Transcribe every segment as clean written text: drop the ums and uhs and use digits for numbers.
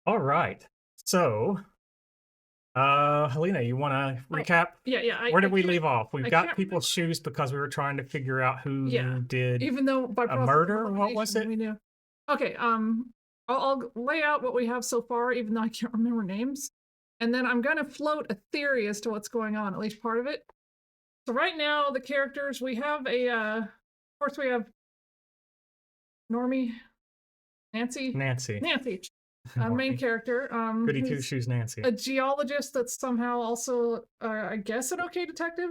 All right. So, Helena, you want to Oh, recap? yeah. Where I did we can't. leave off? We've I got can't people's remember. shoes because we were trying to figure out Yeah, who did even though by a process of murder. What was elimination it? we knew. Okay. I'll lay out what we have so far, even though I can't remember names, and then I'm gonna float a theory as to what's going on, at least part of it. So right now, the characters we have of course, we have Normie, Nancy, Nancy. Nancy, main Normie. character, Goody two who's shoes, Nancy. a geologist that's somehow also, I guess, an okay detective.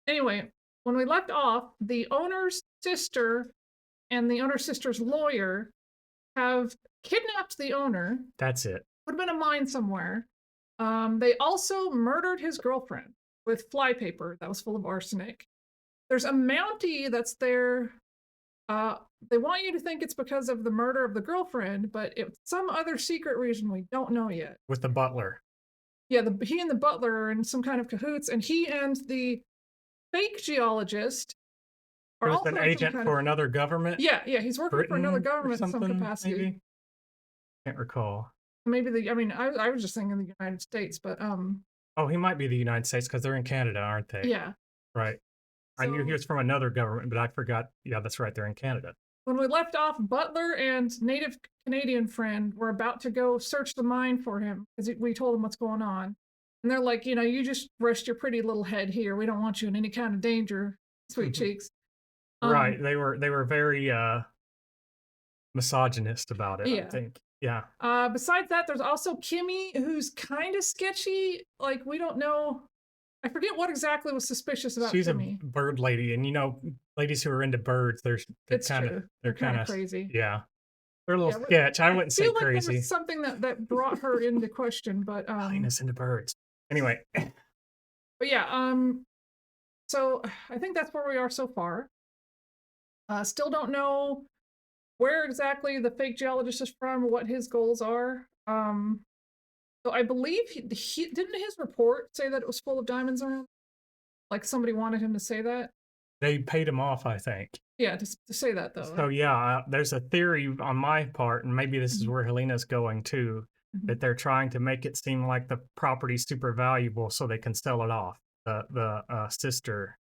Anyway, when we left off, the owner's sister and the owner's sister's lawyer have kidnapped the owner, That's it. put him in a mine somewhere. They also murdered his girlfriend with flypaper that was full of arsenic. There's a Mountie that's there. Uh, they want you to think it's because of the murder of the girlfriend, but it's some other secret reason we don't know yet. With the butler. Yeah, he and the butler are in some kind of cahoots, and he and the fake geologist are Who's also an in some agent kind for of. another government? Yeah, he's working for another Britain or government in some something, capacity. maybe? Can't recall. Maybe I mean, I was just thinking the United States, but Oh, he might be the United States because they're in Canada, aren't they? yeah. Right. I knew he So was from another government, but I forgot. Yeah, that's right. They're in Canada. when we left off, Butler and native Canadian friend were about to go search the mine for him because we told them what's going on. And they're like, you just rest your pretty little head here. We don't want you in any kind of danger, sweet cheeks. Right. They were very misogynist about it, I Yeah. think. Yeah. Besides that, there's also Kimmy, who's kind of sketchy. Like, we don't know. I forget what exactly was suspicious about She's Kimmy. a bird lady, and ladies who are into birds, they're It's kind of true. they're kind kind of crazy. yeah. They're a little Yeah, sketch. I wouldn't say feel like there crazy. was something that brought her into question, but Helena's into birds. Anyway, but yeah, so I think that's where we are so far. Still don't know where exactly the fake geologist is from or what his goals are. So I believe he didn't his report say that it was full of diamonds around. Like somebody wanted him to say that. they paid him off, I think. Yeah, to say that though. So yeah, there's a theory on my part, and maybe this is Mhm. where Helena's going too, Mhm. that they're trying to make it seem like the property's super valuable so they can sell it off. The sister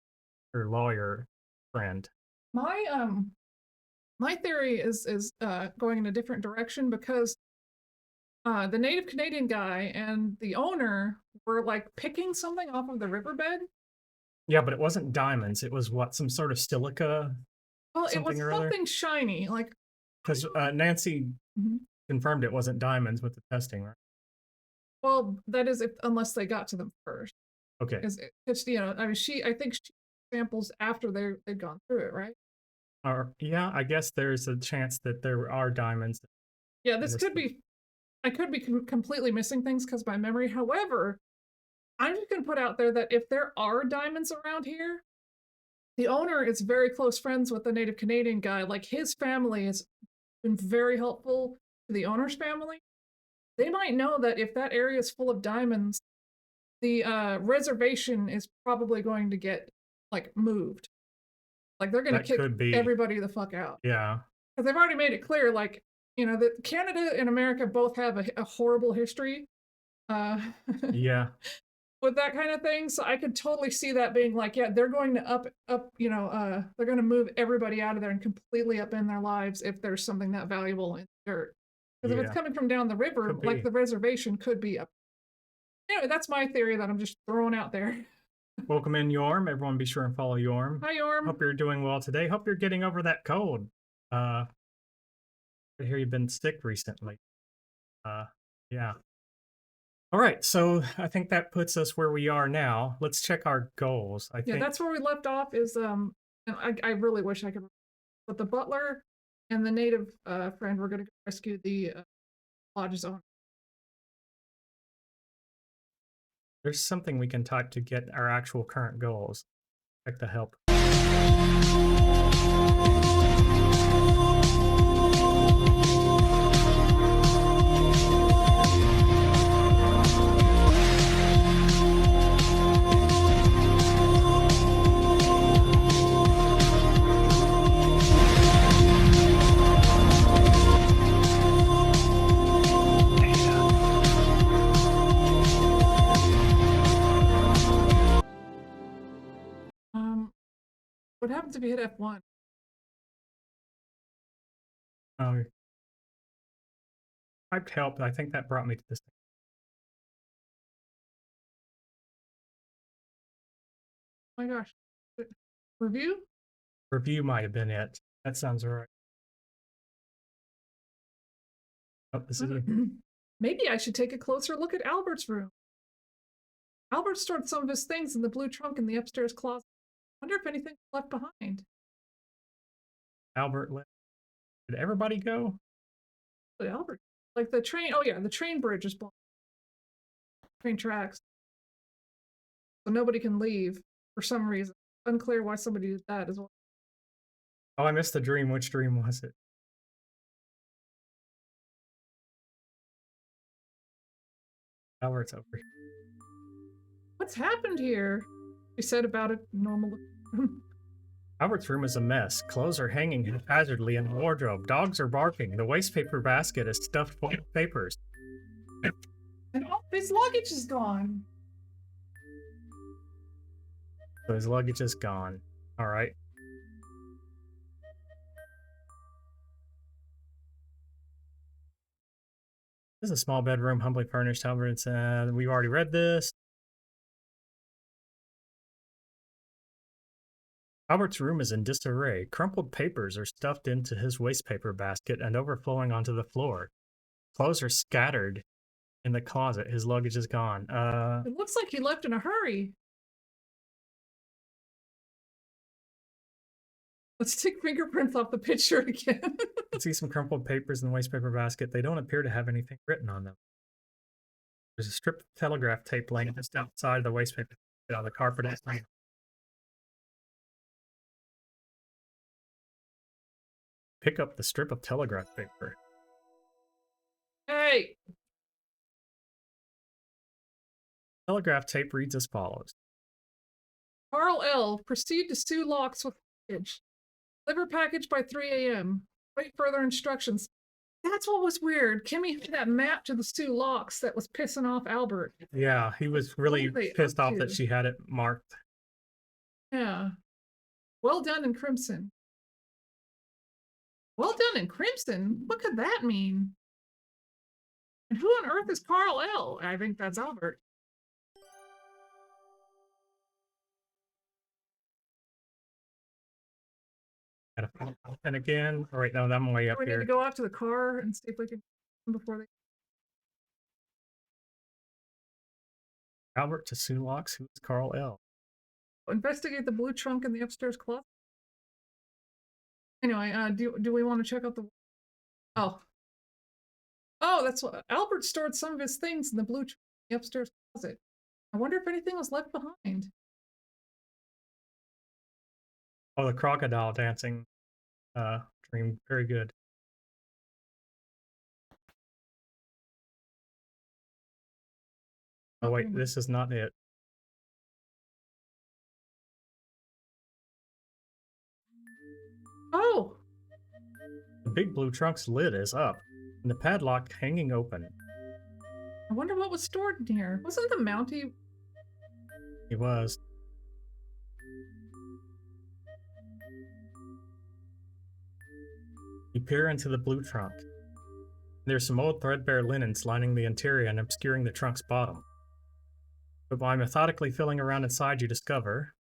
or lawyer friend. My my theory is going in a different direction because the native Canadian guy and the owner were like picking something off of the riverbed. Yeah, but it wasn't diamonds. It was what, some sort of silica, Well, it was something or other? something shiny, like. Because Nancy Mhm. confirmed it wasn't diamonds with the testing, right? Well, that is if unless they got to them first, Okay. because I mean, I think she samples after they'd gone through it, right? Or yeah, I guess there's a chance that there are diamonds Yeah, in this this. could be. I could be completely missing things because my memory. However, I'm just going to put out there that if there are diamonds around here, the owner is very close friends with the native Canadian guy. Like his family has been very helpful to the owner's family. They might know that if that area is full of diamonds, the reservation is probably going to get like moved. Like they're going to That kick could be. everybody the fuck out. Yeah. Because they've already made it clear, like, that Canada and America both have a horrible history. Uh, Yeah. with that kind of thing. So I could totally see that being like, yeah, they're going to they're going to move everybody out of there and completely upend their lives if there's something that valuable in the dirt. Because if it's Yeah. coming from down the river, Could like be. the reservation could be up. Anyway, that's my theory that I'm just throwing out there. Welcome in, Yorm. Everyone be sure and follow Yorm. Hi, Yorm. Hope you're doing well today. Hope you're getting over that cold. I hear you've been sick recently. Yeah. All right, so I think that puts us where we are now. Let's check our goals. I Yeah, think that's where we left off. And I really wish I could, but the butler and the native friend were going to go rescue the lodge's owner. there's something we can type to get our actual current goals. Check the help. What happens if you hit F1? Oh, typed help. I think that brought me to this thing. Oh my gosh. Review? Review might have been it. That sounds all right. Oh, this is you. Maybe I should take a closer look at Albert's room. Albert stored some of his things in the blue trunk in the upstairs closet. Wonder if anything's left behind. Albert left. Did everybody go? But Albert, like the train. Oh yeah, the train bridge is blocked. Train tracks, so nobody can leave for some reason. Unclear why somebody did that as well. Oh, I missed the dream. Which dream was it? Albert's over here. What's happened here? She said about it normal. Albert's room is a mess. Clothes are hanging haphazardly in the wardrobe. Dogs are barking. The wastepaper basket is stuffed full of papers. And all his luggage is gone. So his luggage is gone. All right. This is a small bedroom, humbly furnished. Albert's, we've already read this. Albert's room is in disarray. Crumpled papers are stuffed into his wastepaper basket and overflowing onto the floor. Clothes are scattered in the closet. His luggage is gone. It looks like he left in a hurry. Let's take fingerprints off the picture again. I can see some crumpled papers in the wastepaper basket. They don't appear to have anything written on them. There's a strip of telegraph tape laying just outside the wastepaper on the carpet. Pick up the strip of telegraph paper. Hey! Telegraph tape reads as follows. Carl L. Proceed to Sue Locks with package. Deliver package by 3 a.m. Wait further instructions. That's what was weird. Kimmy had that map to the Sue Locks that was pissing off Albert. Yeah, he was really pissed off that she had it marked. Yeah. Well done in crimson. Well done in crimson? What could that mean? And who on earth is Carl L? I think that's Albert. And again, all right, no, I'm way up We here. need to go out to the car and see if we can before they. Albert to Sue Locks, who's Carl L. Investigate the blue trunk in the upstairs closet. Anyway, do we want to check out the? Oh, that's what Albert stored some of his things in the blue trunk in the upstairs closet. I wonder if anything was left behind. Oh, the crocodile dancing dream. Very good. Oh, wait, this is not it. Oh! The big blue trunk's lid is up, and the padlock hanging open. I wonder what was stored in here. Wasn't the Mountie? He was. You peer into the blue trunk. There's some old threadbare linens lining the interior and obscuring the trunk's bottom. But by methodically filling around inside, you discover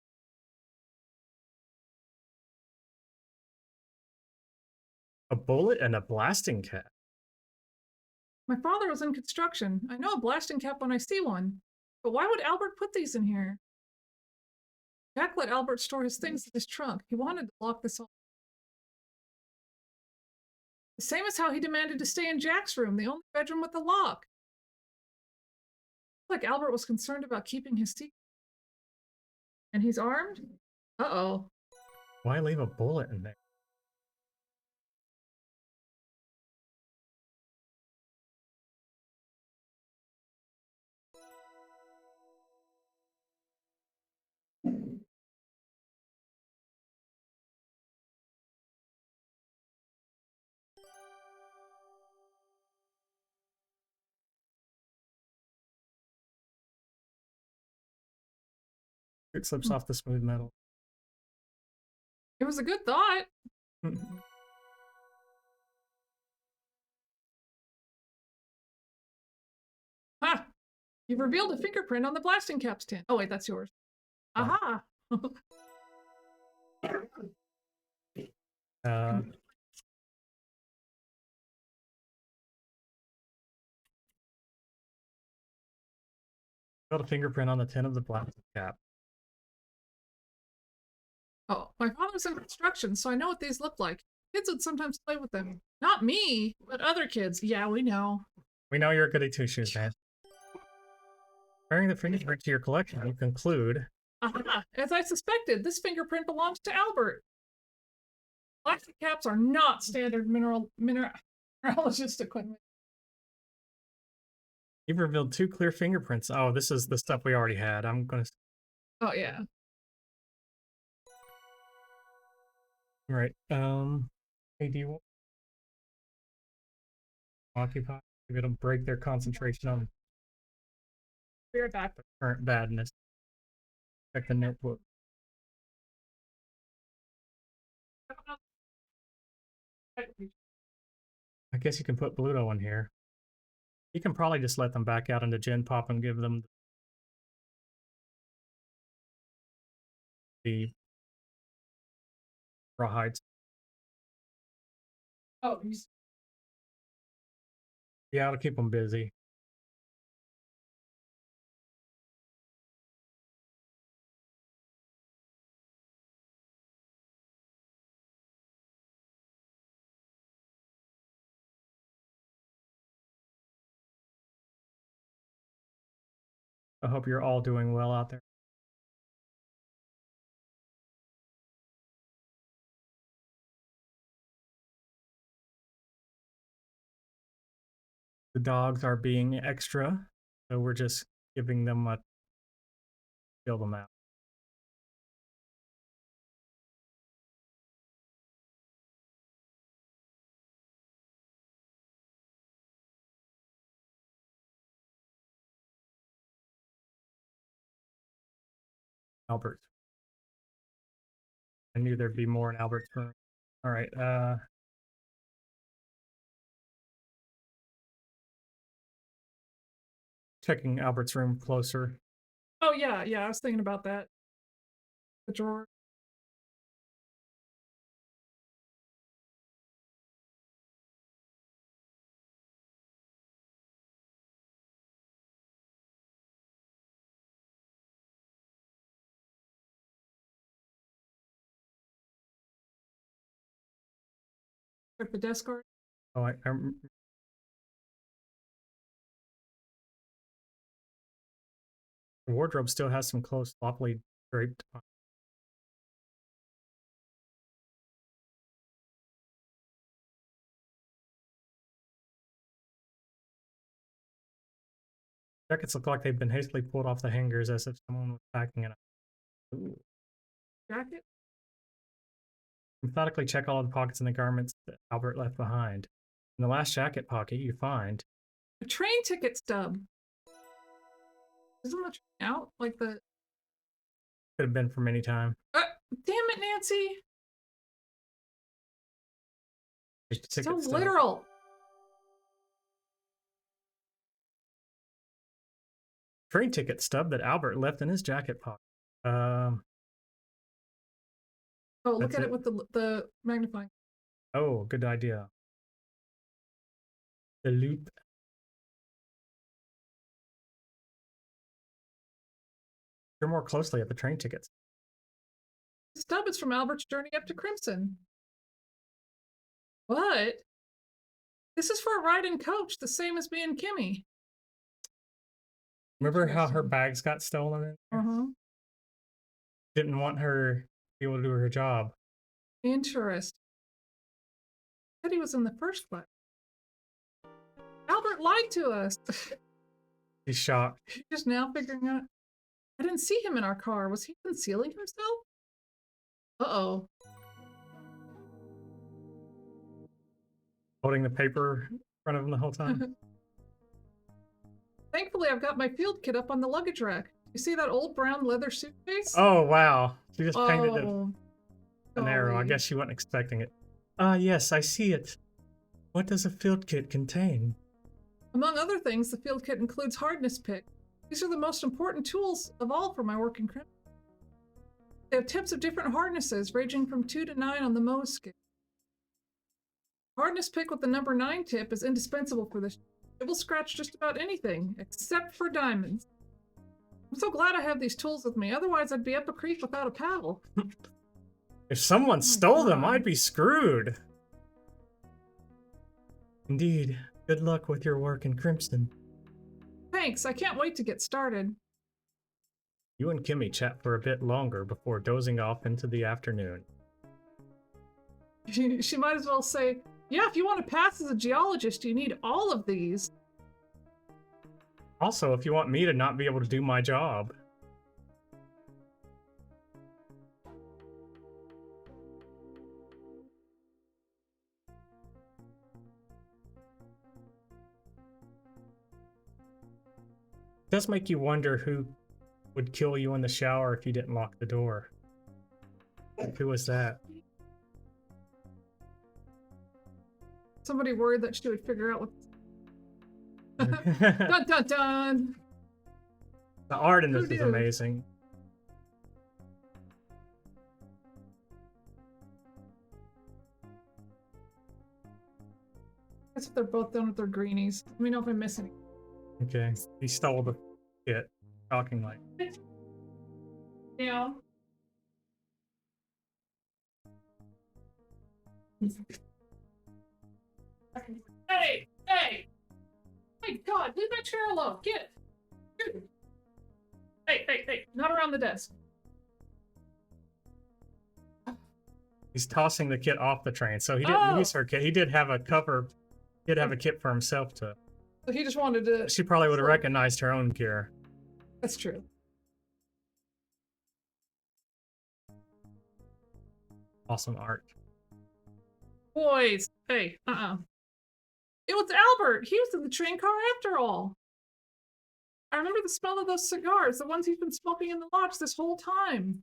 a bullet and a blasting cap. My father was in construction. I know a blasting cap when I see one. But why would Albert put these in here? Jack let Albert store his things in his trunk. He wanted to lock this off. The same as how he demanded to stay in Jack's room, the only bedroom with the lock. Like Albert was concerned about keeping his secret. And he's armed? Uh-oh. Why leave a bullet in there? It slips off the smooth metal. It was a good thought. Ha! You've revealed a fingerprint on the blasting caps tin. Oh wait, that's yours. Aha! Uh, Got a fingerprint on the tin of the plastic cap. Oh, my father sent instructions, so I know what these look like. Kids would sometimes play with them. Not me, but other kids. Yeah, we know. We know you're a goody two shoes, man. Comparing the fingerprint to your collection, you conclude. Aha! As I suspected, this fingerprint belongs to Albert. Plastic caps are not standard mineralogist equipment. You've revealed 2 clear fingerprints. Oh, this is the stuff we already had. I'm gonna. Oh yeah. All right. Hey, do you occupy? Maybe it'll break their concentration on We're back. the current badness. Check the notebook. I guess you can put Bluto in here. You can probably just let them back out into Gen Pop and give them the rawhides. Oh, Yeah, it'll keep them busy. I hope you're all doing well out there. The dogs are being extra, so we're just giving them a fill them out. Albert. I knew there'd be more in Albert's room. All right. Checking Albert's room closer. oh yeah, yeah. I was thinking about that. The drawer. Check the desk card. Oh, the wardrobe still has some clothes sloppily draped on. Jackets look like they've been hastily pulled off the hangers as if someone was packing it up. Ooh. Jacket. Methodically check all of the pockets in the garments that Albert left behind. In the last jacket pocket, you find A train ticket stub. Isn't the train out? Like the. could have been from any time. Damn it, Nancy! So Ticket stub. literal. Train ticket stub that Albert left in his jacket pocket. Oh, look That's at it. it with the magnifying. Oh, good idea. The loop. Look more closely at the train tickets. The stub is from Albert's journey up to Crimson. What? This is for a ride in coach, the same as me and Kimmy. Remember how her bags got stolen? In there? Uh-huh. Didn't want her to be able to do her job. Interesting. Said he was in the first flight. Albert lied to us. He's shocked. Just now figuring out. I didn't see him in our car. Was he concealing himself? Uh-oh. Holding the paper in front of him the whole time. Thankfully, I've got my field kit up on the luggage rack. You see that old brown leather suitcase? Oh, wow. She just painted Oh, an arrow I guess she wasn't expecting it. Ah, yes, I see it. What does a field kit contain? Among other things, the field kit includes hardness pick. These are the most important tools of all for my work in crimson. They have tips of different hardnesses, ranging from 2 to 9 on the Mohs scale. Hardness pick with the number 9 tip is indispensable for this. It will scratch just about anything, except for diamonds. I'm so glad I have these tools with me, otherwise I'd be up a creek without a paddle. If someone stole them, God. I'd be screwed. Indeed. Good luck with your work in Crimson. Thanks, I can't wait to get started. You and Kimmy chat for a bit longer before dozing off into the afternoon. She might as well say, yeah, if you want to pass as a geologist, you need all of these. Also, if you want me to not be able to do my job. It does make you wonder who would kill you in the shower if you didn't lock the door. Who was that? Somebody worried that she would figure out what. Dun dun dun! The art in Who this is knew? amazing. Guess if they're both done with their greenies. Let me know if I'm missing. Okay, he stole the kit. Shockingly. Yeah. Hey! Hey! My God, leave that chair alone. Get it. Hey! Not around the desk. He's tossing the kit off the train, so he didn't use Oh. her kit. He did have a cover. He did have a kit for himself to. So he just wanted to. She probably would have So- recognized her own gear. That's true. Awesome art. Boys. Hey. It was Albert. He was in the train car after all. I remember the smell of those cigars, the ones he's been smoking in the lodge this whole time.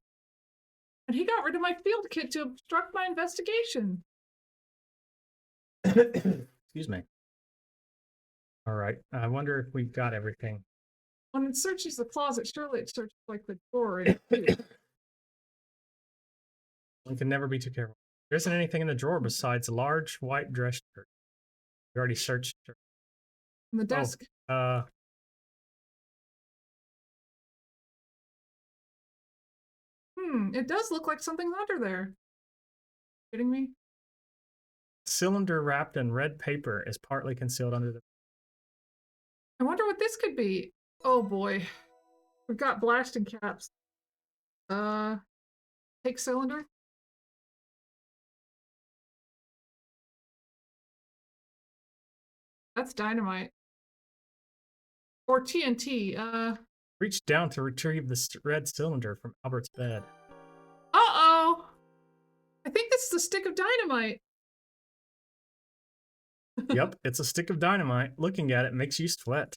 And he got rid of my field kit to obstruct my investigation. Excuse me. All right. I wonder if we've got everything. When it searches the closet, surely it searches like the drawer in it. One can never be too careful. There isn't anything in the drawer besides a large white dress shirt. We already searched her. In the desk. It does look like something's under there. Kidding me? Cylinder wrapped in red paper is partly concealed under the. I wonder what this could be. Oh boy. We've got blasting caps. Take cylinder. That's dynamite. Or TNT. Reached down to retrieve the red cylinder from Albert's bed. Uh-oh! I think this is a stick of dynamite. Yep, it's a stick of dynamite. Looking at it makes you sweat.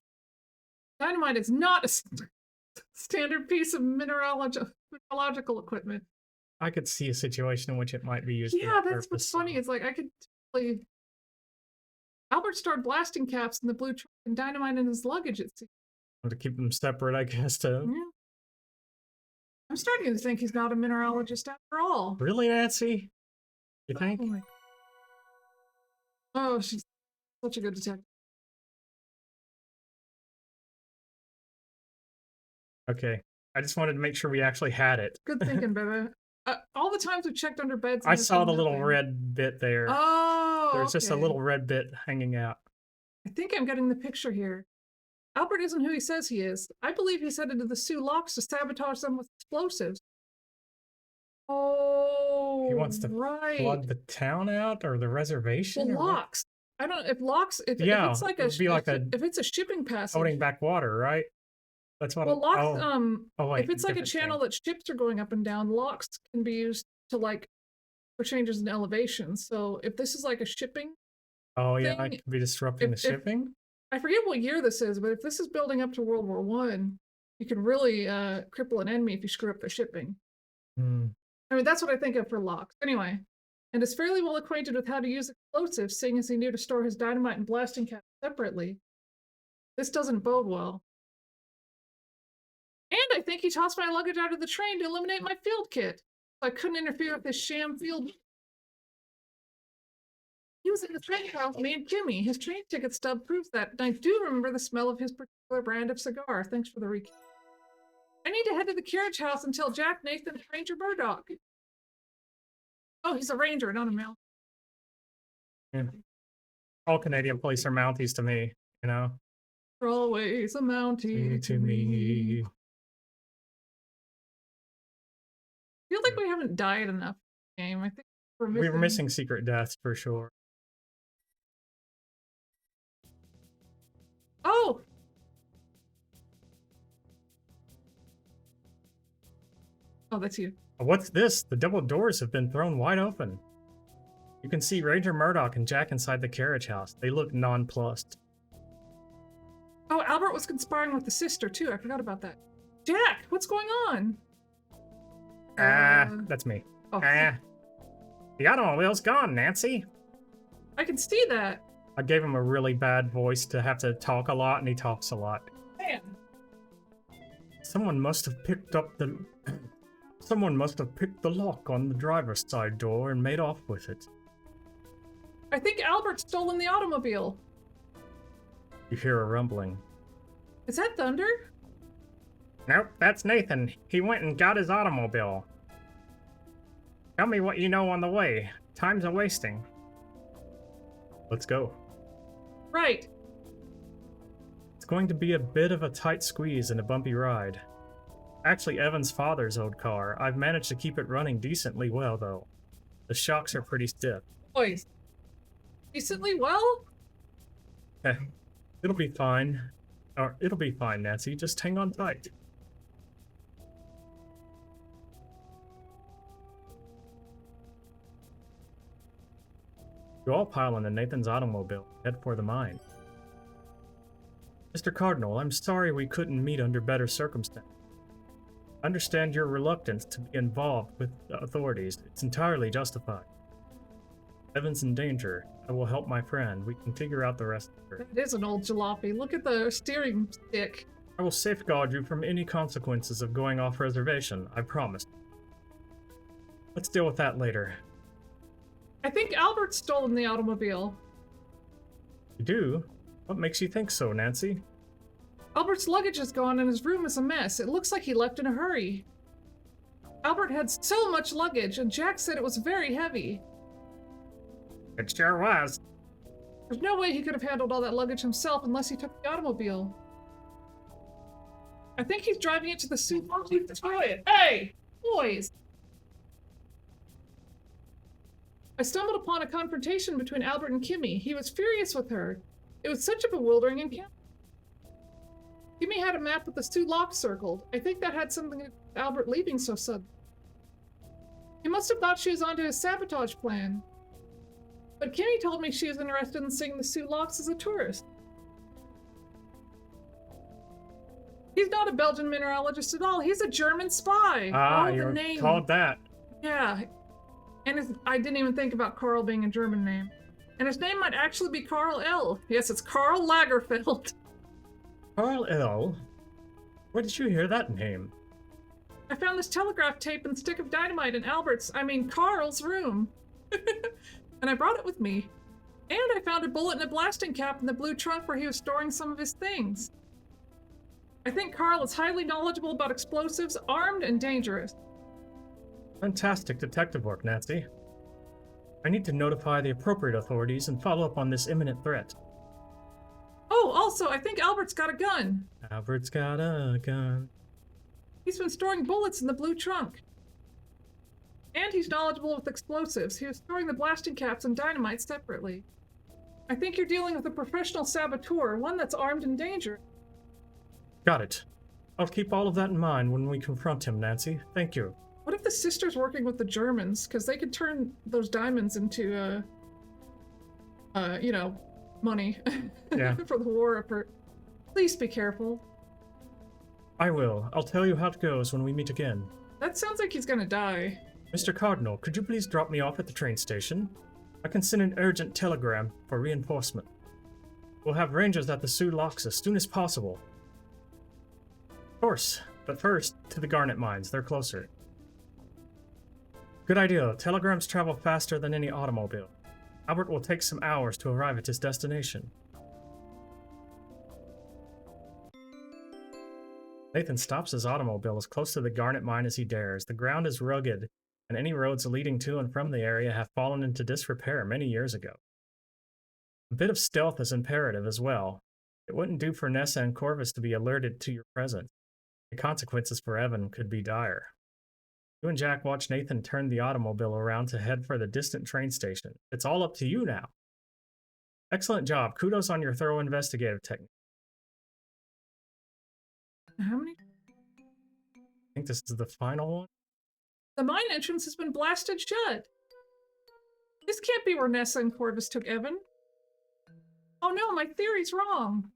Dynamite is not a standard piece of mineralogical equipment. I could see a situation in which it might be used. Yeah, that's what's funny. It's like I could totally. Albert started blasting caps in the blue truck and dynamite in his luggage. It seems. To keep them separate, I guess. To Yeah. I'm starting to think he's not a mineralogist after all. really, Nancy? You think? Oh, oh, she's such a good detective. Okay, I just wanted to make sure we actually had it. Good thinking, baby. All the times we checked under beds. I saw the little nothing. red bit there. Oh, There's just a okay. little red bit hanging out. I think I'm getting the picture here. Albert isn't who he says he is. I believe he's headed to the Sioux Locks to sabotage them with explosives. Oh, He wants to right. flood the town out or the reservation. Well, or what? locks. I don't know if locks. If Yeah, it's like it'd be like if it's a shipping passage. Holding back water, right? That's what. Well, locks. Oh wait. If it's like a different channel thing. that ships are going up and down, locks can be used to like for changes in elevation. So if this is like a shipping, Oh yeah, I thing, could be disrupting the if- shipping. I forget what year this is, but if this is building up to World War I, you can really cripple an enemy if you screw up their shipping. Hmm. I mean, that's what I think of for locks. Anyway, and is fairly well acquainted with how to use explosives, seeing as he knew to store his dynamite and blasting caps separately. This doesn't bode well. And I think he tossed my luggage out of the train to eliminate my field kit. So I couldn't interfere with his sham field. He was in the train car with me and Kimmy. His train ticket stub proves that, and I do remember the smell of his particular brand of cigar. Thanks for the recap. I need to head to the carriage house and tell Jack, Nathan, and Ranger Murdoch. Oh, he's a ranger, not a male. Yeah. All Canadian police are Mounties to me, you know? You're always a Mountie To me. I feel like we haven't died enough in the game. I think We were missing secret deaths for sure. Oh! Oh, that's you. What's this? The double doors have been thrown wide open. You can see Ranger Murdoch and Jack inside the carriage house. They look nonplussed. Oh, Albert was conspiring with the sister, too. I forgot about that. Jack, what's going on? That's me. Oh, The automobile's gone, Nancy. I can see that. I gave him a really bad voice to have to talk a lot, and he talks a lot. Man. Someone must have picked up the... Someone must have picked the lock on the driver's side door and made off with it. I think Albert's stolen the automobile. You hear a rumbling. Is that Thunder? Nope, that's Nathan. He went and got his automobile. Tell me what you know on the way. Time's a-wasting. Let's go. Right. It's going to be a bit of a tight squeeze and a bumpy ride. Actually, Evan's father's old car. I've managed to keep it running decently well, though. The shocks are pretty stiff. Boys. Decently well? It'll be fine. Or, it'll be fine, Nancy. Just hang on tight. You all pile into Nathan's automobile, head for the mine. Mr. Cardinal, I'm sorry we couldn't meet under better circumstances. I understand your reluctance to be involved with the authorities. It's entirely justified. Evan's in danger. I will help my friend. We can figure out the rest of her. That is an old jalopy. Look at the steering stick. I will safeguard you from any consequences of going off reservation, I promise. Let's deal with that later. I think Albert's stolen the automobile. You do? What makes you think so, Nancy? Albert's luggage is gone and his room is a mess. It looks like he left in a hurry. Albert had so much luggage, and Jack said it was very heavy. It sure was. There's no way he could have handled all that luggage himself unless he took the automobile. I think he's driving it to the supermarket to destroy it. Hey! Boys! I stumbled upon a confrontation between Albert and Kimmy. He was furious with her. It was such a bewildering encounter. Kimmy had a map with the two locks circled. I think that had something to do with Albert leaving so suddenly. He must have thought she was onto his sabotage plan. But Kimmy told me she was interested in seeing the Sioux locks as a tourist. He's not a Belgian mineralogist at all. He's a German spy. Ah, oh, you're the name. called that. Yeah. And I didn't even think about Carl being a German name. And his name might actually be Carl L. Yes, it's Karl Lagerfeld. Carl L? Where did you hear that name? I found this telegraph tape and stick of dynamite in Carl's room. And I brought it with me. And I found a bullet and a blasting cap in the blue trunk where he was storing some of his things. I think Carl is highly knowledgeable about explosives, armed and dangerous. Fantastic detective work, Nancy. I need to notify the appropriate authorities and follow up on this imminent threat. Oh, also, I think Albert's got a gun. Albert's got a gun. He's been storing bullets in the blue trunk. And he's knowledgeable with explosives. He was storing the blasting caps and dynamite separately. I think you're dealing with a professional saboteur, one that's armed and dangerous. Got it. I'll keep all of that in mind when we confront him, Nancy. Thank you. What if the sister's working with the Germans? Because they could turn those diamonds into, money. Yeah. For the war effort. Please be careful. I will. I'll tell you how it goes when we meet again. That sounds like he's gonna die. Mr. Cardinal, could you please drop me off at the train station? I can send an urgent telegram for reinforcement. We'll have rangers at the Sioux Locks as soon as possible. Of course, but first, to the garnet mines. They're closer. Good idea. Telegrams travel faster than any automobile. Albert will take some hours to arrive at his destination. Nathan stops his automobile as close to the garnet mine as he dares. The ground is rugged, and any roads leading to and from the area have fallen into disrepair many years ago. A bit of stealth is imperative as well. It wouldn't do for Nessa and Corvus to be alerted to your presence. The consequences for Evan could be dire. You and Jack watch Nathan turn the automobile around to head for the distant train station. It's all up to you now. Excellent job. Kudos on your thorough investigative technique. How many? I think this is the final one. The mine entrance has been blasted shut. This can't be where Nessa and Corvus took Evan. Oh no, my theory's wrong.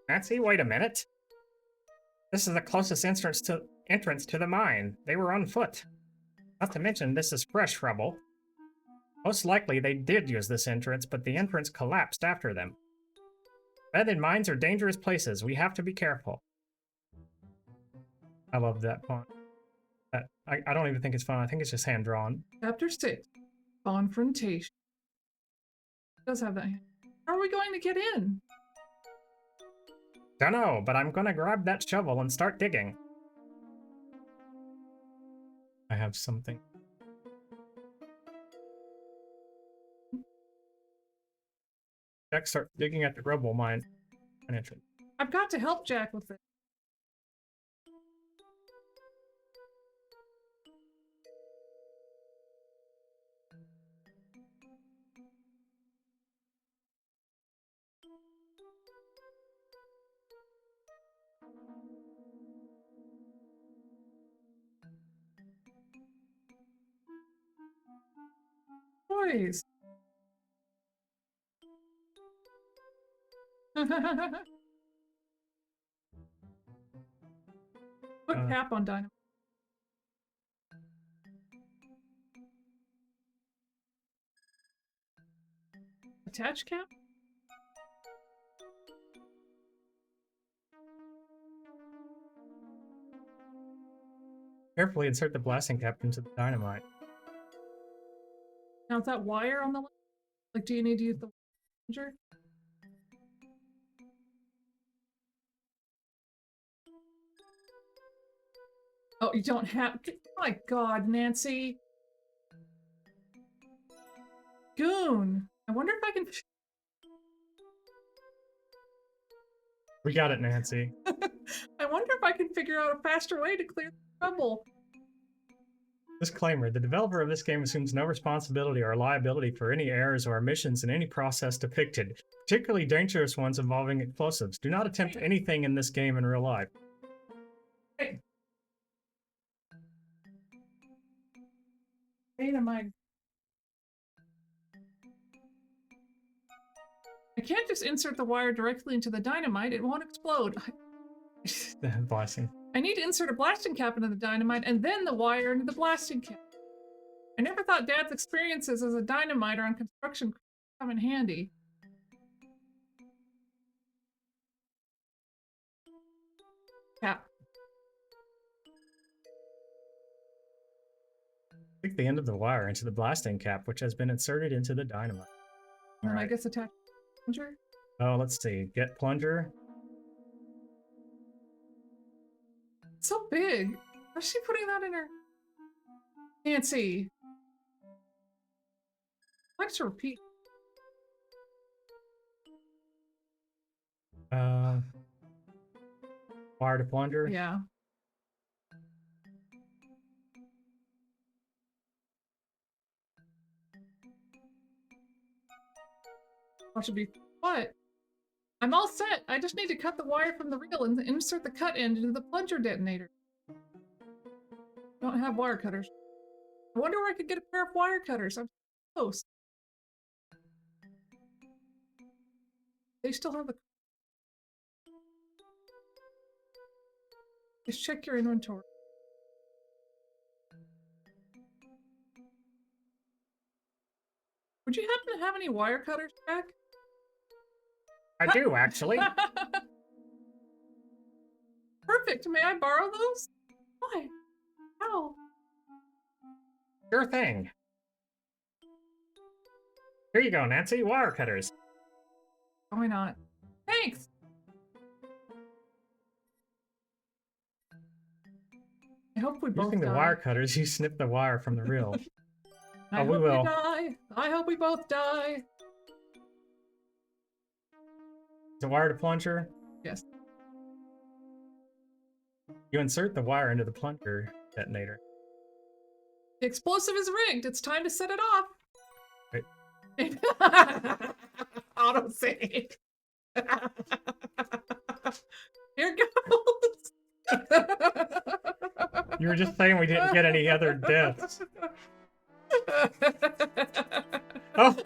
Nancy, wait a minute. This is the closest entrance to the mine. They were on foot. Not to mention, this is fresh rubble. Most likely they did use this entrance, but the entrance collapsed after them. Abandoned mines are dangerous places. We have to be careful. I love that font. I don't even think it's fun. I think it's just hand-drawn. Chapter 6. Confrontation. It does have that. How are we going to get in? Dunno, but I'm gonna grab that shovel and start digging. I have something. Jack starts digging at the rubble mine. An entrance. I've got to help Jack with it. Boys. Put cap on dynamite. Attach cap? Carefully insert the blasting cap into the dynamite. Now, is that wire on the left? Like, do you need to use the plunger? Oh, you don't have. My God, Nancy. Goon. I wonder if I can. We got it, Nancy. I wonder if I can figure out a faster way to clear the trouble. Disclaimer, the developer of this game assumes no responsibility or liability for any errors or omissions in any process depicted, particularly dangerous ones involving explosives. Do not attempt anything in this game in real life. Hey. Dynamite. I can't just insert the wire directly into the dynamite, it won't explode. Blasting. I need to insert a blasting cap into the dynamite and then the wire into the blasting cap. I never thought Dad's experiences as a dynamiter on construction could come in handy. Cap. Stick the end of the wire into the blasting cap, which has been inserted into the dynamite. And I guess attach plunger. Oh, let's see. Get plunger. It's so big. How's she putting that in her? Nancy. I like to repeat. Wire to plunger. Yeah. That should be what? I'm all set. I just need to cut the wire from the reel and insert the cut end into the plunger detonator. Don't have wire cutters. I wonder where I could get a pair of wire cutters. I'm close. They still have the. Just check your inventory. Would you happen to have any wire cutters, Jack? I do, actually. Perfect. May I borrow those? Why? How? Sure thing. Here you go, Nancy. Wire cutters. Why not? Thanks. I hope we both Using the die. wire cutters, you snip the wire from the reel. I we hope will. we die. I hope we both die. The wire to plunger. Yes. You insert the wire into the plunger detonator. The explosive is rigged. It's time to set it off. Right. Auto save. Here goes. You were just saying we didn't get any other deaths. Oh!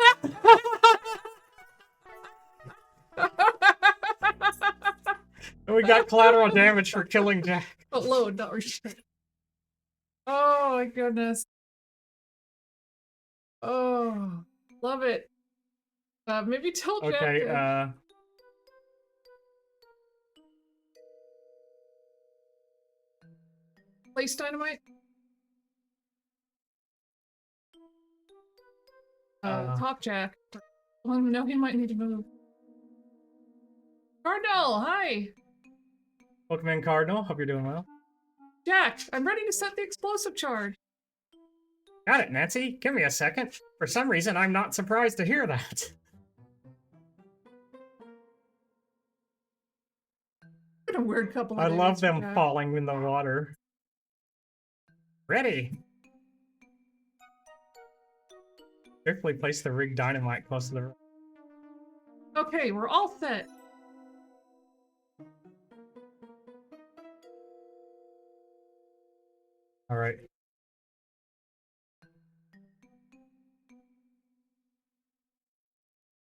And we got collateral damage for killing Jack. But load, not return. Oh my goodness. Oh, love it. Maybe tell Jack. Okay, Place dynamite. Top Jack. Let him know he might need to move. Cardinal, hi. welcome in, Cardinal. Hope you're doing well. Jack, I'm ready to set the explosive charge. Got it, Nancy. Give me a second. For some reason, I'm not surprised to hear that. What a weird couple of I days love for them Jack. falling in the water. Ready. Carefully place the rig dynamite close to the... Okay, we're all set. All right.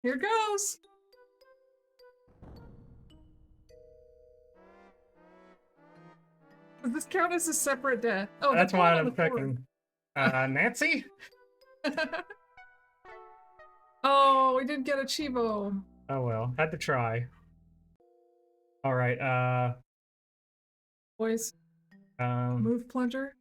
Here goes. Does this count as a separate death? Oh, That's one why on I'm the board. picking. Nancy? Oh, we didn't get a Chivo. Oh well, had to try. All right, Boys, move plunger.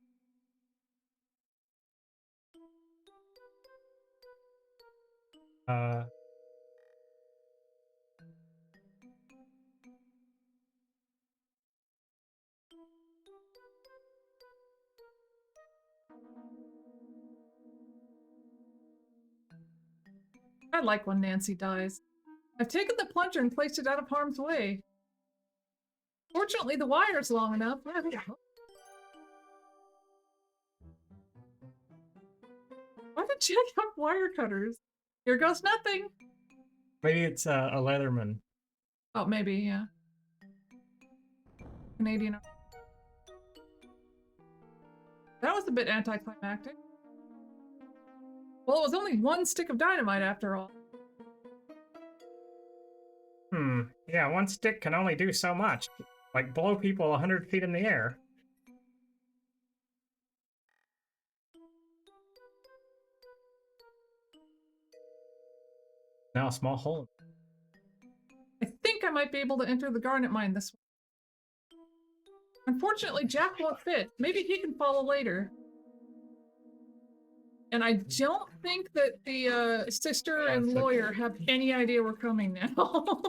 I like when Nancy dies. I've taken the plunger and placed it out of harm's way. Fortunately, the wire's long enough. Why did Jack have wire cutters? Here goes nothing. maybe it's a Leatherman. Oh, maybe, yeah. Canadian. That was a bit anticlimactic. Well, it was only one stick of dynamite after all. Yeah, one stick can only do so much. Like blow people 100 feet in the air. Now a small hole. I think I might be able to enter the garnet mine this way. Unfortunately, Jack won't fit. Maybe he can follow later. And I don't think that the sister and lawyer have any idea we're coming now.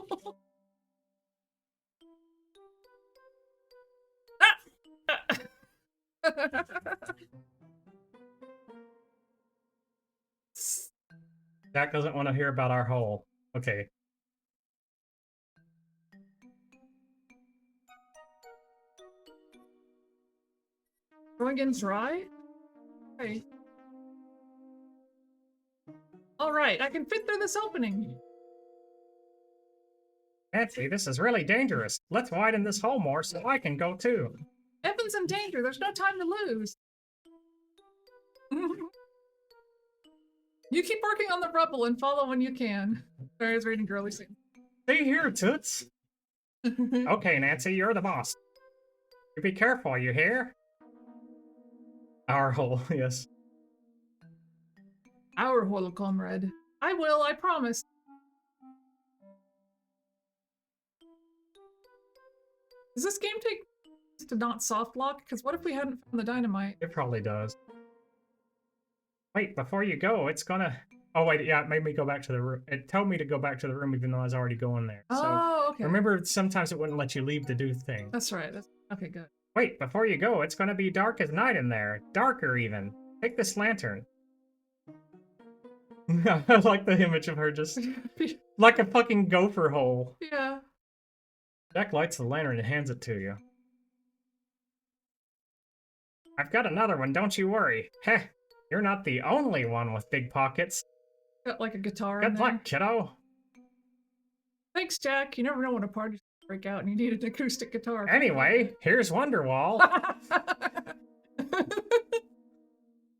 Jack doesn't want to hear about our hole. Okay. Going in dry? Okay. Alright, I can fit through this opening. Nancy, this is really dangerous. Let's widen this hole more so I can go too. Evan's in danger. There's no time to lose. You keep working on the rubble and follow when you can. Sorry, I was reading girly scene. See here, Toots. Okay, Nancy, you're the boss. You be careful, you hear? Our hole, yes. Our hole, comrade. I will, I promise. Does this game take to not soft lock? Because what if we hadn't found the dynamite? It probably does. Wait, before you go, it's gonna... Oh, wait, yeah, it made me go back to the room. It told me to go back to the room even though I was already going there. So, Oh, okay. remember, sometimes it wouldn't let you leave to do things. That's right. Okay, good. Wait, before you go, it's gonna be dark as night in there. Darker, even. Take this lantern. I like the image of her just... like a fucking gopher hole. Yeah. Jack lights the lantern and hands it to you. I've got another one, don't you worry. Heh, you're not the only one with big pockets. Got like a guitar in Good there. luck, kiddo. Thanks, Jack. You never know when a party's gonna break out and you need an acoustic guitar. Anyway, here's Wonderwall.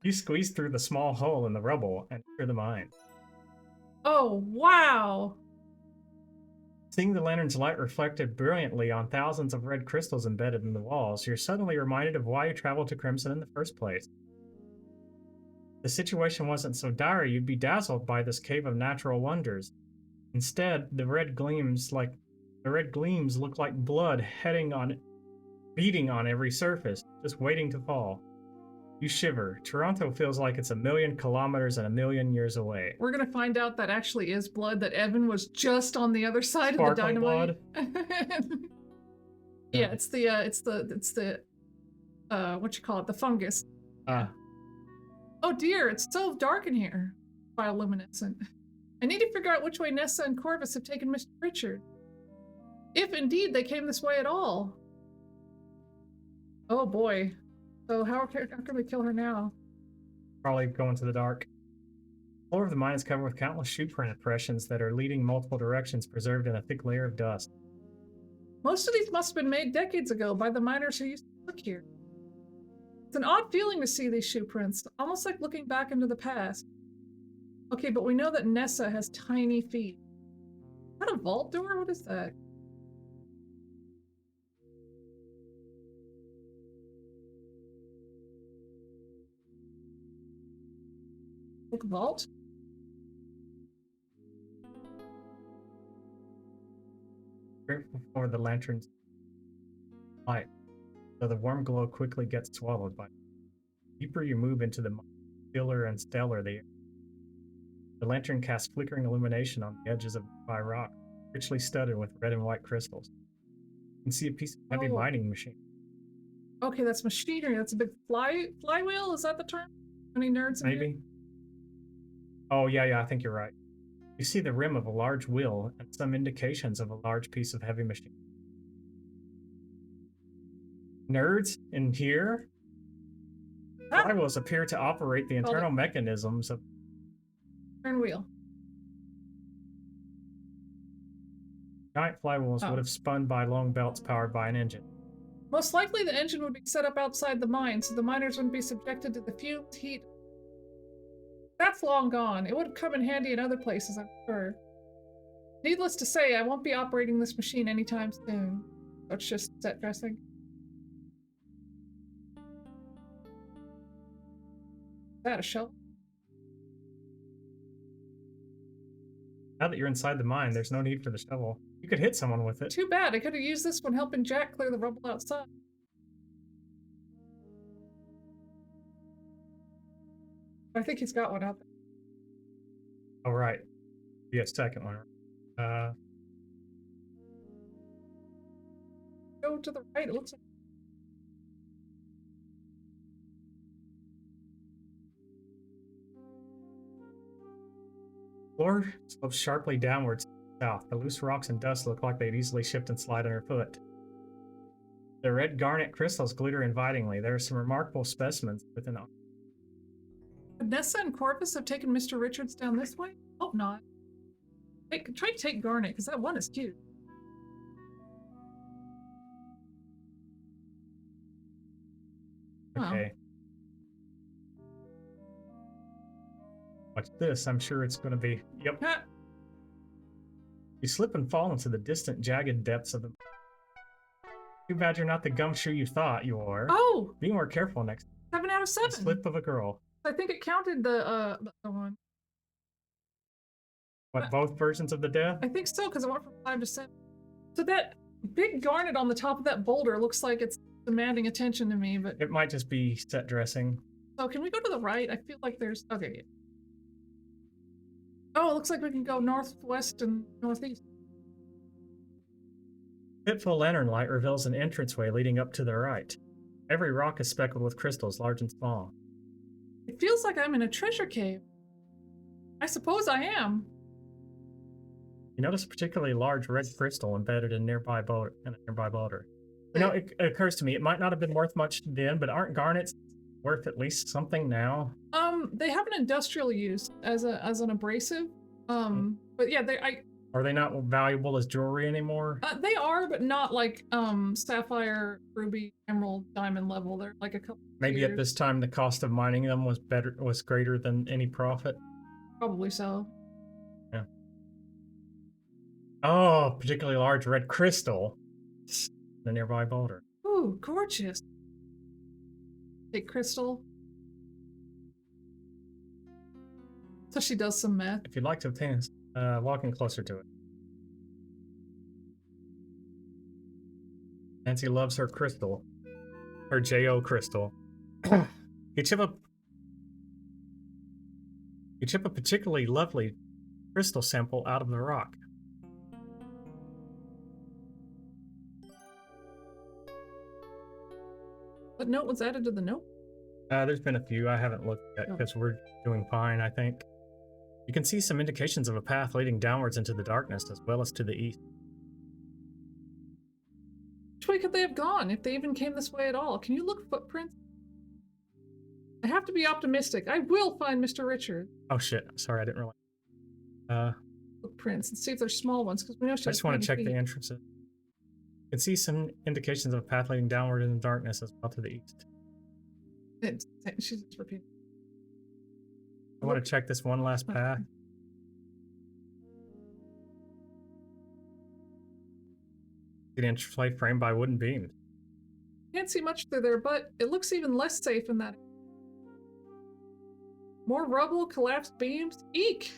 You squeeze through the small hole in the rubble and enter the mine. Oh, wow. Seeing the lantern's light reflected brilliantly on thousands of red crystals embedded in the walls, you're suddenly reminded of why you traveled to Crimson in the first place. If the situation wasn't so dire, you'd be dazzled by this cave of natural wonders. Instead, the red gleams look like blood beating on every surface, just waiting to fall. You shiver. Toronto feels like it's 1,000,000 kilometers and 1,000,000 years away. We're gonna find out that actually is blood, that Evan was just on the other side of the Sparkling dynamite. blood? Yeah, it's the what you call it, the fungus. Oh dear, it's so dark in here. Bioluminescent. I need to figure out which way Nessa and Corvus have taken Mr. Richard. If indeed they came this way at all. Oh boy. So how can we kill her now? Probably go into the dark. The floor of the mine is covered with countless shoe print impressions that are leading multiple directions, preserved in a thick layer of dust. Most of these must have been made decades ago by the miners who used to work here. It's an odd feeling to see these shoe prints, almost like looking back into the past. Okay, but we know that Nessa has tiny feet. Is that a vault door? What is that? Like a vault? Right before the lantern's light, so the warm glow quickly gets swallowed by it. The deeper you move into the mine, stiller and stellar they are. The lantern casts flickering illumination on the edges of nearby rock, richly studded with red and white crystals. You can see a piece of heavy mining machine. Okay, that's machinery. That's a big flywheel. Is that the term? Any nerds? Maybe. Oh yeah, I think you're right. You see the rim of a large wheel and some indications of a large piece of heavy machine. Nerds in here? Flywheels appear to operate the internal mechanisms of... Turn wheel. Giant flywheels would have spun by long belts powered by an engine. Most likely the engine would be set up outside the mine, so the miners wouldn't be subjected to the fumes, heat. That's long gone. It would come in handy in other places, I'm sure. Needless to say, I won't be operating this machine anytime soon. So it's just set dressing. Is that a shell? Now that you're inside the mine, there's no need for the shovel. You could hit someone with it. Too bad. I could have used this one helping Jack clear the rubble outside. I think he's got one out there. Oh, right. Be a second one. Go to the right. It looks like... Floor slopes sharply downwards to the south. The loose rocks and dust look like they'd easily shift and slide underfoot. The red garnet crystals glitter invitingly. There are some remarkable specimens within them. Would Nessa and Corvus have taken Mr. Richards down this way? Hope not. Try to take Garnet, because that one is cute. Okay. Watch this. I'm sure it's going to be... Yep. Ha! You slip and fall into the distant, jagged depths of the... Too bad you're not the gumshoe you thought you were. Oh! Be more careful next time. 7 out of 7. Slip of a girl. I think it counted the one. What, both versions of the death? I think so, because it went from 5 to 7. So that big garnet on the top of that boulder looks like it's demanding attention to me, but... It might just be set dressing. So can we go to the right? I feel like there's... Okay. Yeah. Oh, it looks like we can go northwest and northeast. Fitful lantern light reveals an entranceway leading up to the right. Every rock is speckled with crystals, large and small. It feels like I'm in a treasure cave. I suppose I am. You notice a particularly large red crystal embedded in a nearby boulder. You know, it occurs to me, it might not have been worth much then, but aren't garnets worth at least something now? They have an industrial use as an abrasive. But yeah, Are they not valuable as jewelry anymore? They are, but not like sapphire, ruby, emerald, diamond level. They're like a couple. Maybe tiers. at this time the cost of mining them was greater than any profit. Probably so. Yeah. Oh, particularly large red crystal. The nearby boulder. Ooh, gorgeous. Take crystal. So she does some math. If you'd like to obtain walking closer to it. Nancy loves her crystal. Her J.O. crystal. You chip a particularly lovely crystal sample out of the rock. What note was added to the note? There's been a few. I haven't looked yet because we're doing fine, I think. You can see some indications of a path leading downwards into the darkness as well as to the east. Which way could they have gone if they even came this way at all? Can you look footprints? I have to be optimistic. I will find Mr. Richard. Oh shit! Sorry, I didn't realize. Footprints and see if they're small ones because we know she I just want to check the entrances. You can see some indications of a path leading downward in the darkness as well to the east. She's just repeating. I want to check this one last path. The entranceway framed by wooden beams. Can't see much through there, but it looks even less safe in that. More rubble, collapsed beams. Eek!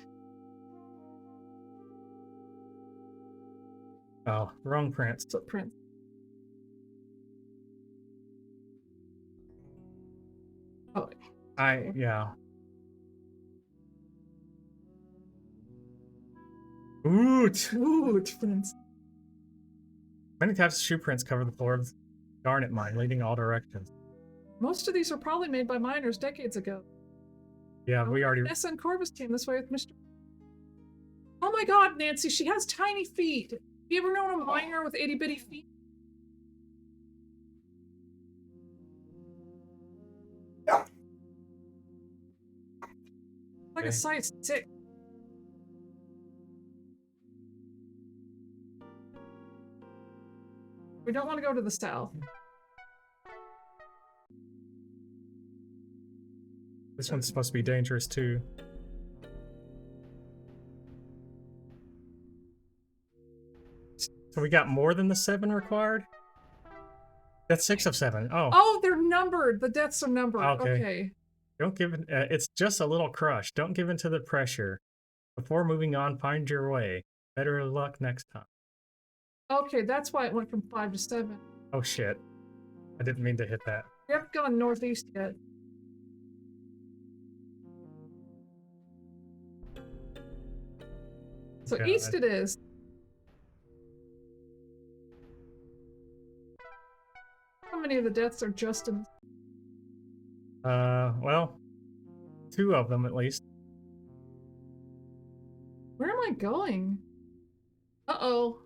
Oh, wrong prints. Footprints. Oh. Yeah. Oot! Footprints. Many types of shoe prints cover the floor of the garnet mine, leading all directions. Most of these were probably made by miners decades ago. Yeah, we already... Nessa and Corvus came this way with Mr. Oh my god, Nancy, she has tiny feet. You ever known a miner with itty bitty feet? Like a size 6. We don't want to go to the south. This one's supposed to be dangerous too. So we got more than the 7 required? That's 6 of 7. Oh. Oh, they're numbered. The deaths are numbered. Okay. Okay. Don't give in. It's just a little crush. Don't give in to the pressure. Before moving on, find your way. Better luck next time. Okay, that's why it went from 5 to 7. Oh shit. I didn't mean to hit that. We haven't gone northeast yet. So God. east it is. How many of the deaths are Justin's? Well, 2 of them at least. Where am I going? Uh-oh.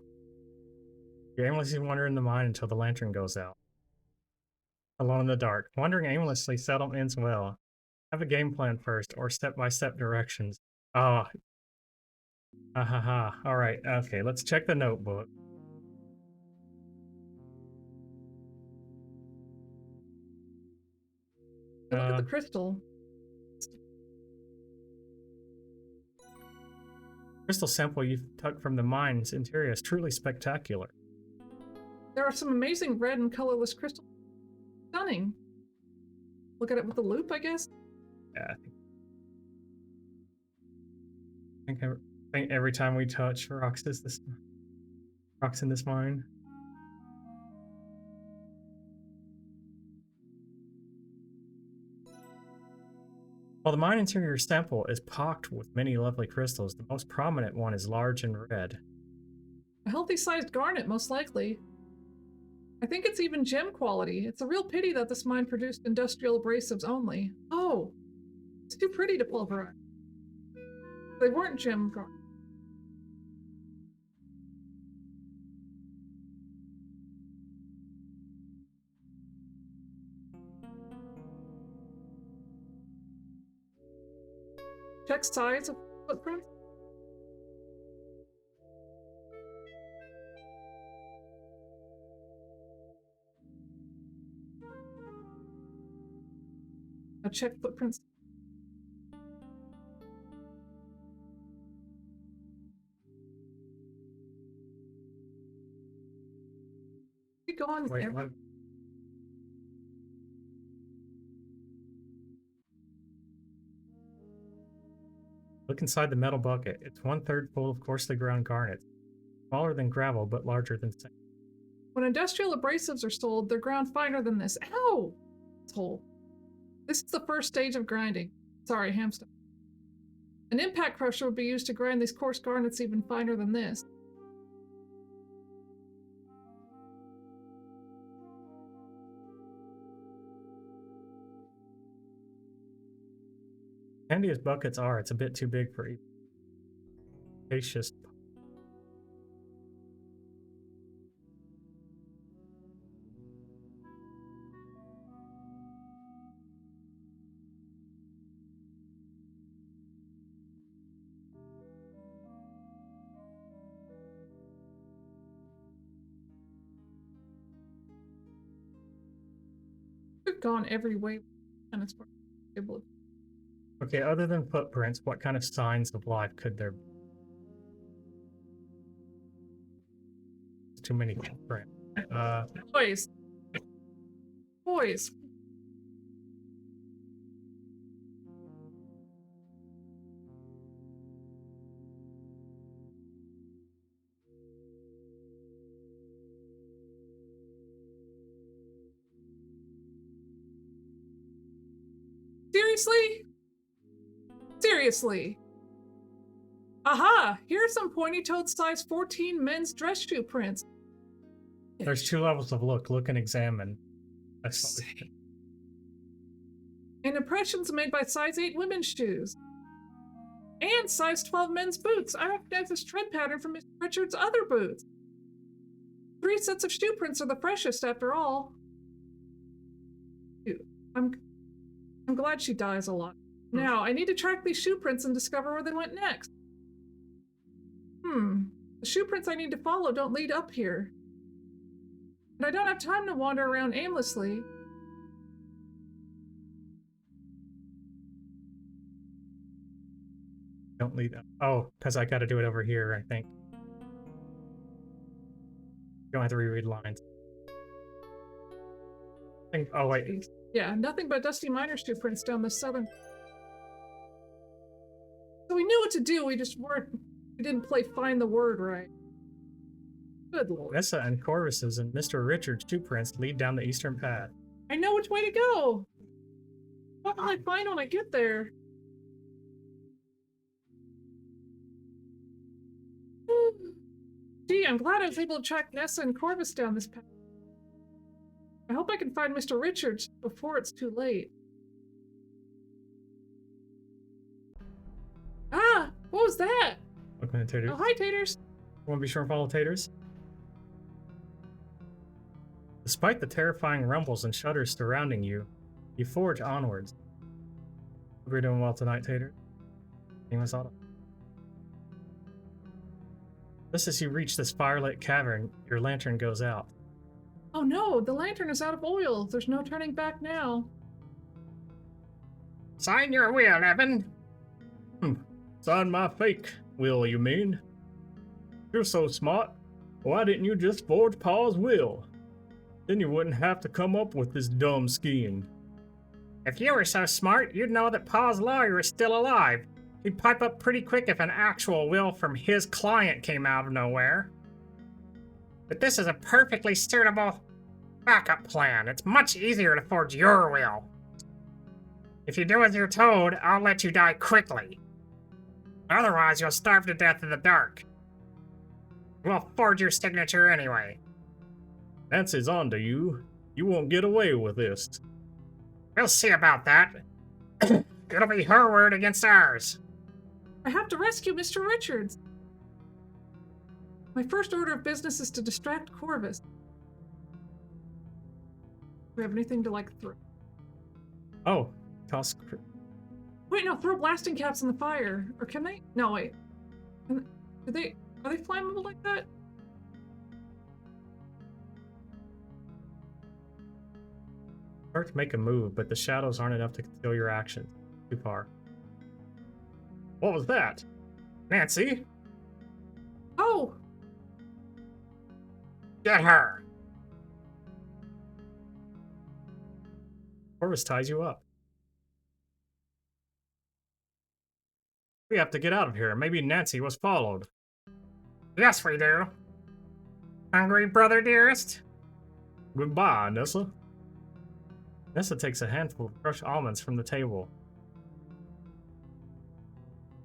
You aimlessly wander in the mine until the lantern goes out. Alone in the dark. Wandering aimlessly seldom ends well. Have a game plan first, or step-by-step directions. Oh. Ha. Alright, okay, let's check the notebook. Look at the crystal. Crystal sample you've tucked from the mine's interior is truly spectacular. There are some amazing red and colorless crystals. Stunning. Look at it with the loop, I guess. Yeah, I think I think every time we touch rocks in this mine. While the mine interior sample is pocked with many lovely crystals, the most prominent one is large and red. A healthy sized garnet, most likely. I think it's even gem quality. It's a real pity that this mine produced industrial abrasives only. Oh, it's too pretty to pulverize. They weren't gem garnet. Check size of footprint. Check footprints. We go on. Wait, what? Look inside the metal bucket. It's 1/3 full of coarsely ground garnet. Smaller than gravel, but larger than sand. When industrial abrasives are sold, they're ground finer than this. Ow! Hole. This is the first stage of grinding. Sorry, hamster. An impact crusher would be used to grind these coarse garnets even finer than this. Handy as buckets are, it's a bit too big for even spacious. We've gone every way, and it's able. Okay, other than footprints, what kind of signs of life could there be? Too many footprints. Boys. Boys. Seriously? Seriously. Aha! Here are some pointy-toed size 14 men's dress shoe prints. There's 2 levels of look and examine. And impressions made by size 8 women's shoes. And size 12 men's boots. I recognize this tread pattern from Mr. Richard's other boots. 3 sets of shoe prints are the freshest after all. I'm glad she dies a lot. Now, I need to track these shoe prints and discover where they went next. The shoe prints I need to follow don't lead up here. And I don't have time to wander around aimlessly. Don't lead up. Oh, because I gotta do it over here, I think. Don't have to reread lines. Oh, wait. Yeah, nothing but dusty miner shoe prints down the southern. So we knew what to do, we didn't play find the word right. Good lord. Nessa and Corvus's and Mr. Richard's shoe prints lead down the eastern path. I know which way to go! What will I find when I get there? Gee, I'm glad I was able to track Nessa and Corvus down this path. I hope I can find Mr. Richards before it's too late. Ah! What was that? Welcome to Taters. Oh, hi, Taters! Want to be sure and follow Taters? Despite the terrifying rumbles and shudders surrounding you, you forge onwards. Hope you're doing well tonight, Tater. Name is Otto. Just as you reach this firelit cavern, your lantern goes out. Oh no, the lantern is out of oil. There's no turning back now. Sign your will, Evan. Sign my fake will, you mean? You're so smart. Why didn't you just forge Pa's will? Then you wouldn't have to come up with this dumb scheme. If you were so smart, you'd know that Pa's lawyer is still alive. He'd pipe up pretty quick if an actual will from his client came out of nowhere. But this is a perfectly suitable backup plan. It's much easier to forge your will. If you do as you're told, I'll let you die quickly. Otherwise, you'll starve to death in the dark. We'll forge your signature anyway. Nancy's on to you. You won't get away with this. We'll see about that. It'll be her word against ours. I have to rescue Mr. Richards. My first order of business is to distract Corvus. Do we have anything to, like, throw? Oh, toss. Wait, no, throw blasting caps in the fire. Or can they? No, wait. Are they flammable like that? Start to make a move, but the shadows aren't enough to conceal your actions. Too far. What was that? Nancy, Oh! get her! Corvus ties you up. We have to get out of here. Maybe Nancy was followed. Yes, we do. Hungry, brother dearest? Goodbye, Nessa. Nessa takes a handful of crushed almonds from the table.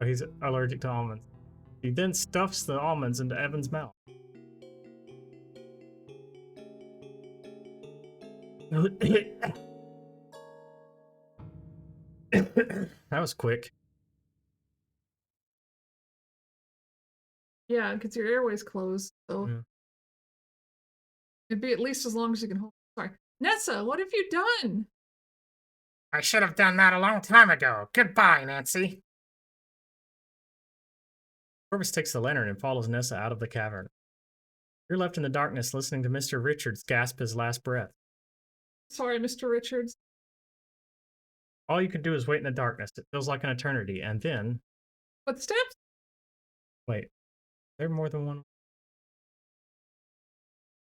Oh, he's allergic to almonds. He then stuffs the almonds into Evan's mouth. That was quick. Yeah, because your airway's closed, so Yeah. it'd be at least as long as you can hold. Sorry. Nessa, what have you done? I should have done that a long time ago. Goodbye, Nancy. Corvus takes the lantern and follows Nessa out of the cavern. You're left in the darkness listening to Mr. Richards gasp his last breath. Sorry, Mr. Richards. All you can do is wait in the darkness. It feels like an eternity, and then... What steps? Wait. There more than one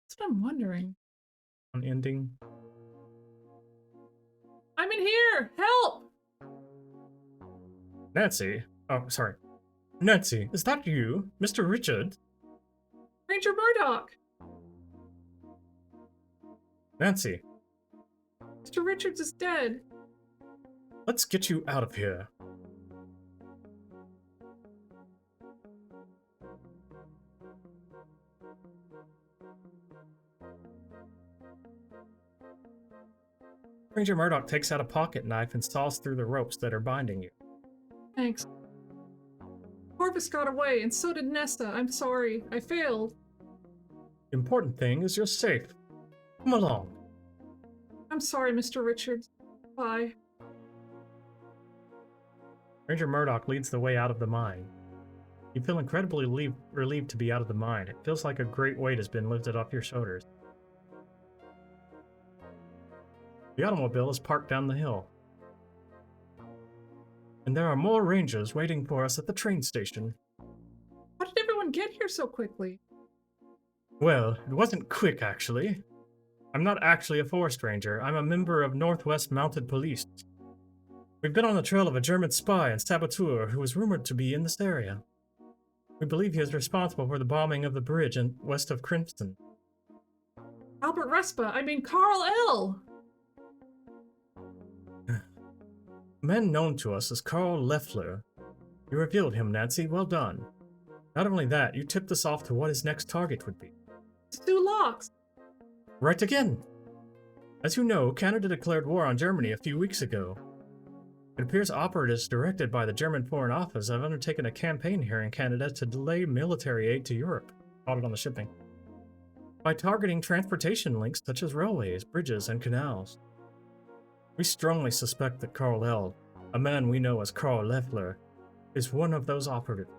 That's what I'm wondering. ending? I'm in here! Help! Nancy? Oh, sorry. Nancy, is that you? Mr. Richards? Ranger Murdoch! Nancy, Mr. Richards is dead. let's get you out of here. Ranger Murdoch takes out a pocket knife and saws through the ropes that are binding you. Thanks. Corvus got away, and so did Nesta. I'm sorry. I failed. The important thing is you're safe. Come along. I'm sorry, Mr. Richards. Bye. Ranger Murdoch leads the way out of the mine. You feel incredibly relieved to be out of the mine. It feels like a great weight has been lifted off your shoulders. The automobile is parked down the hill. And there are more rangers waiting for us at the train station. How did everyone get here so quickly? Well, it wasn't quick, actually. I'm not actually a forest ranger. I'm a member of Northwest Mounted Police. We've been on the trail of a German spy and saboteur who is rumored to be in this area. We believe he is responsible for the bombing of the bridge west of Crimson. Albert Respa, I mean Carl L. A man known to us as Carl Leffler. You revealed him, Nancy. Well done. Not only that, you tipped us off to what his next target would be. Stu Locks. Right again! As you know, Canada declared war on Germany a few weeks ago. It appears operatives directed by the German Foreign Office have undertaken a campaign here in Canada to delay military aid to Europe, audit on the shipping, by targeting transportation links such as railways, bridges, and canals. We strongly suspect that Carl L., a man we know as Carl Leffler, is one of those operatives.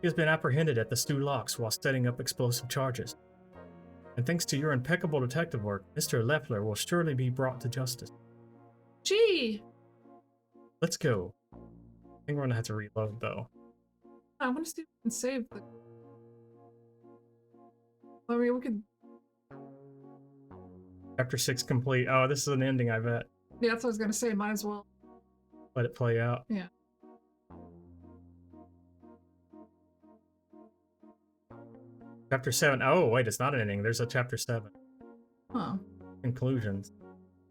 He has been apprehended at the Stu Locks while setting up explosive charges. And thanks to your impeccable detective work, Mr. Leffler will surely be brought to justice. Gee! Let's go. I think we're gonna have to reload, though. I want to see if we can save the... I mean, we could... Chapter 6 complete. Oh, this is an ending, I bet. Yeah, that's what I was going to say. Might as well. Let it play out. Yeah. Chapter 7. Oh, wait, it's not an ending. There's a chapter 7. Huh. Conclusions.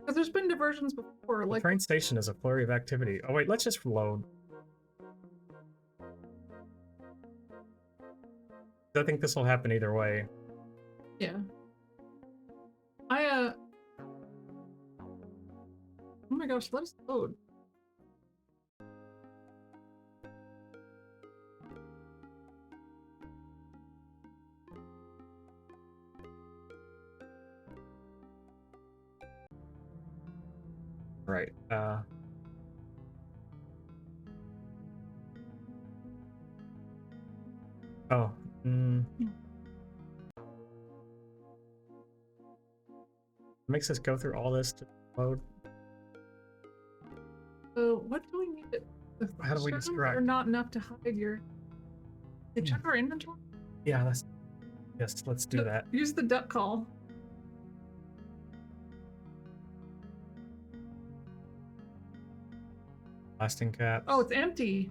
Because there's been diversions before, The like train station is a flurry of activity. Oh, wait, let's just load. I think this will happen either way. yeah. Oh my gosh, let us load. Right. Oh. Makes us go through all this to load. So what do we need to... How do we shrooms distract? are not enough to hide your... Hey, check our inventory? Yeah, yes, let's do that. Use the duck call. Blasting caps. Oh, it's empty.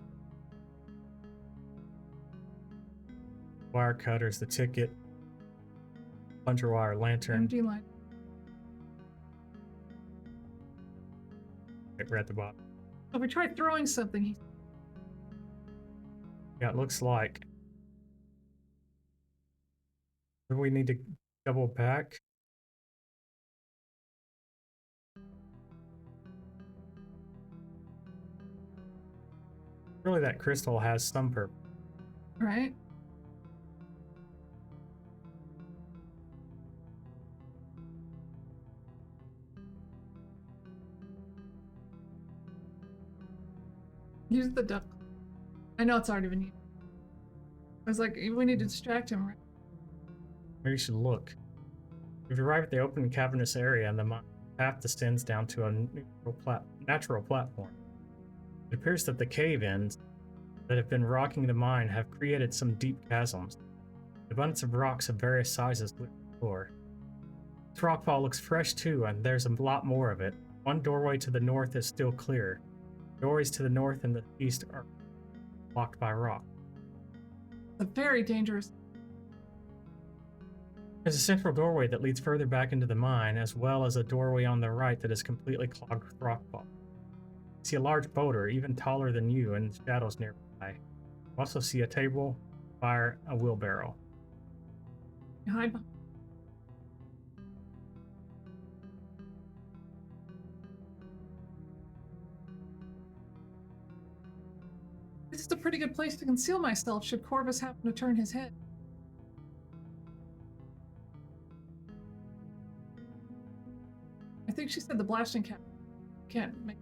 Wire cutters, the ticket. Plunger wire, lantern. Empty line. Right, we're at the bottom. So if we try throwing something, Yeah, it looks like. Do we need to double back? Really, that crystal has some purpose. right? Use the duck. I know it's already been used. I was like, we need to distract him, right? Maybe you should look. If you arrive at the open cavernous area and the path descends down to a natural platform, it appears that the cave-ins that have been rocking the mine have created some deep chasms. The abundance of rocks of various sizes litter the floor. This rockfall looks fresh too, and there's a lot more of it. One doorway to the north is still clear. Doorways to the north and the east are blocked by rock. It's very dangerous. There's a central doorway that leads further back into the mine, as well as a doorway on the right that is completely clogged with rockfall. You see a large boulder, even taller than you, in the shadows nearby. You also see a table, fire, a wheelbarrow. Hide behind. This is a pretty good place to conceal myself should Corvus happen to turn his head. I think she said the blasting cap can't make.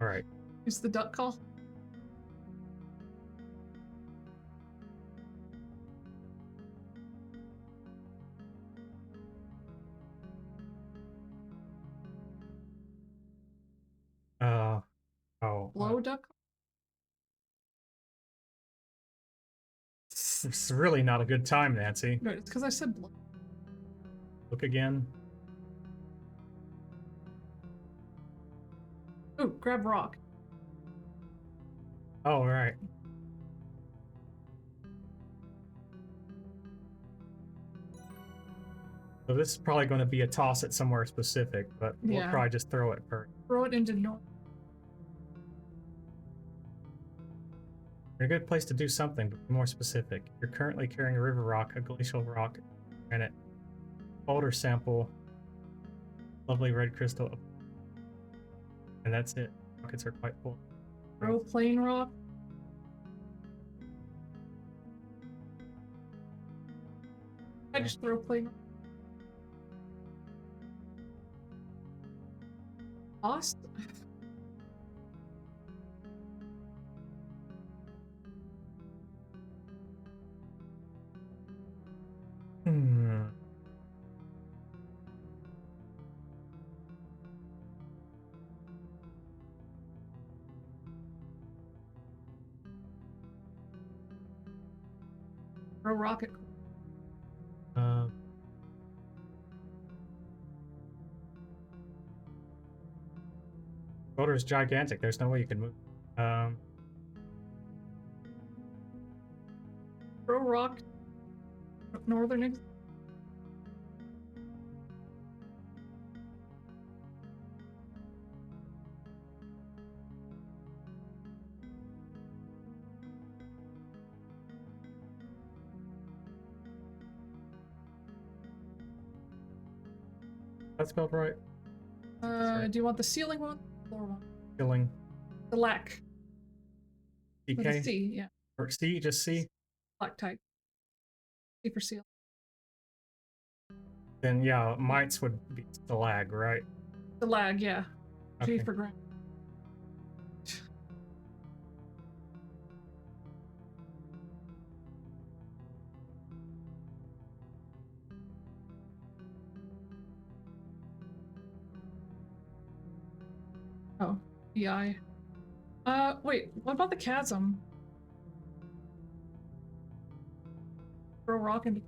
All right. Use the duck call. Blow duck. It's really not a good time, Nancy. No, it's because I said blow. Look again. Ooh, grab rock. Oh, all right. So this is probably going to be a toss it somewhere specific, but we'll Yeah. probably just throw it first. Throw it into north. A good place to do something, but be more specific. You're currently carrying a river rock, a glacial rock, granite, boulder sample, lovely red crystal, and that's it. Rockets are quite full. Throw plain rock. I just throw plain rock. Lost? Hmm. Throw rocket. Boulder is gigantic. There's no way you can move. Throw rock. Northern. That's spelled right. Sorry. Do you want the ceiling one? Floor one. Killing. The lack. With a DK? C, yeah. Or C, just C? Lack type. C for seal. Then yeah, mites would be the lag, right? The lag, yeah. G Okay. for ground. Oh, EI. Wait, what about the chasm? Throw rock into.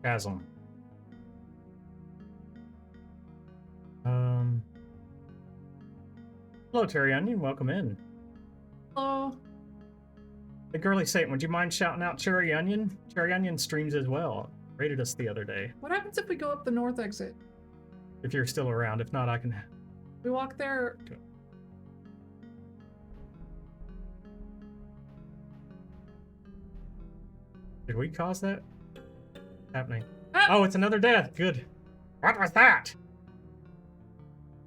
Chasm. Hello, Terry Onion. Welcome in. Hello. Hey, Girly Satan, would you mind shouting out Cherry Onion? Cherry Onion streams as well. Rated us the other day. What happens if we go up the north exit? If you're still around. If not, I can... We walk there. Did we cause that? Happening. Ah! Oh, it's another death. Good. What was that?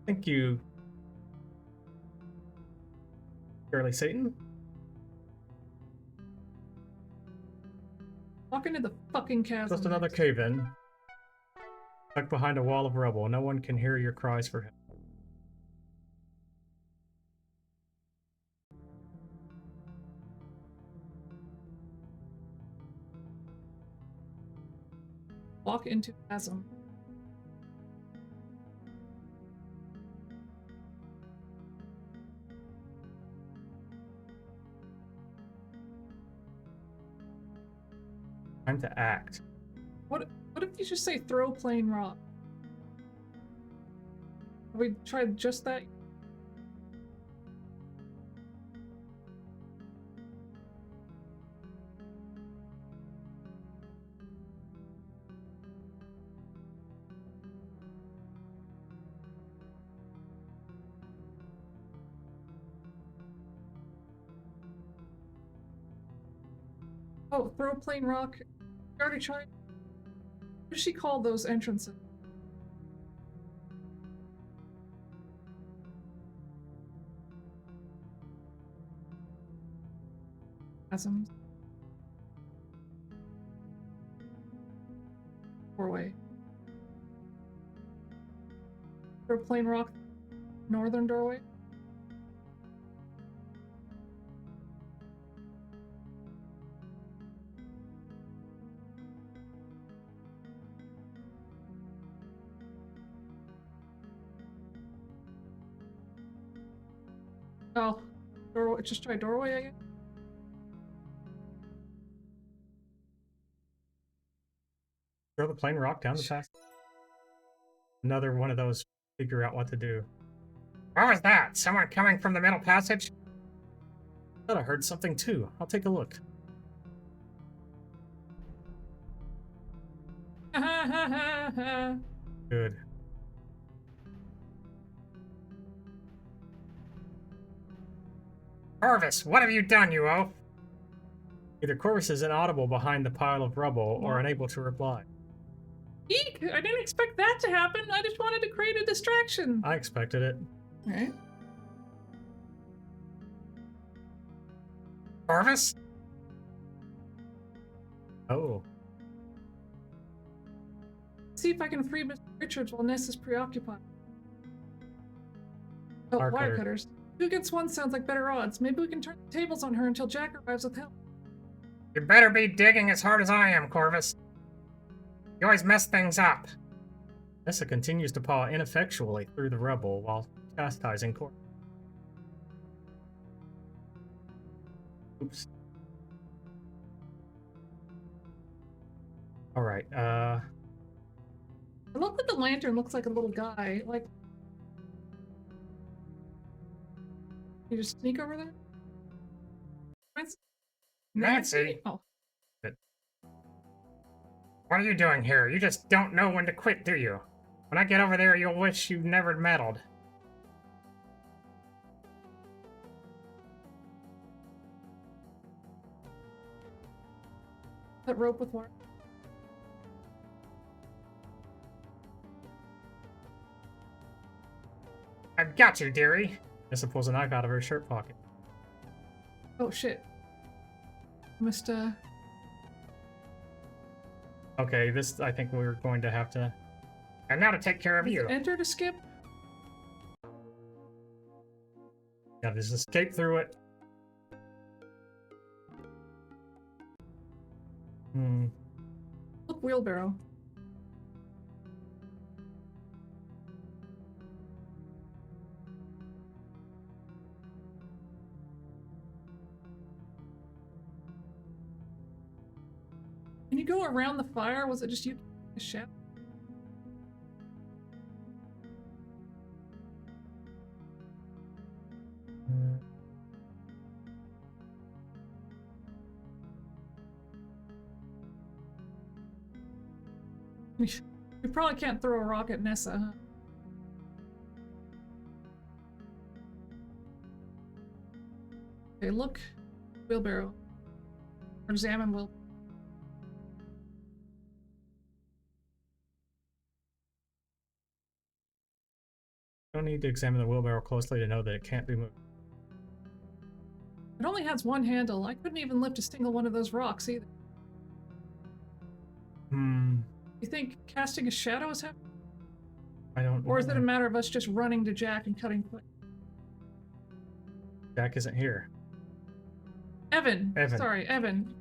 Thank you, Girly Satan. Walk into the fucking chasm. Just another next. cave-in. Stuck behind a wall of rubble. No one can hear your cries for help. Walk into chasm. Time to act. What if you just say throw plain rock? Have we tried just that? Oh, throw plain rock. We already tried. What does she call those entrances? Chasms. Doorway. Throw plain rock. Northern doorway. Oh, doorway. Just try doorway again. Throw the plain rock down the path. Another one of those figure out what to do. What was that? Someone coming from the middle passage? I thought I heard something too. I'll take a look. Good. Corvus, what have you done, you oaf? Either Corvus is inaudible behind the pile of rubble or What? unable to reply. Eek! I didn't expect that to happen. I just wanted to create a distraction. I expected it. Right. Corvus? Oh. See if I can free Mr. Richards while Ness is preoccupied. Oh, Wire wire cutter. cutters. 2 against 1 sounds like better odds. Maybe we can turn the tables on her until Jack arrives with help. You better be digging as hard as I am, Corvus. You always mess things up. Nessa continues to paw ineffectually through the rubble while chastising Corvus. Oops. Alright, I love that the lantern looks like a little guy. Like, You just sneak over there? Nancy? Nancy? Oh, What are you doing here? You just don't know when to quit, do you? When I get over there, you'll wish you'd never meddled. that rope with wire. I've got you, dearie. Nessa pulls a knife out of her shirt pocket. Oh shit. Must Okay, this, I think we're going to have to... And now to take care of you. enter to skip? Gotta just escape through it. Hmm. Look, wheelbarrow. Can you go around the fire? Was it just you? A shadow? You probably can't throw a rock at Nessa, huh? Okay, look. Wheelbarrow. Or examine wheel. Don't need to examine the wheelbarrow closely to know that it can't be moved. It only has one handle. I couldn't even lift a single one of those rocks either. Hmm. You think casting a shadow is happening? I don't know. Or is it a matter of us just running to Jack and cutting quick? Jack isn't here. Evan! Evan. Sorry, Evan.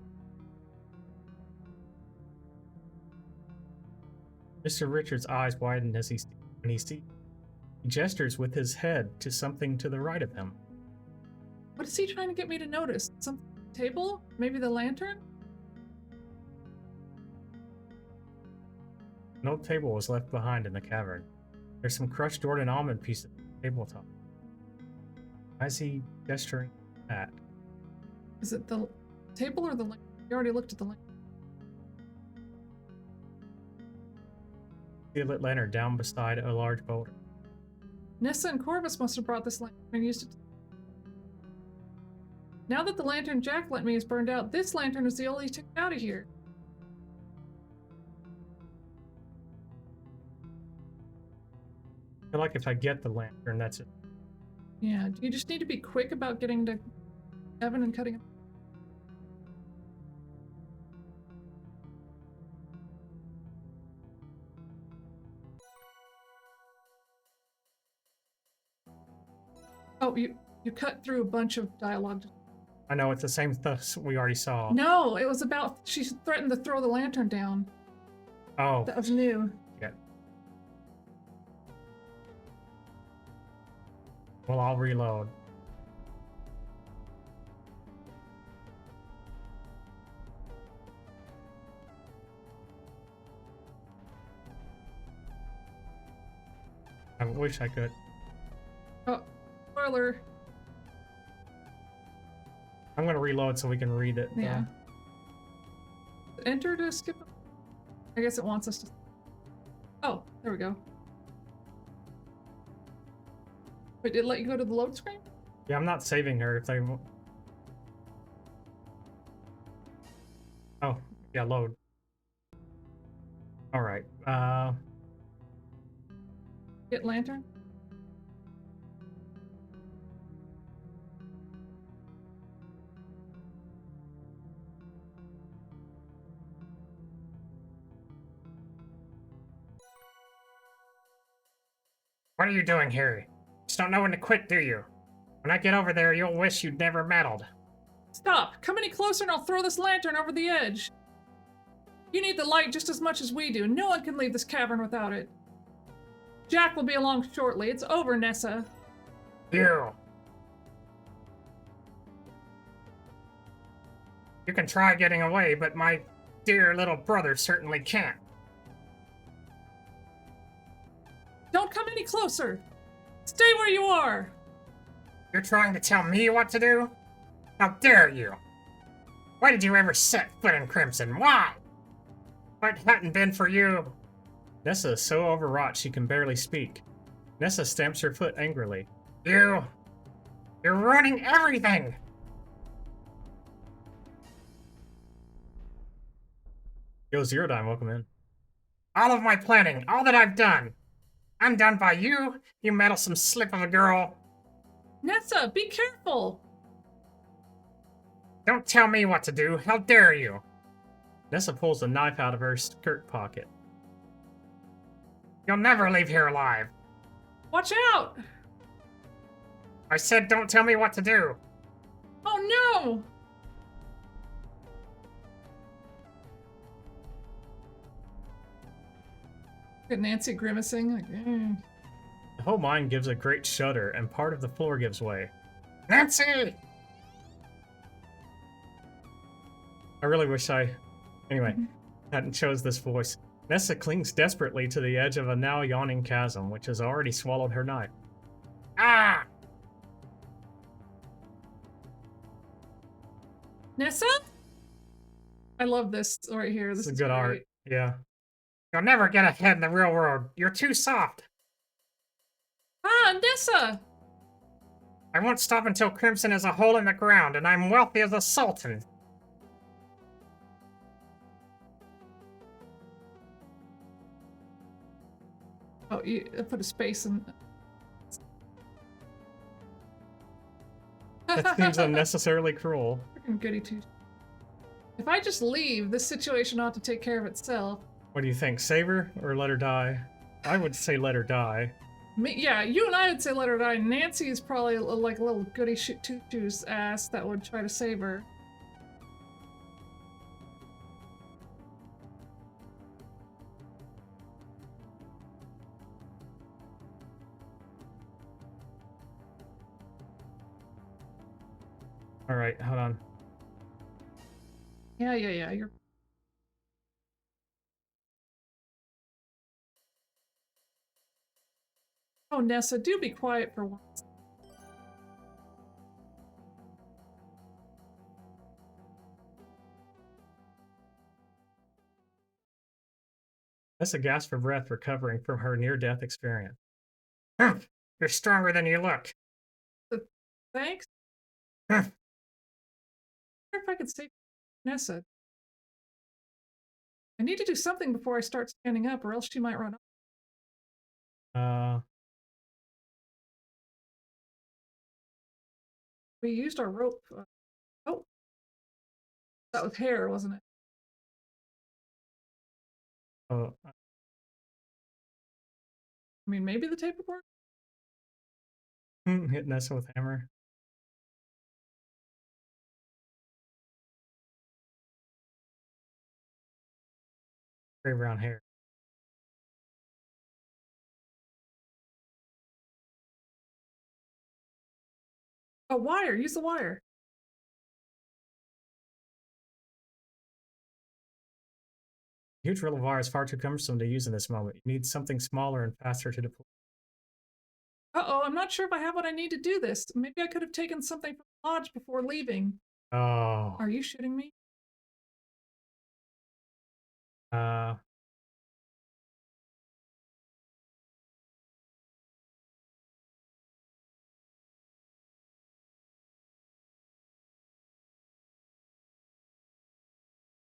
Mr. Richards' eyes widen as when he sees. He gestures with his head to something to the right of him. What is he trying to get me to notice? Some table? Maybe the lantern? An old table was left behind in the cavern. There's some crushed Jordan almond pieces on the tabletop. Why is he gesturing at that? Is it the table or the lantern? You already looked at the lantern. See a lit lantern down beside a large boulder. Nessa and Corvus must have brought this lantern and used it. Now that the lantern Jack lent me is burned out, this lantern is the only ticket out of here. I feel like if I get the lantern, that's it. Yeah, do you just need to be quick about getting to Evan and cutting him? Oh, you cut through a bunch of dialogue. I know it's the same stuff we already saw. No, it was about she threatened to throw the lantern down. Oh, That was new. yeah. Well, I'll reload. I wish I could. Oh, spoiler. I'm gonna reload so we can read it. Yeah. Enter to skip. I guess it wants us to. Oh, there we go. Wait, did it let you go to the load screen? Yeah, I'm not saving her if they. Oh, yeah, load. All right. Get lantern? What are you doing here? Just don't know when to quit, do you? When I get over there, you'll wish you'd never meddled. Stop! Come any closer and I'll throw this lantern over the edge! You need the light just as much as we do. No one can leave this cavern without it. Jack will be along shortly. It's over, Nessa. You! You can try getting away, but my dear little brother certainly can't. Don't come any closer! Stay where you are! You're trying to tell me what to do? How dare you? Why did you ever set foot in Crimson? Why? If it hadn't been for you. Nessa is so overwrought she can barely speak. Nessa stamps her foot angrily. You're ruining everything! Yo, Zero Dime, welcome in. All of my planning, all that I've done. Undone by you, you meddlesome slip of a girl. Nessa, be careful! Don't tell me what to do. How dare you? Nessa pulls a knife out of her skirt pocket. You'll never leave here alive. Watch out! I said don't tell me what to do. Oh no! Look at Nancy grimacing. Like, The whole mine gives a great shudder, and part of the floor gives way. Nancy! I really wish I... Anyway, hadn't chose this voice. Nessa clings desperately to the edge of a now yawning chasm, which has already swallowed her knife. Ah! Nessa? I love this right here. This This is is good great. art. Yeah. You'll never get ahead in the real world. You're too soft. Ah, Nessa! I won't stop until Crimson is a hole in the ground and I'm wealthy as a sultan. Oh, you put a space in. That seems unnecessarily cruel. Freaking goody two. If I just leave, this situation ought to take care of itself. What do you think? Save her or let her die? I would say let her die. Yeah, you and I would say let her die. Nancy is probably like a little goody two-shoes ass that would try to save her. Alright, hold on. Yeah, you're... Oh, Nessa, do be quiet for once. Nessa gasps for breath, recovering from her near-death experience. You're stronger than you look. Thanks. Huh. I wonder if I could save Nessa. I need to do something before I start standing up, or else she might run off. We used our rope. Oh, that was hair, wasn't it? Oh, I mean, maybe the tape would work. hit Nessa with hammer. Gray brown hair. A wire. Use the wire. Huge roll of wire is far too cumbersome to use in this moment. You need something smaller and faster to deploy. Uh-oh, I'm not sure if I have what I need to do this. Maybe I could have taken something from the lodge before leaving. Oh. Are you shooting me?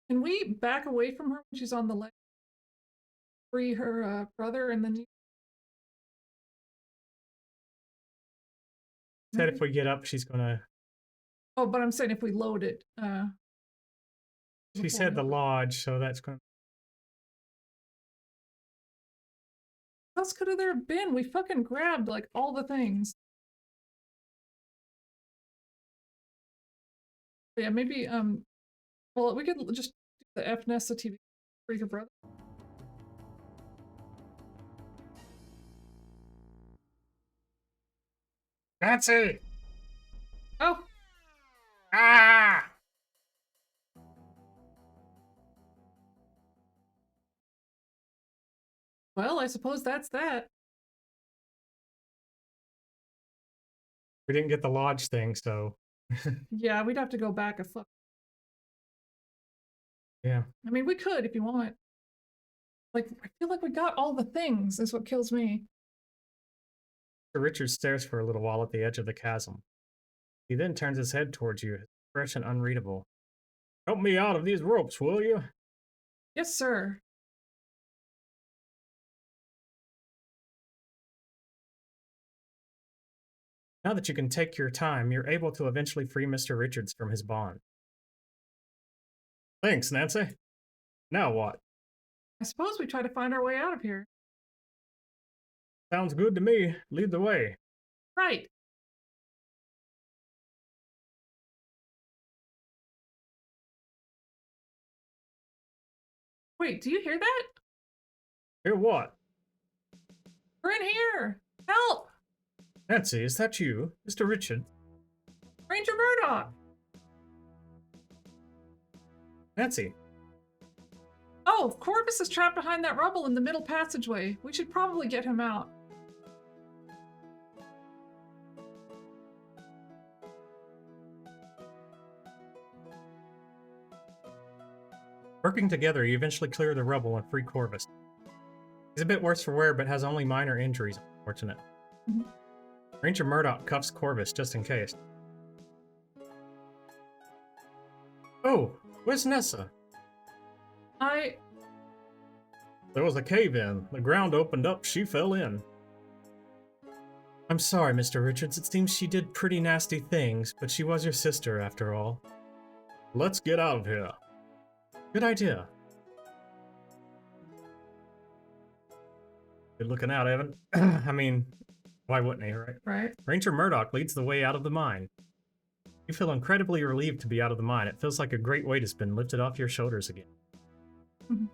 Can we back away from her when she's on the ledge? Free her brother and then... Said if we get up, she's gonna... Oh, but I'm saying if we load it. She before said we the open it. lodge, so that's gonna... What else could have there been? We fucking grabbed like all the things. Yeah, maybe well, we could just do the F Nessa TV for your brother. Nancy! Oh, Ah! well, I suppose that's that. We didn't get the lodge thing, so Yeah, we'd have to go back a fuck. yeah. I mean, we could if you want. Like, I feel like we got all the things, is what kills me. Richard stares for a little while at the edge of the chasm. He then turns his head towards you, his expression unreadable. Help me out of these ropes, will you? Yes, sir. Now that you can take your time, you're able to eventually free Mr. Richards from his bond. Thanks, Nancy. Now what? I suppose we try to find our way out of here. Sounds good to me. Lead the way. Right. Wait, do you hear that? Hear what? We're in here. Help! Nancy, is that you? Mr. Richard? Ranger Murdoch! Nancy, Oh, Corvus is trapped behind that rubble in the middle passageway. We should probably get him out. working together, you eventually clear the rubble and free Corvus. He's a bit worse for wear, but has only minor injuries, unfortunate. Mhm. Ranger Murdoch cuffs Corvus just in case. Oh, where's Nessa? There was a cave-in. The ground opened up, she fell in. I'm sorry, Mr. Richards. It seems she did pretty nasty things, but she was your sister, after all. Let's get out of here. Good idea. Good looking out, Evan. I mean, why wouldn't he, right? Right. Ranger Murdoch leads the way out of the mine. You feel incredibly relieved to be out of the mine. It feels like a great weight has been lifted off your shoulders again. Mhm.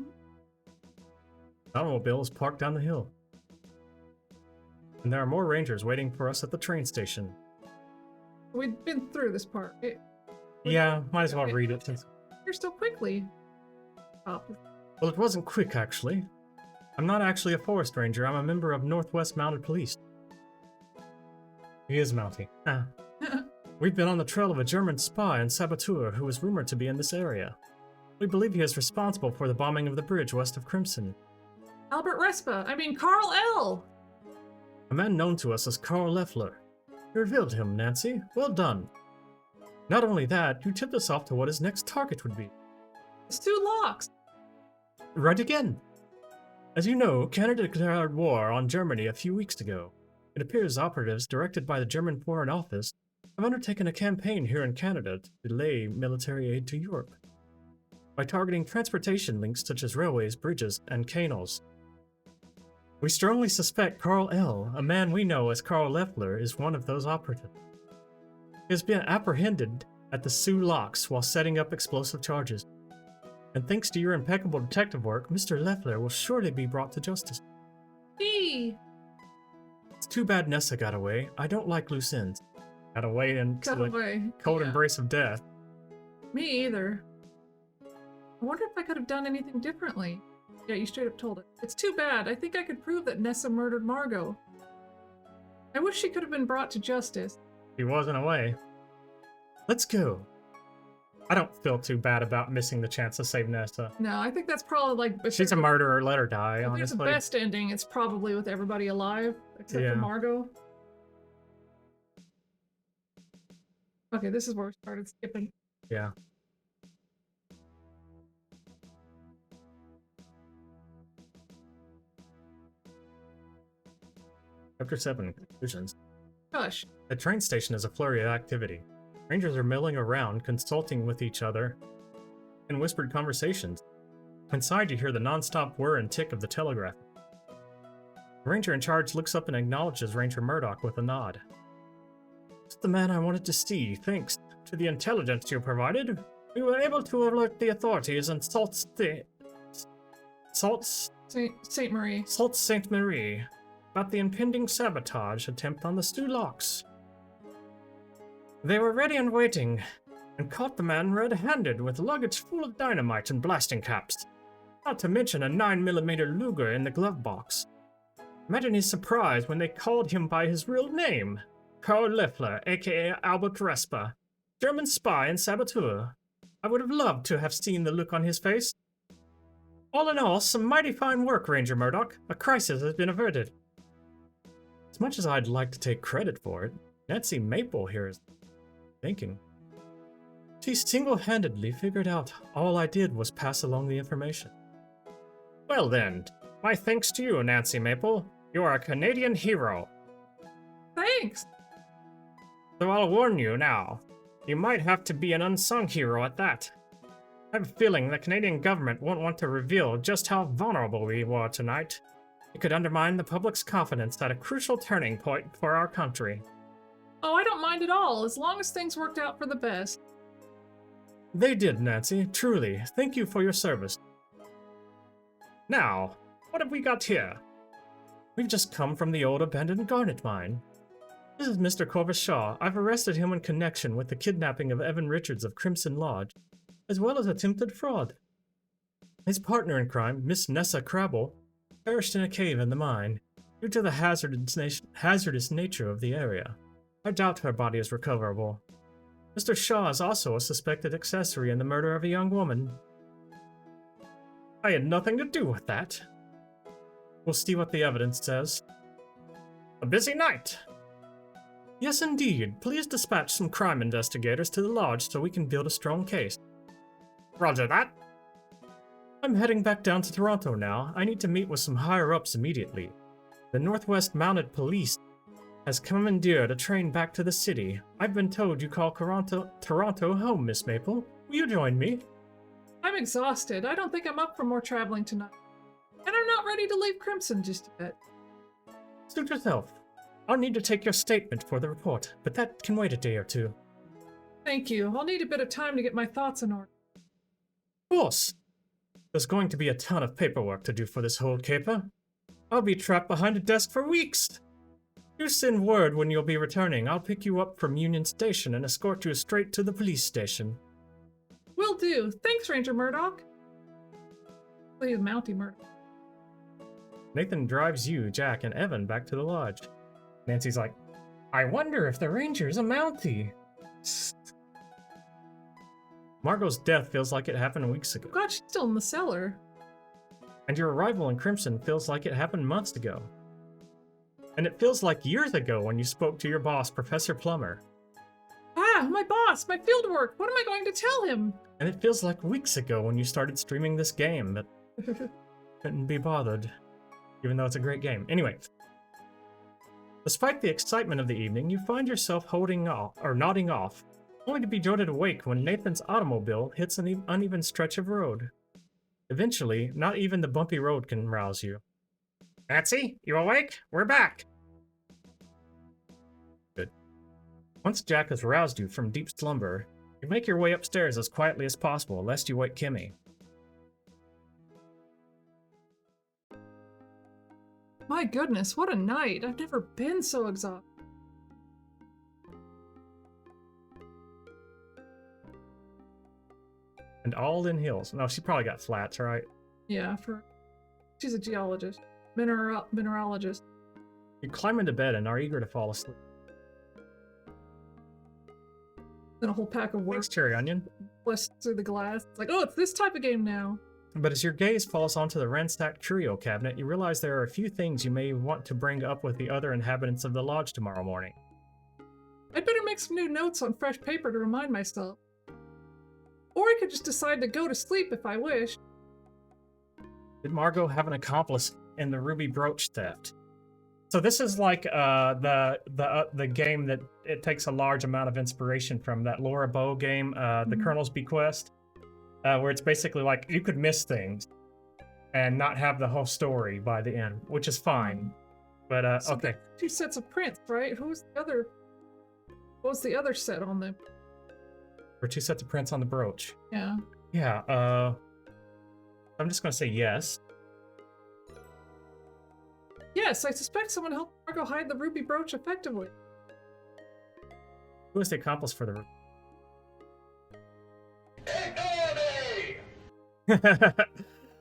The automobile is parked down the hill. And there are more rangers waiting for us at the train station. We've been through this part. Yeah, might as well read it since... You're still quickly. Oh, Well, it wasn't quick, actually. I'm not actually a forest ranger. I'm a member of Northwest Mounted Police. He is Mountie. Ah. We've been on the trail of a German spy and saboteur who is rumored to be in this area. We believe he is responsible for the bombing of the bridge west of Crimson. Albert Carl L. A man known to us as Carl Leffler. You revealed him, Nancy. Well done. Not only that, you tipped us off to what his next target would be. It's 2 locks. Right again. As you know, Canada declared war on Germany a few weeks ago. It appears operatives directed by the German Foreign Office have undertaken a campaign here in Canada to delay military aid to Europe by targeting transportation links such as railways, bridges, and canals. We strongly suspect Carl L., a man we know as Carl Leffler, is one of those operatives. He has been apprehended at the Sioux Locks while setting up explosive charges. And thanks to your impeccable detective work, Mr. Leffler will surely be brought to justice. Gee. It's too bad Nessa got away. I don't like loose ends. Got away into Got the away. cold Yeah. embrace of death. Me either. I wonder if I could have done anything differently. Yeah, you straight up told it. It's too bad. I think I could prove that Nessa murdered Margot. I wish she could have been brought to justice. He wasn't away. Let's go. I don't feel too bad about missing the chance to save Nessa. No, I think that's probably like... if She's a there's murderer, let her die, If there's a honestly. best ending, it's probably with everybody alive, except Yeah. for Margot. Okay, this is where we started skipping. Yeah. Chapter 7, Conclusions. Hush. The train station is a flurry of activity. Rangers are milling around, consulting with each other in whispered conversations. Inside, you hear the non-stop whir and tick of the telegraph. The ranger in charge looks up and acknowledges Ranger Murdoch with a nod. It's the man I wanted to see. Thanks to the intelligence you provided, we were able to alert the authorities in Sault Saint Marie. Sainte Marie about the impending sabotage attempt on the Sioux Locks. They were ready and waiting, and caught the man red-handed with luggage full of dynamite and blasting caps. Not to mention a 9mm Luger in the glove box. Imagine his surprise when they called him by his real name. Karl Leffler, aka Albert Respa, German spy and saboteur. I would have loved to have seen the look on his face. All in all, some mighty fine work, Ranger Murdoch. A crisis has been averted. As much as I'd like to take credit for it, Nancy Maple here is thinking. She single-handedly figured out all I did was pass along the information. Well then, my thanks to you, Nancy Maple. You are a Canadian hero. Thanks. So I'll warn you now. You might have to be an unsung hero at that. I have a feeling the Canadian government won't want to reveal just how vulnerable we were tonight. It could undermine the public's confidence at a crucial turning point for our country. Oh, I don't mind at all, as long as things worked out for the best. They did, Nancy. Truly. Thank you for your service. Now, what have we got here? We've just come from the old abandoned garnet mine. This is Mr. Corvus Shaw. I've arrested him in connection with the kidnapping of Evan Richards of Crimson Lodge, as well as attempted fraud. His partner in crime, Miss Nessa Crabble, perished in a cave in the mine due to the hazardous nature of the area. I doubt her body is recoverable. Mr. Shaw is also a suspected accessory in the murder of a young woman. I had nothing to do with that. We'll see what the evidence says. A busy night. Yes, indeed. Please dispatch some crime investigators to the lodge so we can build a strong case. Roger that. I'm heading back down to Toronto now. I need to meet with some higher-ups immediately. The Northwest Mounted Police has commandeered a train back to the city. I've been told you call Toronto home, Miss Maple. Will you join me? I'm exhausted. I don't think I'm up for more traveling tonight. And I'm not ready to leave Crimson just yet. Suit yourself. I'll need to take your statement for the report, but that can wait a day or two. Thank you. I'll need a bit of time to get my thoughts in order. Of course. There's going to be a ton of paperwork to do for this whole caper. I'll be trapped behind a desk for weeks. You send word when you'll be returning. I'll pick you up from Union Station and escort you straight to the police station. Will do. Thanks, Ranger Murdoch. Please, Mountie Murdoch. Nathan drives you, Jack, and Evan back to the lodge. Nancy's like, I wonder if the ranger's a Mountie. Margot's death feels like it happened weeks ago. God, she's still in the cellar. And your arrival in Crimson feels like it happened months ago. And it feels like years ago when you spoke to your boss, Professor Plummer. Ah, my boss, my fieldwork. What am I going to tell him? And it feels like weeks ago when you started streaming this game that couldn't be bothered, even though it's a great game. Anyway, despite the excitement of the evening, you find yourself nodding off, only to be jolted awake when Nathan's automobile hits an uneven stretch of road. Eventually, not even the bumpy road can rouse you. Nancy, you awake? We're back. Good. Once Jack has roused you from deep slumber, you make your way upstairs as quietly as possible, lest you wake Kimmy. My goodness, what a night. I've never been so exhausted. And all in hills. No, she probably got flats, right? Yeah, she's a geologist. Mineralogist. You climb into bed and are eager to fall asleep. Then a whole pack of Thanks, work Cherry Onion. flushed through the glass. It's like, oh, it's this type of game now. But as your gaze falls onto the ransacked curio cabinet, you realize there are a few things you may want to bring up with the other inhabitants of the lodge tomorrow morning. I'd better make some new notes on fresh paper to remind myself. Or I could just decide to go to sleep if I wish. Did Margot have an accomplice in the ruby brooch theft? So this is like the game that it takes a large amount of inspiration from, that Laura Bow game, The Colonel's Bequest, where it's basically like you could miss things and not have the whole story by the end, which is fine. But So okay. 2 sets of prints, right? What was the other set on them? For 2 sets of prints on the brooch. Yeah. Yeah, I'm just gonna say yes. Yes, I suspect someone helped Margot hide the ruby brooch effectively. Who is the accomplice for the ruby?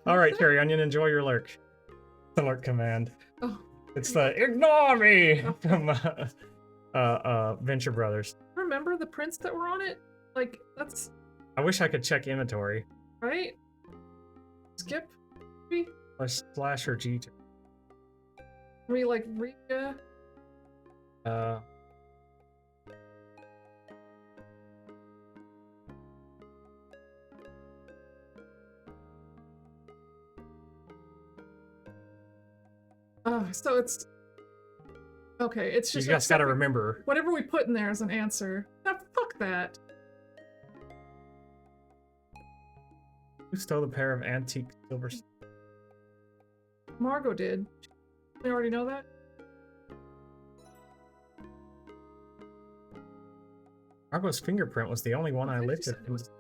All right, Cherry Onion, enjoy your lurk. The lurk command. Oh. It's the ignore me from Venture Brothers. Remember the prints that were on it? Like, that's I wish I could check inventory. right. Skip. Maybe Slash or G. we like Rika. Uh, So it's okay. It's you just just gotta separate- remember. whatever we put in there as an answer. Ah, fuck that. Who stole the pair of antique silver? Margot did. We already know that. Margot's fingerprint was the only one I think you lifted. said it was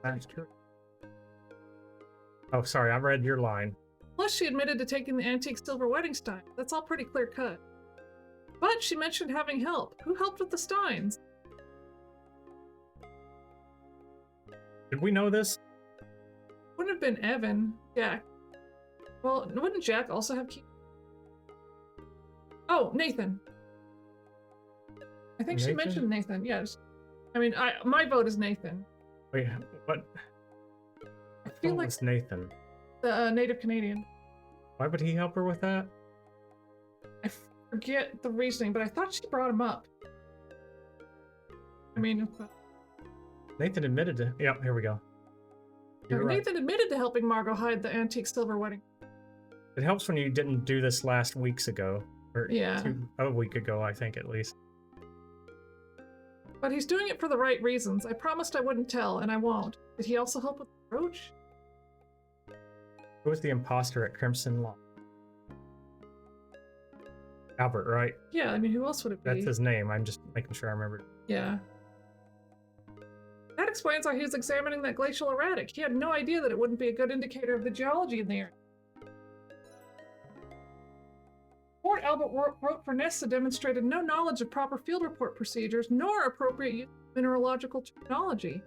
Oh, sorry, I read your line. Plus, she admitted to taking the antique silver wedding stein. That's all pretty clear cut. But she mentioned having help. Who helped with the steins? Did we know this? Wouldn't have been Evan. Jack. Well, wouldn't Jack also have key? Oh, Nathan. I think she Nathan? mentioned Nathan. Yes. I mean, my vote is Nathan. Wait, what? I feel What like was Nathan? the native Canadian. Why would he help her with that? I forget the reasoning, but I thought she brought him up. I mean, Nathan admitted to. Yep, here we go. You're right. Nathan admitted to helping Margot hide the antique silver wedding. It helps when you didn't do this last weeks ago, or Yeah. a week ago, I think at least. But he's doing it for the right reasons. I promised I wouldn't tell, and I won't. Did he also help with the brooch? Who was the imposter at Crimson Law? Albert, right? Yeah, I mean, who else would it be? That's his name. I'm just making sure I remember. Yeah. That explains why he was examining that glacial erratic. He had no idea that it wouldn't be a good indicator of the geology in the area. Fort Albert wrote for Nessa demonstrated no knowledge of proper field report procedures, nor appropriate use of mineralogical terminology.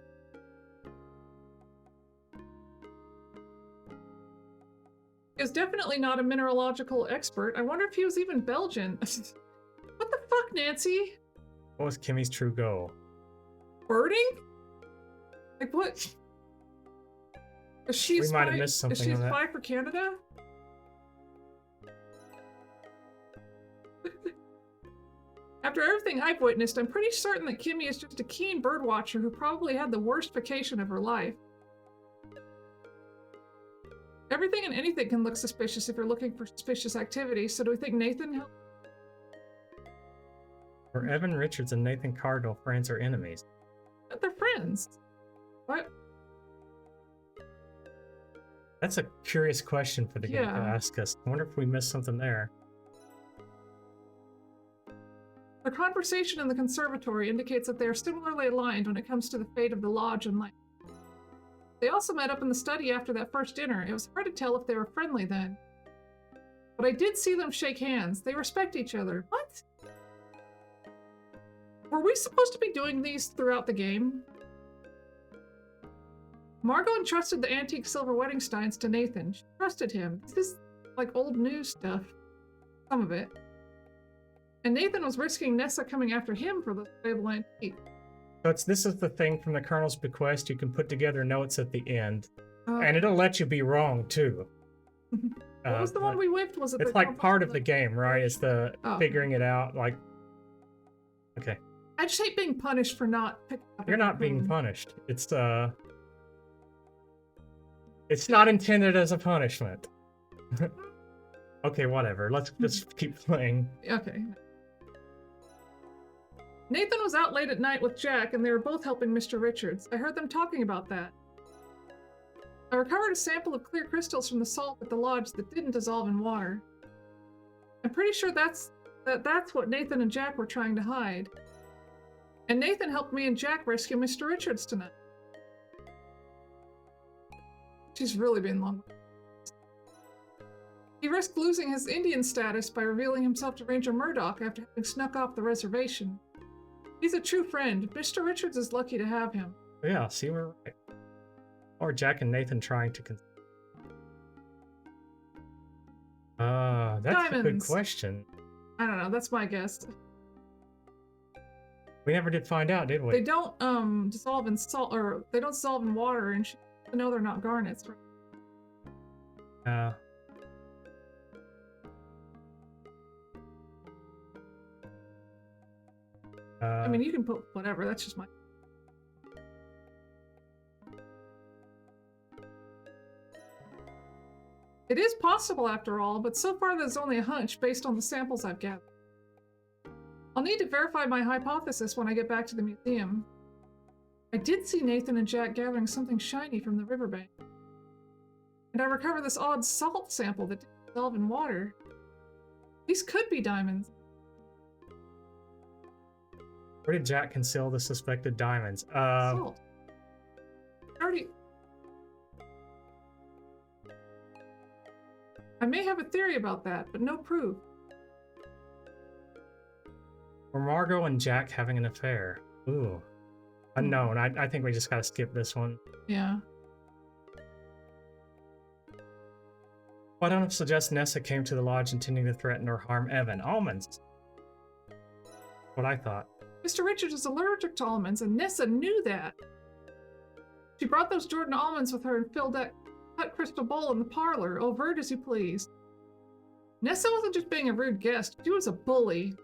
He was definitely not a mineralogical expert. I wonder if he was even Belgian. What the fuck, Nancy? What was Kimmy's true goal? Birding? Like what? Is she We might have missed Is something she a on that. spy for Canada? After everything I've witnessed, I'm pretty certain that Kimmy is just a keen birdwatcher who probably had the worst vacation of her life. Everything and anything can look suspicious if you're looking for suspicious activity, so do we think Nathan helped? Were Evan Richards and Nathan Cardinal friends or enemies? But they're friends. What? That's a curious question for the game to Yeah. ask us. I wonder if we missed something there. Their conversation in the conservatory indicates that they are similarly aligned when it comes to the fate of the lodge and life. They also met up in the study after that first dinner. It was hard to tell if they were friendly then. But I did see them shake hands. They respect each other. What? Were we supposed to be doing these throughout the game? Margot entrusted the antique silver wedding steins to Nathan. She trusted him. This is like old news stuff. Some of it. And Nathan was risking Nessa coming after him for the valuable antique. So this is the thing from the Colonel's bequest. You can put together notes at the end, Uh, and it'll let you be wrong too. what was the one but we whipped? Was it It's the like compass part or of the game, right? It's the Oh. figuring it out. Like, okay, I just hate being punished for not picking up. you're not being anything. punished. It's not intended as a punishment. Okay, whatever. Let's just keep playing. Okay. Nathan was out late at night with Jack, and they were both helping Mr. Richards. I heard them talking about that. I recovered a sample of clear crystals from the salt at the lodge that didn't dissolve in water. I'm pretty sure that's what Nathan and Jack were trying to hide. And Nathan helped me and Jack rescue Mr. Richards tonight. She's really been long. He risked losing his Indian status by revealing himself to Ranger Murdoch after having snuck off the reservation. He's a true friend. Mr. Richards is lucky to have him. Yeah, see, we're right. Or Jack and Nathan trying to. That's a good Diamonds. question. I don't know, that's my guess. We never did find out, did They we? don't dissolve in salt, or they don't dissolve in water, and she know they're not garnets. Right? Uh, I mean, you can put whatever. That's just my. It is possible after all, but so far there's only a hunch based on the samples I've gathered. I'll need to verify my hypothesis when I get back to the museum. I did see Nathan and Jack gathering something shiny from the riverbank. And I recovered this odd salt sample that didn't dissolve in water. These could be diamonds. where did Jack conceal the suspected diamonds? Salt. Already. I may have a theory about that, but no proof. Were Margot and Jack having an affair? Ooh. Unknown. I think we just gotta skip this one. Yeah. Why don't I suggest Nessa came to the lodge intending to threaten or harm Evan? Almonds. What I thought. Mr. Richards is allergic to almonds, and Nessa knew that. She brought those Jordan almonds with her and filled that cut crystal bowl in the parlor. Oh, vert as you please. Nessa wasn't just being a rude guest, she was a bully.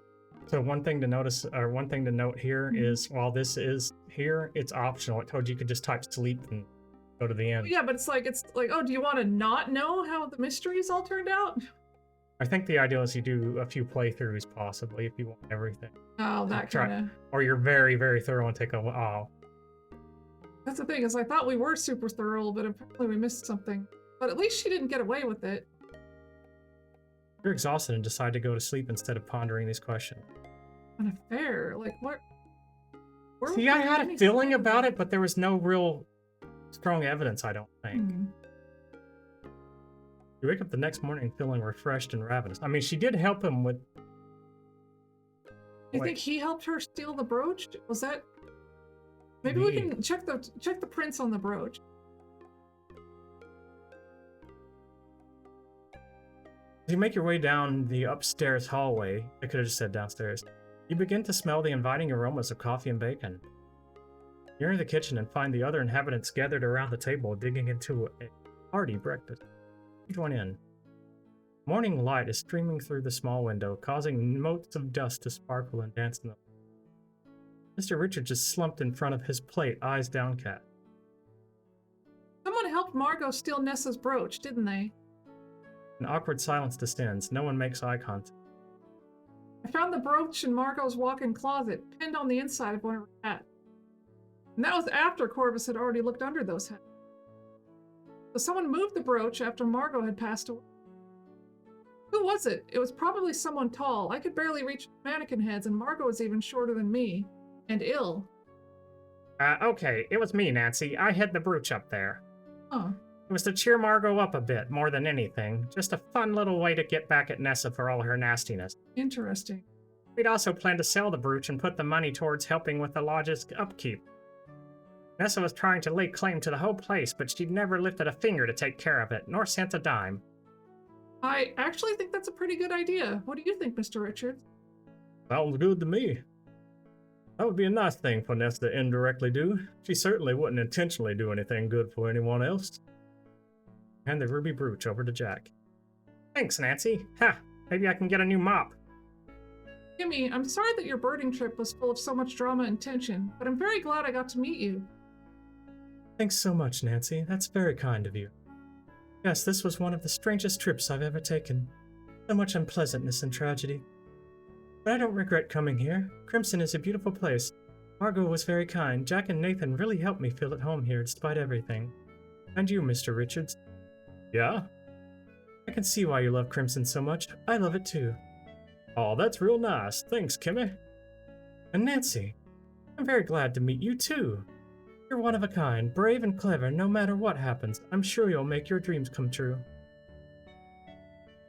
So one thing to notice, or one thing to note here is while this is here, it's optional. It told you could just type sleep and go to the end. Yeah, but it's like, oh, do you want to not know how the mysteries all turned out? I think the idea is you do a few playthroughs possibly if you want everything. Oh, that Try- kind of. Or you're very, very thorough and take a while. That's the thing, is I thought we were super thorough, but apparently we missed something. But at least she didn't get away with it. You're exhausted and decide to go to sleep instead of pondering these questions. An affair? Like, what? Where See, was I there had any a feeling sign of about that? it, but there was no real strong evidence, I don't think. Hmm. You wake up the next morning feeling refreshed and ravenous. I mean, she did help him with... You Wait. think he helped her steal the brooch? Was that? Maybe we Maybe. can check the prints on the brooch. As you make your way down the upstairs hallway, I could have just said downstairs, you begin to smell the inviting aromas of coffee and bacon. You enter the kitchen and find the other inhabitants gathered around the table digging into a hearty breakfast. You join in. Morning light is streaming through the small window, causing motes of dust to sparkle and dance in the... Mr. Richard just slumped in front of his plate, eyes downcast. Someone helped Margot steal Nessa's brooch, didn't they? An awkward silence descends. No one makes eye contact. I found the brooch in Margot's walk-in closet, pinned on the inside of one of her hats. And that was after Corvus had already looked under those hats. So someone moved the brooch after Margot had passed away. Who was it? It was probably someone tall. I could barely reach mannequin heads, and Margot was even shorter than me. And ill. Okay, it was me, Nancy. I hid the brooch up there. Oh. It was to cheer Margot up a bit, more than anything. Just a fun little way to get back at Nessa for all her nastiness. Interesting. We'd also planned to sell the brooch and put the money towards helping with the lodge's upkeep. Nessa was trying to lay claim to the whole place, but she'd never lifted a finger to take care of it, nor sent a dime. I actually think that's a pretty good idea. What do you think, Mr. Richards? Sounds good to me. That would be a nice thing for Nessa to indirectly do. She certainly wouldn't intentionally do anything good for anyone else. Hand the ruby brooch over to Jack. Thanks, Nancy. Ha! Maybe I can get a new mop. Kimmy, I'm sorry that your birding trip was full of so much drama and tension, but I'm very glad I got to meet you. Thanks so much, Nancy. That's very kind of you. Yes, this was one of the strangest trips I've ever taken. So much unpleasantness and tragedy. But I don't regret coming here. Crimson is a beautiful place. Margot was very kind. Jack and Nathan really helped me feel at home here despite everything. And you, Mr. Richards. Yeah? I can see why you love Crimson so much. I love it too. Oh, that's real nice. Thanks, Kimmy. And Nancy, I'm very glad to meet you too. You're one of a kind, brave and clever no matter what happens. I'm sure you'll make your dreams come true.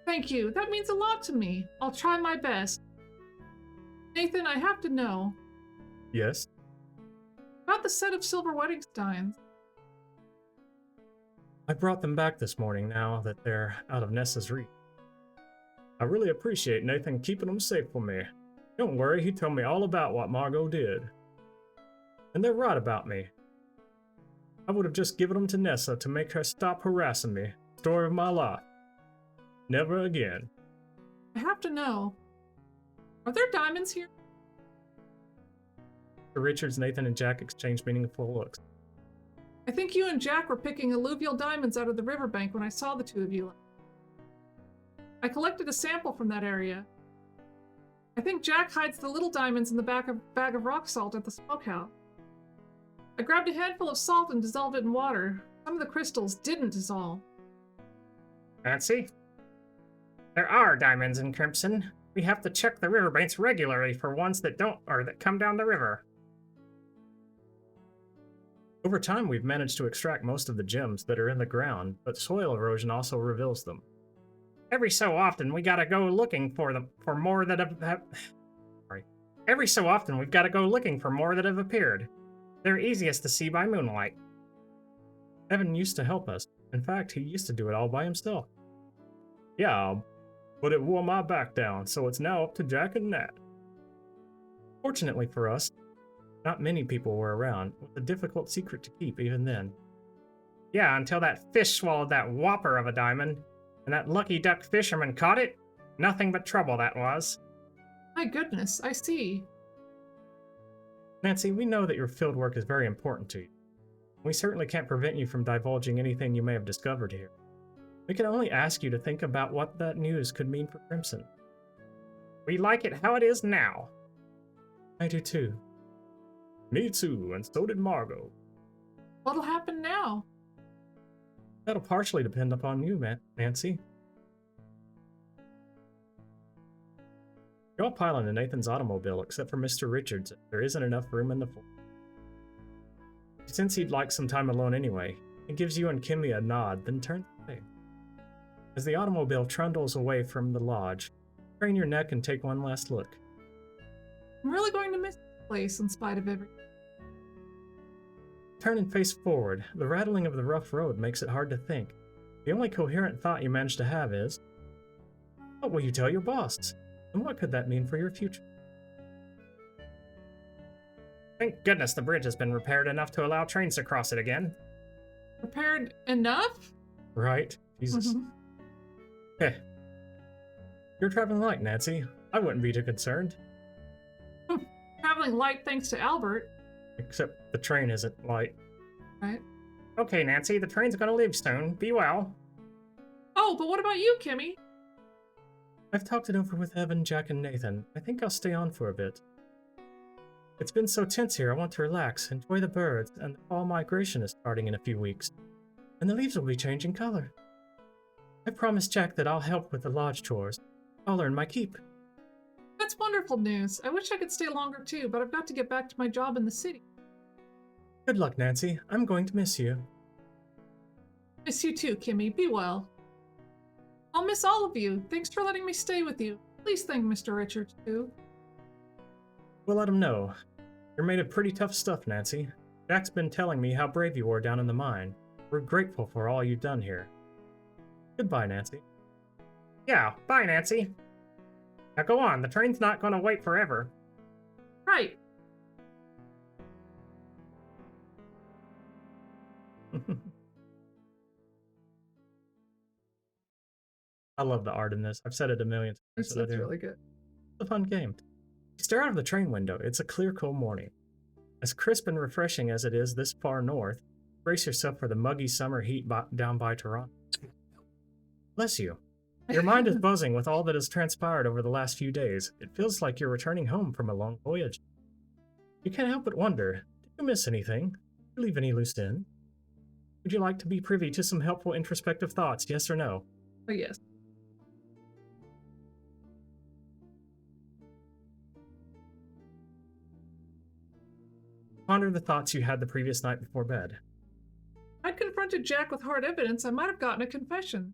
Thank you. That means a lot to me. I'll try my best. Nathan, I have to know Yes? about the set of silver wedding steins. I brought them back this morning now that they're out of Nessa's reach. I really appreciate Nathan keeping them safe for me. Don't worry, he told me all about what Margot did. And they're right about me. I would have just given them to Nessa to make her stop harassing me. Story of my life. Never again. I have to know. Are there diamonds here? Richards, Nathan, and Jack exchanged meaningful looks. I think you and Jack were picking alluvial diamonds out of the riverbank when I saw the two of you. I collected a sample from that area. I think Jack hides the little diamonds in the bag of rock salt at the smokehouse. I grabbed a handful of salt and dissolved it in water. Some of the crystals didn't dissolve. Nancy? There are diamonds in Crimson. We have to check the riverbanks regularly for ones that don't, or that come down the river. Over time, we've managed to extract most of the gems that are in the ground, but soil erosion also reveals them. Every so often, we gotta go looking for more that have Every so often, we've gotta go looking for more that have appeared. They're easiest to see by moonlight. Evan used to help us. In fact, he used to do it all by himself. Yeah, but it wore my back down, so it's now up to Jack and Nat. Fortunately for us, not many people were around, with a difficult secret to keep even then. Yeah, until that fish swallowed that whopper of a diamond, and that lucky duck fisherman caught it. Nothing but trouble that was. My goodness, I see. Nancy, we know that your field work is very important to you. We certainly can't prevent you from divulging anything you may have discovered here. We can only ask you to think about what that news could mean for Crimson. We like it how it is now. I do too. Me too, and so did Margot. What'll happen now? That'll partially depend upon you, Nancy. You're all pile into Nathan's automobile except for Mr. Richards. There isn't enough room in the floor. Since he'd like some time alone anyway, he gives you and Kimmy a nod, then turns away. As the automobile trundles away from the lodge, crane your neck and take one last look. I'm really going to miss this place in spite of everything. Turn and face forward. The rattling of the rough road makes it hard to think. The only coherent thought you manage to have is, what will you tell your boss? And what could that mean for your future? Thank goodness the bridge has been repaired enough to allow trains to cross it again. Prepared enough? Right? Jesus. Heh. You're traveling light, Nancy. I wouldn't be too concerned. Traveling light thanks to Albert. Except the train isn't light. Right. Okay, Nancy, the train's gonna leave soon. Be well. Oh, but what about you, Kimmy? I've talked it over with Evan, Jack, and Nathan. I think I'll stay on for a bit. It's been so tense here, I want to relax, enjoy the birds, and the fall migration is starting in a few weeks. And the leaves will be changing color. I promised Jack that I'll help with the lodge chores. I'll earn my keep. That's wonderful news. I wish I could stay longer too, but I've got to get back to my job in the city. Good luck, Nancy. I'm going to miss you. Miss you too, Kimmy. Be well. I'll miss all of you. Thanks for letting me stay with you. Please thank Mr. Richards too. We'll let him know. You're made of pretty tough stuff, Nancy. Jack's been telling me how brave you were down in the mine. We're grateful for all you've done here. Goodbye, Nancy. Yeah, bye, Nancy. Now go on, the train's not gonna wait forever. Right. I love the art in this. I've said it a million times. That's really good. It's a fun game. You stare out of the train window. It's a clear, cool morning. As crisp and refreshing as it is this far north, brace yourself for the muggy summer heat down by Toronto. Bless you. Your mind is buzzing with all that has transpired over the last few days. It feels like you're returning home from a long voyage. You can't help but wonder, did you miss anything? Did you leave any loose ends? Would you like to be privy to some helpful introspective thoughts, yes or no? Oh, yes. Ponder the thoughts you had the previous night before bed. I'd confronted Jack with hard evidence. I might have gotten a confession.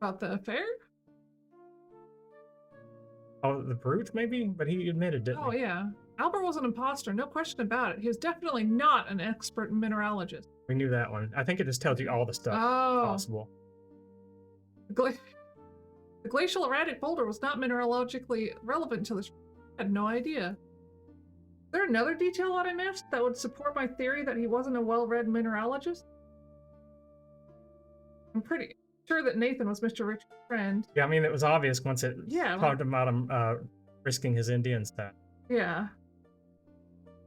About the affair? Oh, the brute, maybe? But he admitted, didn't Oh, he? yeah. Albert was an imposter, no question about it. He was definitely not an expert mineralogist. We knew that one. I think it just tells you all the stuff Oh. possible. Gla- The glacial erratic boulder was not mineralogically relevant to this. I had no idea. Is there another detail that I missed that would support my theory that he wasn't a well-read mineralogist? I'm pretty sure that Nathan was Mr. Rich's friend. Yeah, I mean, it was obvious once it Yeah, talked about him risking his Indian stat. Yeah.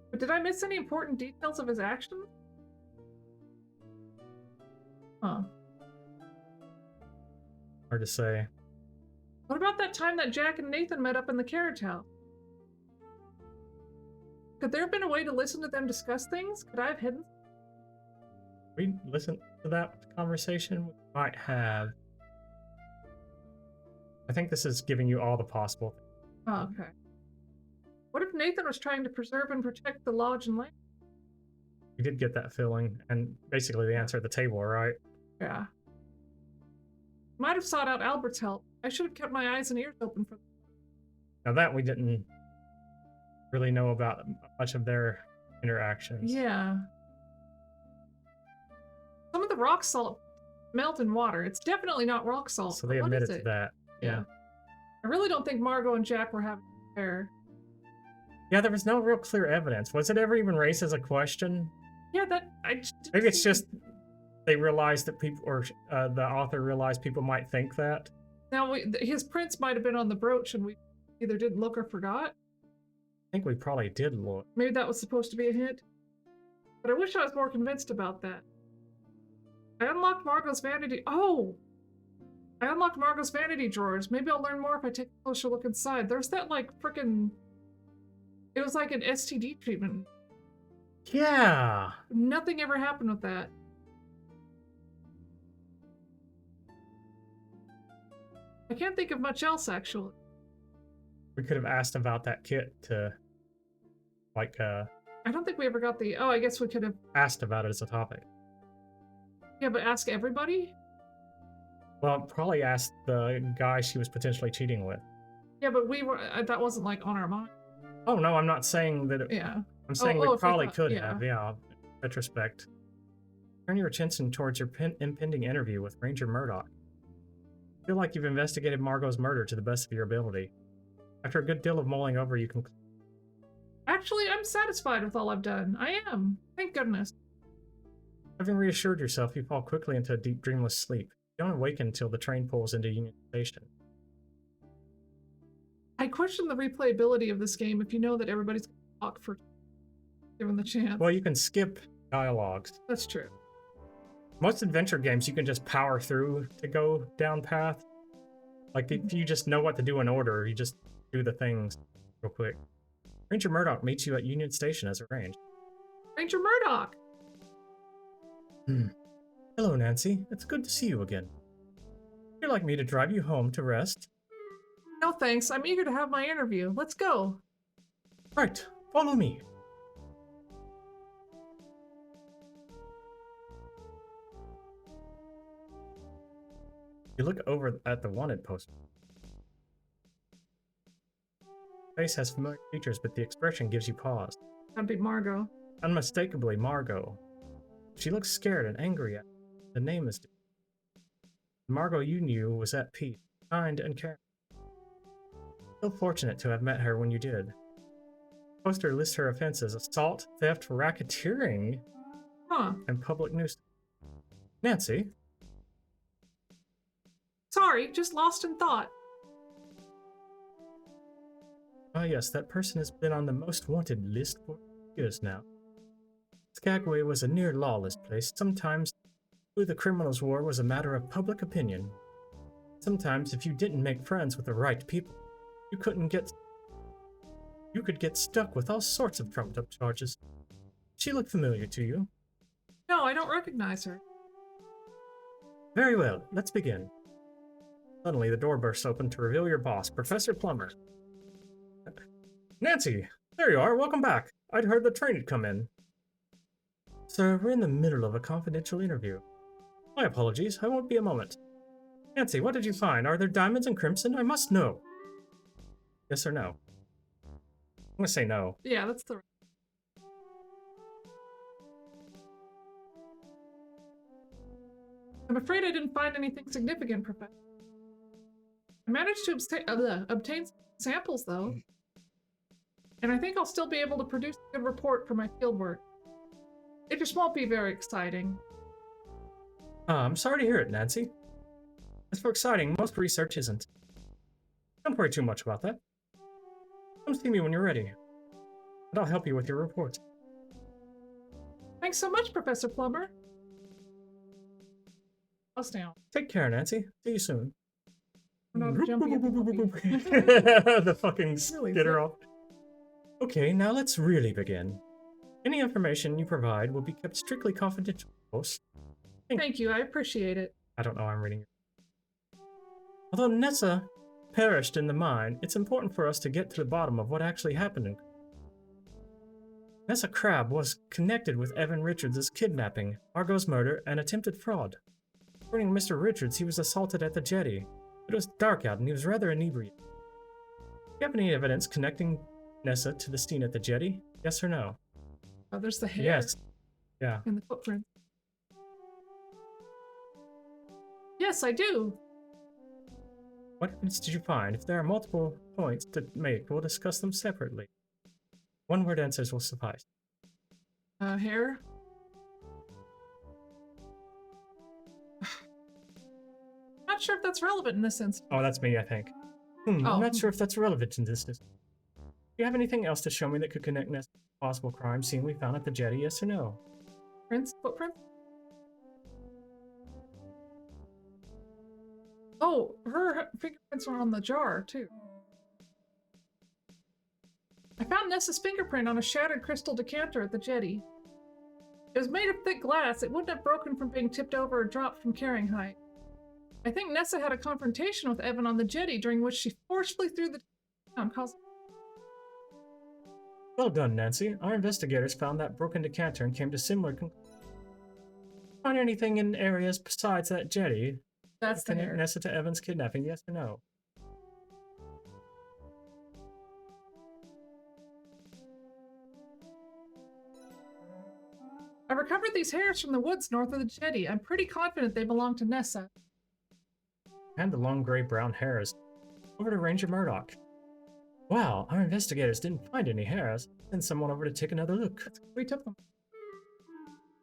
But did I miss any important details of his actions? Huh. Hard to say. What about that time that Jack and Nathan met up in the carriage house? Could there have been a way to listen to them discuss things? Could I have hidden? We listened to that conversation? We might have. I think this is giving you all the possible. Oh, okay. What if Nathan was trying to preserve and protect the lodge and land? You did get that feeling, and basically the answer at the table, right? Yeah. Might have sought out Albert's help. I should have kept my eyes and ears open for. Now that we didn't really know about much of their interactions. Yeah. Some of the rock salt melt in water. It's definitely not rock salt. So they What admitted is to it? that. Yeah. I really don't think Margot and Jack were having an affair. Yeah, there was no real clear evidence. Was it ever even raised as a question? Yeah, that I just didn't Maybe it's see- just they realized that people, or the author realized people might think that. Now his prints might have been on the brooch, and we either didn't look or forgot. I think we probably did look. Maybe that was supposed to be a hint. But I wish I was more convinced about that. I unlocked Margot's vanity. Oh! I unlocked Margot's vanity drawers. Maybe I'll learn more if I take a closer look inside. There's that, like, frickin'. It was like an STD treatment. Yeah. Nothing ever happened with that. I can't think of much else, actually. We could have asked about that kit to, like, I don't think we ever got the. Oh, I guess we could have. asked about it as a topic. Yeah, but ask everybody? Well, probably asked the guy she was potentially cheating with. Yeah, but we were. That wasn't, like, on our mind. Oh, no, I'm not saying that. Yeah. I'm saying oh, we if we probably thought- could yeah. have, yeah, in retrospect. Turn your attention towards your impending interview with Ranger Murdoch. Feel like you've investigated Margot's murder to the best of your ability. After a good deal of mulling over, you can. Actually, I'm satisfied with all I've done. I am. Thank goodness. Having reassured yourself, you fall quickly into a deep, dreamless sleep. You don't awaken until the train pulls into Union Station. I question the replayability of this game if you know that everybody's going to talk for given the chance. Well, you can skip dialogues. That's true. Most adventure games, you can just power through to go down path. Like, if you just know what to do in order, you just do the things real quick. Ranger Murdoch meets you at Union Station as arranged. Ranger Murdoch! Hello, Nancy. It's good to see you again. Would you like me to drive you home to rest? No thanks, I'm eager to have my interview. Let's go. Right, follow me. You look over at the wanted poster. Face has familiar features, but the expression gives you pause. That'd be Margot. Unmistakably Margot. She looks scared and angry at you. The name is different. The Margot you knew was at peace, kind and caring. Feel fortunate to have met her when you did. The poster lists her offenses: assault, theft, racketeering, Huh. and public nuisance. Nancy? Sorry, just lost in thought. Ah yes, that person has been on the most wanted list for years now. Skagway was a near lawless place. Sometimes who the criminals were was a matter of public opinion. Sometimes if you didn't make friends with the right people, you could get stuck with all sorts of trumped up charges. She looked familiar to you. No, I don't recognize her. Very well, let's begin. Suddenly the door bursts open to reveal your boss, Professor Plummer. Nancy, there you are, welcome back. I'd heard the train had come in. Sir, we're in the middle of a confidential interview. My apologies, I won't be a moment. Nancy, what did you find? Are there diamonds and crimson? I must know. Yes or no? I'm gonna say no. Yeah, that's the. I'm afraid I didn't find anything significant, Professor. I managed to obtain samples, though. And I think I'll still be able to produce a good report for my fieldwork. It just won't be very exciting. I'm sorry to hear it, Nancy. As for exciting, most research isn't. Don't worry too much about that. Come see me when you're ready, and I'll help you with your report. Thanks so much, Professor Plumber. Us now. Take care, Nancy. See you soon. We're not jumping at the puppy. The fucking Really skitter off. Okay, now let's really begin. Any information you provide will be kept strictly confidential, of course. Thank you, I appreciate it. I don't know, I'm reading it. Although Nessa perished in the mine, it's important for us to get to the bottom of what actually happened. Nessa Crab was connected with Evan Richards' kidnapping, Argo's murder, and attempted fraud. According to Mr. Richards, he was assaulted at the jetty, but it was dark out and he was rather inebriated. Do you have any evidence connecting Nessa to the scene at the jetty? Yes or no? Oh, there's the hair. Yes. Yeah. And the footprint. Yes, I do. What evidence did you find? If there are multiple points to make, we'll discuss them separately. One-word answers will suffice. Hair. Not sure if that's relevant in this instance. Oh, that's me, I think. I'm not sure if that's relevant in this instance. Do you have anything else to show me that could connect Nessa to the possible crime scene we found at the jetty, yes or no? Footprint? Oh, her fingerprints are on the jar, too. I found Nessa's fingerprint on a shattered crystal decanter at the jetty. It was made of thick glass. It wouldn't have broken from being tipped over or dropped from carrying height. I think Nessa had a confrontation with Evan on the jetty, during which she forcefully threw the down, causing... Well done, Nancy. Our investigators found that broken decanter and came to similar conclusions. Find anything in areas besides that jetty? That's the Connect hair. Nessa to Evan's kidnapping, yes or no? I recovered these hairs from the woods north of the jetty. I'm pretty confident they belong to Nessa. And the long gray-brown hairs. Over to Ranger Murdoch. Wow, our investigators didn't find any hairs. Send someone over to take another look. We took them.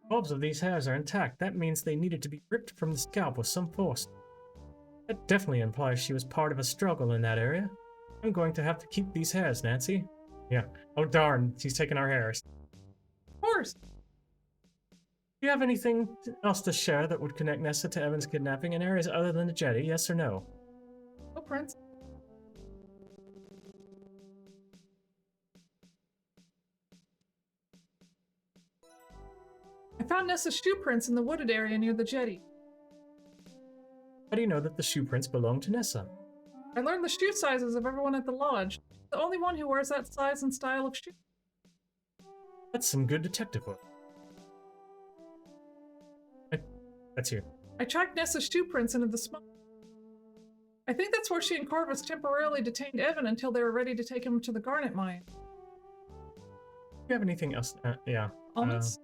12 of these hairs are intact. That means they needed to be ripped from the scalp with some force. That definitely implies she was part of a struggle in that area. I'm going to have to keep these hairs, Nancy. Yeah. Oh darn, she's taking our hairs. Of course. Do you have anything else to share that would connect Nessa to Evan's kidnapping in areas other than the jetty, yes or no? Footprints. I found Nessa's shoe prints in the wooded area near the jetty. How do you know that the shoe prints belong to Nessa? I learned the shoe sizes of everyone at the lodge. She's the only one who wears that size and style of shoe. That's some good detective work. That's you. I tracked Nessa's shoe prints into the smoke. I think that's where she and Corvus temporarily detained Evan until they were ready to take him to the garnet mine. Do you have anything else? Yeah. Almonds?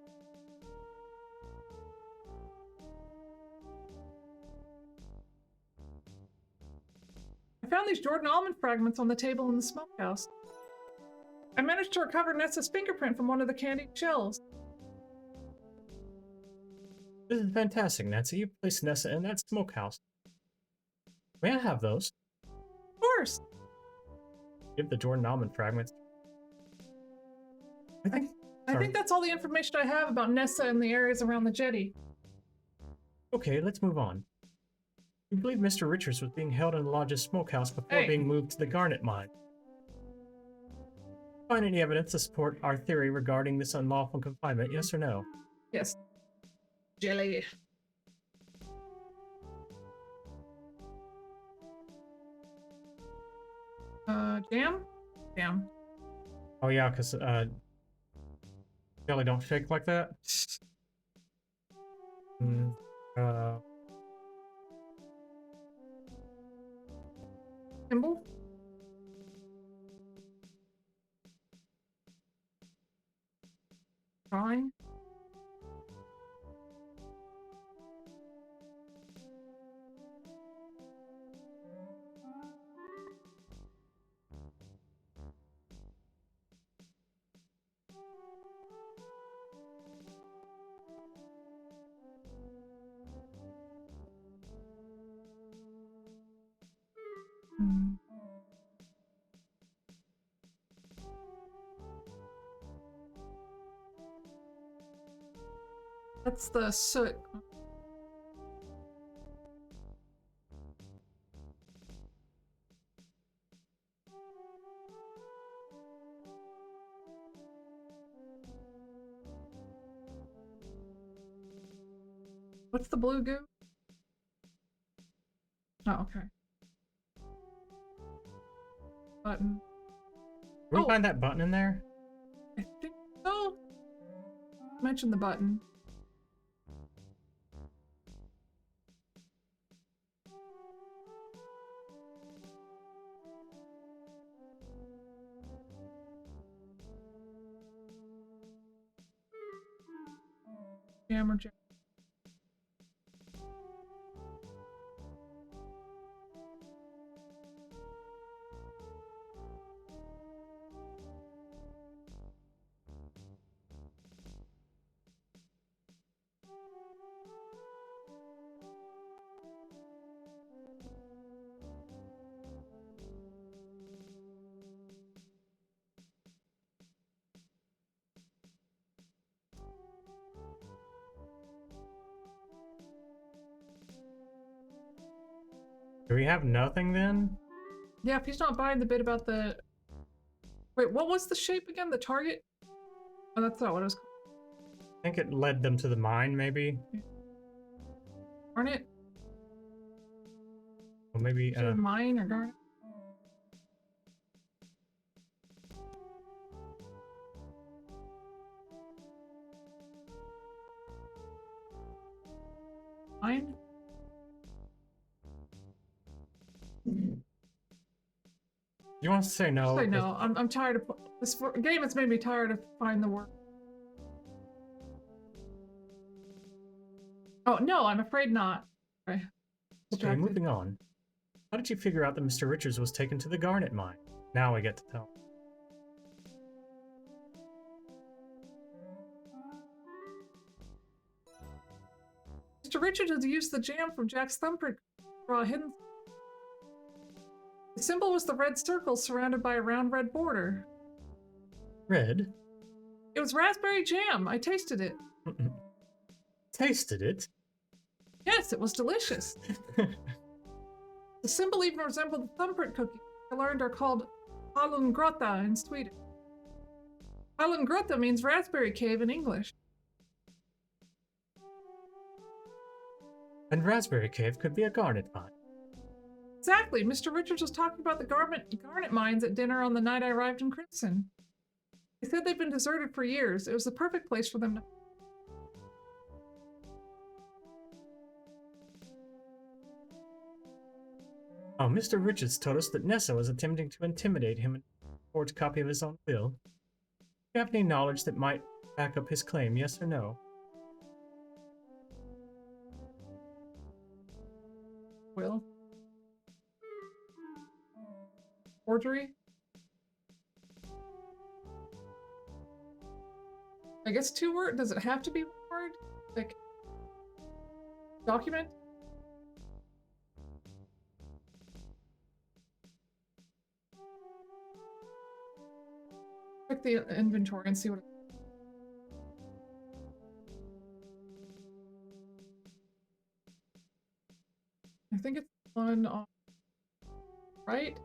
I found these Jordan almond fragments on the table in the smokehouse. I managed to recover Nessa's fingerprint from one of the candied shells. This is fantastic, Nancy. You placed Nessa in that smokehouse. May I have those? Of course. Give the Jordan almond fragments. I think that's all the information I have about Nessa and the areas around the jetty. Okay, let's move on. We believe Mr. Richards was being held in the lodge's smokehouse before Hey. being moved to the garnet mine. Find any evidence to support our theory regarding this unlawful confinement, yes or no? Yes. Jelly. Jam? Jam. Oh yeah, because jelly don't shake like that. Mm, Kimball? Drawing? That's the soot. What's the blue goo? Oh, okay. Button. Can we Oh. find that button in there? I think so. Mention the button. Jammer jam. Do we have nothing then? Yeah, if he's not buying the bit about the... Wait, what was the shape again? The target? Oh, that's not what it was called. I think it led them to the mine, maybe. Garnet? Or maybe, Is it mine or garnet? Mine? you want to say no? I know. I'm tired of... This game has made me tired of finding the word. Oh, no, I'm afraid not. Okay. Okay, Distracted. moving on. How did you figure out that Mr. Richards was taken to the garnet mine? Now I get to tell. Mr. Richards has used the jam from Jack's thumbprint to draw a hidden... The symbol was the red circle surrounded by a round red border. Red? It was raspberry jam. I tasted it. Tasted it? Yes, it was delicious. The symbol even resembled the thumbprint cookies I learned are called hallongrotta in Sweden. Hallongrotta means raspberry cave in English. And Raspberry Cave could be a garnet mine. Exactly. Mr. Richards was talking about the garnet mines at dinner on the night I arrived in Crimson. They said they've been deserted for years. It was the perfect place for them to... Oh, Mr. Richards told us that Nessa was attempting to intimidate him and forge a copy of his own will. Do you have any knowledge that might back up his claim, yes or no? Will? Forgery? I guess 2 word? Does it have to be 1 word? Like, document? Check the inventory and see what... I think it's one on... right?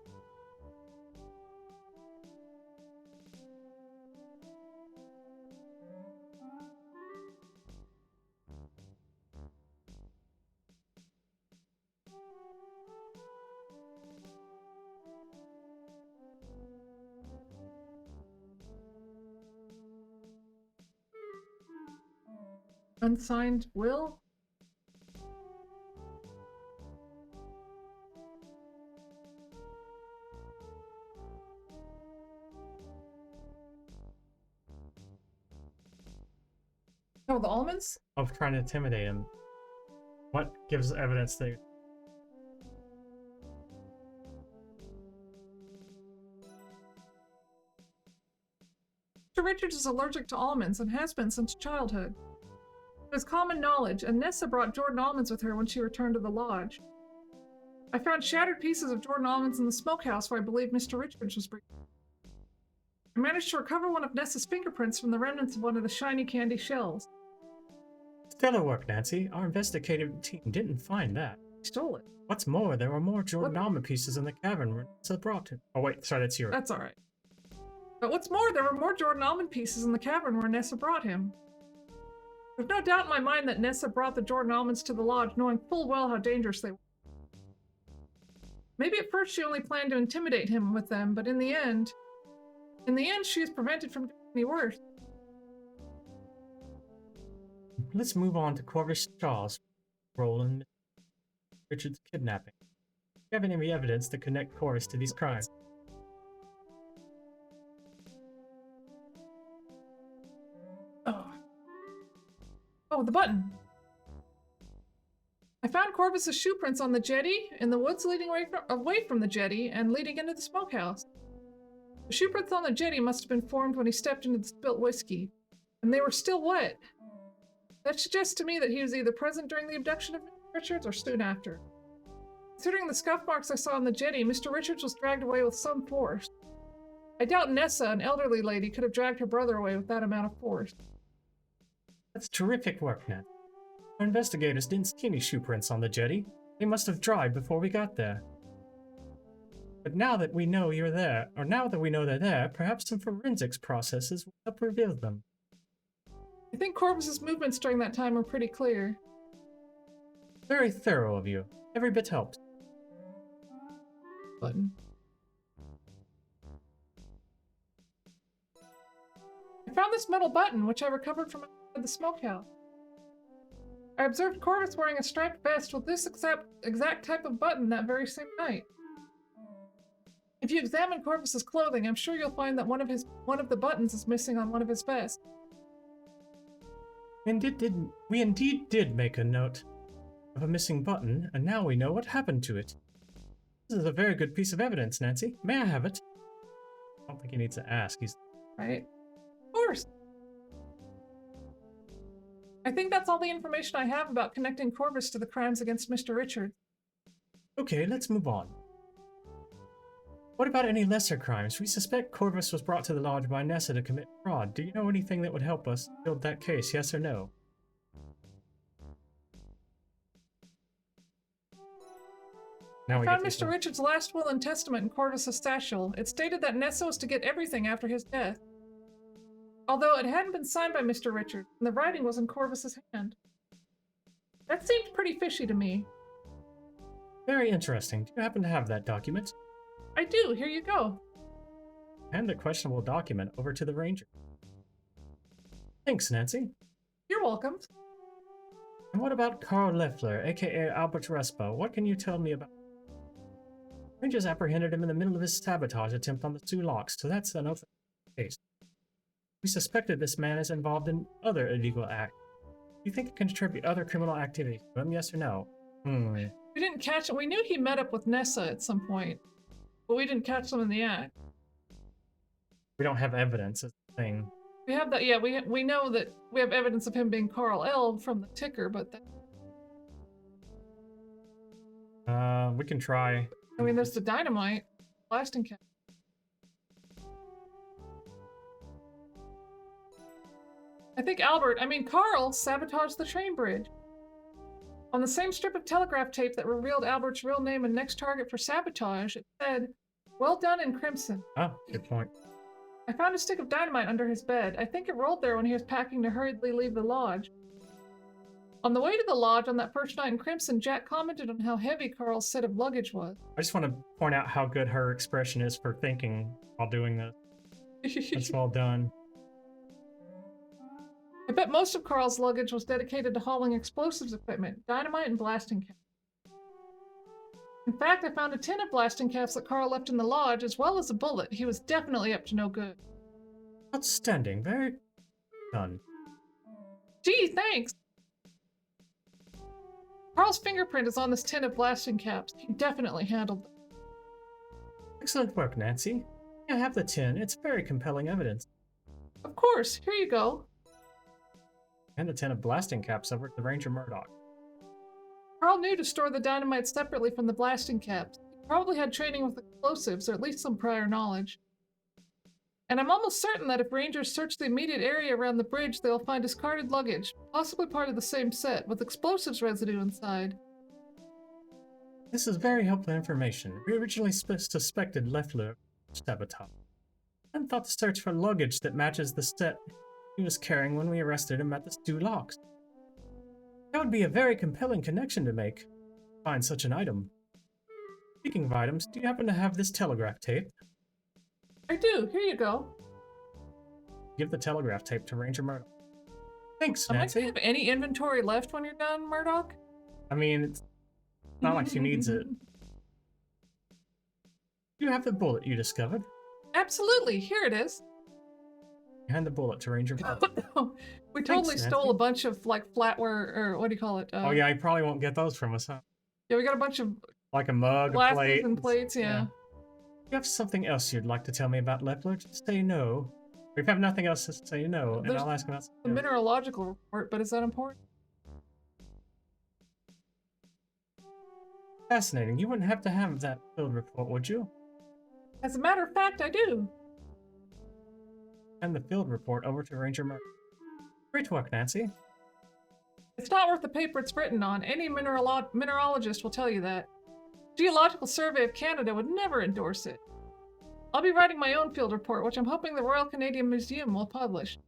Unsigned will? Oh, the almonds? Of trying to intimidate him. What gives evidence that... Mr. Richards is allergic to almonds and has been since childhood. It is common knowledge, and Nessa brought Jordan almonds with her when she returned to the lodge. I found shattered pieces of Jordan almonds in the smokehouse where I believe Mr. Richards was breathing. I managed to recover one of Nessa's fingerprints from the remnants of one of the shiny candy shells. Stellar work, Nancy. Our investigative team didn't find that. Stole it. What's more, there were more Jordan Alma pieces in the cavern where Nessa brought him. Oh wait, sorry, that's yours. That's alright. But what's more, there were more Jordan almond pieces in the cavern where Nessa brought him. There's no doubt in my mind that Nessa brought the Jordan almonds to the lodge knowing full well how dangerous they were. Maybe at first she only planned to intimidate him with them, but in the end she was prevented from doing any worse. Let's move on to Corvus Shaw's role in Richard's kidnapping. Do you have any evidence to connect Corvus to these crimes? Oh, the button. I found Corvus's shoe prints on the jetty in the woods leading away from the jetty and leading into the smokehouse. The shoe prints on the jetty must have been formed when he stepped into the spilt whiskey, and they were still wet. That suggests to me that he was either present during the abduction of Mr. Richards or soon after. Considering the scuff marks I saw on the jetty, Mr. Richards was dragged away with some force. I doubt Nessa, an elderly lady, could have dragged her brother away with that amount of force. That's terrific work, Ned. Our investigators didn't see any shoe prints on the jetty. They must have dried before we got there. But now that we know you're there, or now that we know they're there, perhaps some forensics processes will help reveal them. I think Corvus's movements during that time were pretty clear. Very thorough of you. Every bit helps. Button. I found this metal button, which I recovered from outside the smokehouse. I observed Corvus wearing a striped vest with this exact type of button that very same night. If you examine Corvus's clothing, I'm sure you'll find that one of the buttons is missing on one of his vests. We indeed did make a note of a missing button, and now we know what happened to it. This is a very good piece of evidence, Nancy. May I have it? I don't think he needs to ask. He's right. Of course. I think that's all the information I have about connecting Corvus to the crimes against Mr. Richards. Okay, let's move on. What about any lesser crimes? We suspect Corvus was brought to the lodge by Nessa to commit fraud. Do you know anything that would help us build that case, yes or no? Now I found Mr. Richards' last will and testament in Corvus's satchel. It stated that Nessa was to get everything after his death. Although it hadn't been signed by Mr. Richards, and the writing was in Corvus's hand. That seemed pretty fishy to me. Very interesting. Do you happen to have that document? I do. Here you go. Hand the questionable document over to the ranger. Thanks, Nancy. You're welcome. And what about Carl Leffler, aka Albert Respa? What can you tell me about? Rangers apprehended him in the middle of his sabotage attempt on the two locks, so that's another case. We suspected this man is involved in other illegal acts. Do you think it can contribute other criminal activities to him, yes or no? We didn't catch him. We knew he met up with Nessa at some point, but we didn't catch him in the act. We don't have evidence of the thing. We have that, yeah, we know that we have evidence of him being Carl L. from the ticker, but that... We can try. I mean, there's the dynamite, blasting cap. I think Carl sabotaged the train bridge. On the same strip of telegraph tape that revealed Albert's real name and next target for sabotage, it said, "Well done in Crimson." Oh, good point. I found a stick of dynamite under his bed. I think it rolled there when he was packing to hurriedly leave the lodge. On the way to the lodge on that first night in Crimson, Jack commented on how heavy Carl's set of luggage was. I just want to point out how good her expression is for thinking while doing this. That's well done. I bet most of Carl's luggage was dedicated to hauling explosives equipment, dynamite, and blasting caps. In fact, I found a tin of blasting caps that Carl left in the lodge, as well as a bullet. He was definitely up to no good. Outstanding. Very done. Gee, thanks! Carl's fingerprint is on this tin of blasting caps. He definitely handled them. Excellent work, Nancy. I have the tin. It's very compelling evidence. Of course. Here you go. And the tin of blasting caps over to Ranger Murdoch. Carl knew to store the dynamite separately from the blasting caps. He probably had training with explosives, or at least some prior knowledge. And I'm almost certain that if rangers search the immediate area around the bridge, they'll find discarded luggage, possibly part of the same set, with explosives residue inside. This is very helpful information. We originally suspected Leffler of sabotage, and thought to search for luggage that matches the set he was carrying when we arrested him at the Stew Locks. That would be a very compelling connection to make. Find such an item. Speaking of items, do you happen to have this telegraph tape? I do. Here you go. Give the telegraph tape to Ranger Murdoch. Thanks, Am I Nancy. gonna have any inventory left when you're done, Murdoch? I mean, it's not like she needs it. You have the bullet you discovered. Absolutely. Here it is. Hand the bullet to Ranger Murdoch. We totally Nancy. stole a bunch of like flatware, or what do you call it? Oh yeah, he probably won't get those from us, huh? Yeah, we got a bunch of Like a mug, a glasses plate. and plates. Yeah. You have something else you'd like to tell me about Leffler? Just say no. If you have nothing else to say no, and There's I'll ask about The something else. mineralogical report, but is that important? Fascinating. You wouldn't have to have that field report, would you? As a matter of fact, I do. Hand the field report over to Ranger Murdoch. Great work, Nancy. It's not worth the paper it's written on. Any mineralogist will tell you that. Geological Survey of Canada would never endorse it. I'll be writing my own field report, which I'm hoping the Royal Canadian Museum will publish.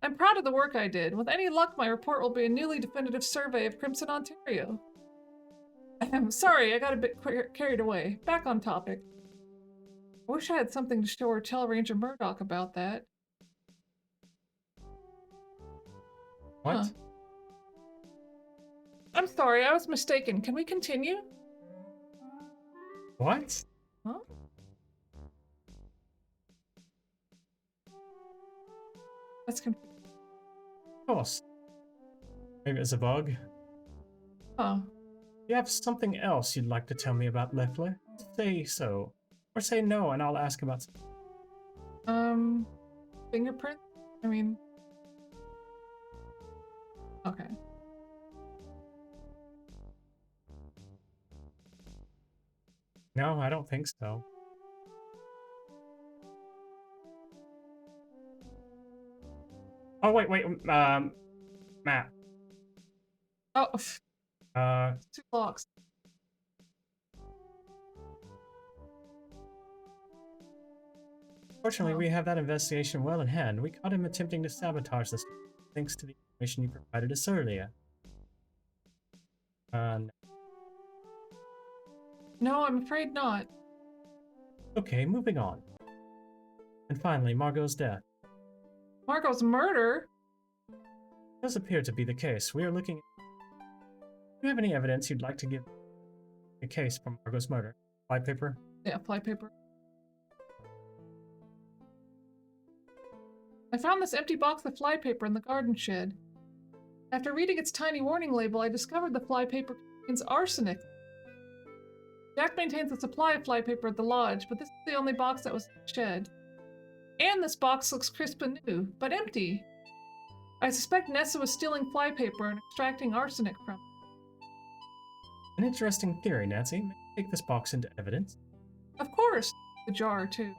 I'm proud of the work I did. With any luck, my report will be a newly definitive survey of Crimson Ontario. I'm sorry, I got a bit carried away. Back on topic. I wish I had something to show or tell Ranger Murdoch about that. What? Huh. I'm sorry, I was mistaken. Can we continue? What? Huh? That's confusing. Of course. Maybe it's a bug. Oh. You have something else you'd like to tell me about Leffler? Say so. Or say no, and I'll ask about something. Fingerprint? I mean... Okay. No, I don't think so. Oh, wait, Matt. Oh, Uh, 2 blocks. Fortunately, Oh. we have that investigation well in hand. We caught him attempting to sabotage this, thanks to the information you provided us earlier. No. No, I'm afraid not. Okay, moving on. And finally, Margot's death. Margot's murder? Does appear to be the case. We are looking. Do you have any evidence you'd like to give the case from Margot's murder? White paper? Yeah, flypaper. I found this empty box of flypaper in the garden shed. After reading its tiny warning label, I discovered the flypaper contains arsenic. Jack maintains a supply of flypaper at the lodge, but this is the only box that was in the shed. And this box looks crisp and new, but empty. I suspect Nessa was stealing flypaper and extracting arsenic from it. An interesting theory, Nancy. May I take this box into evidence? Of course, the jar, too.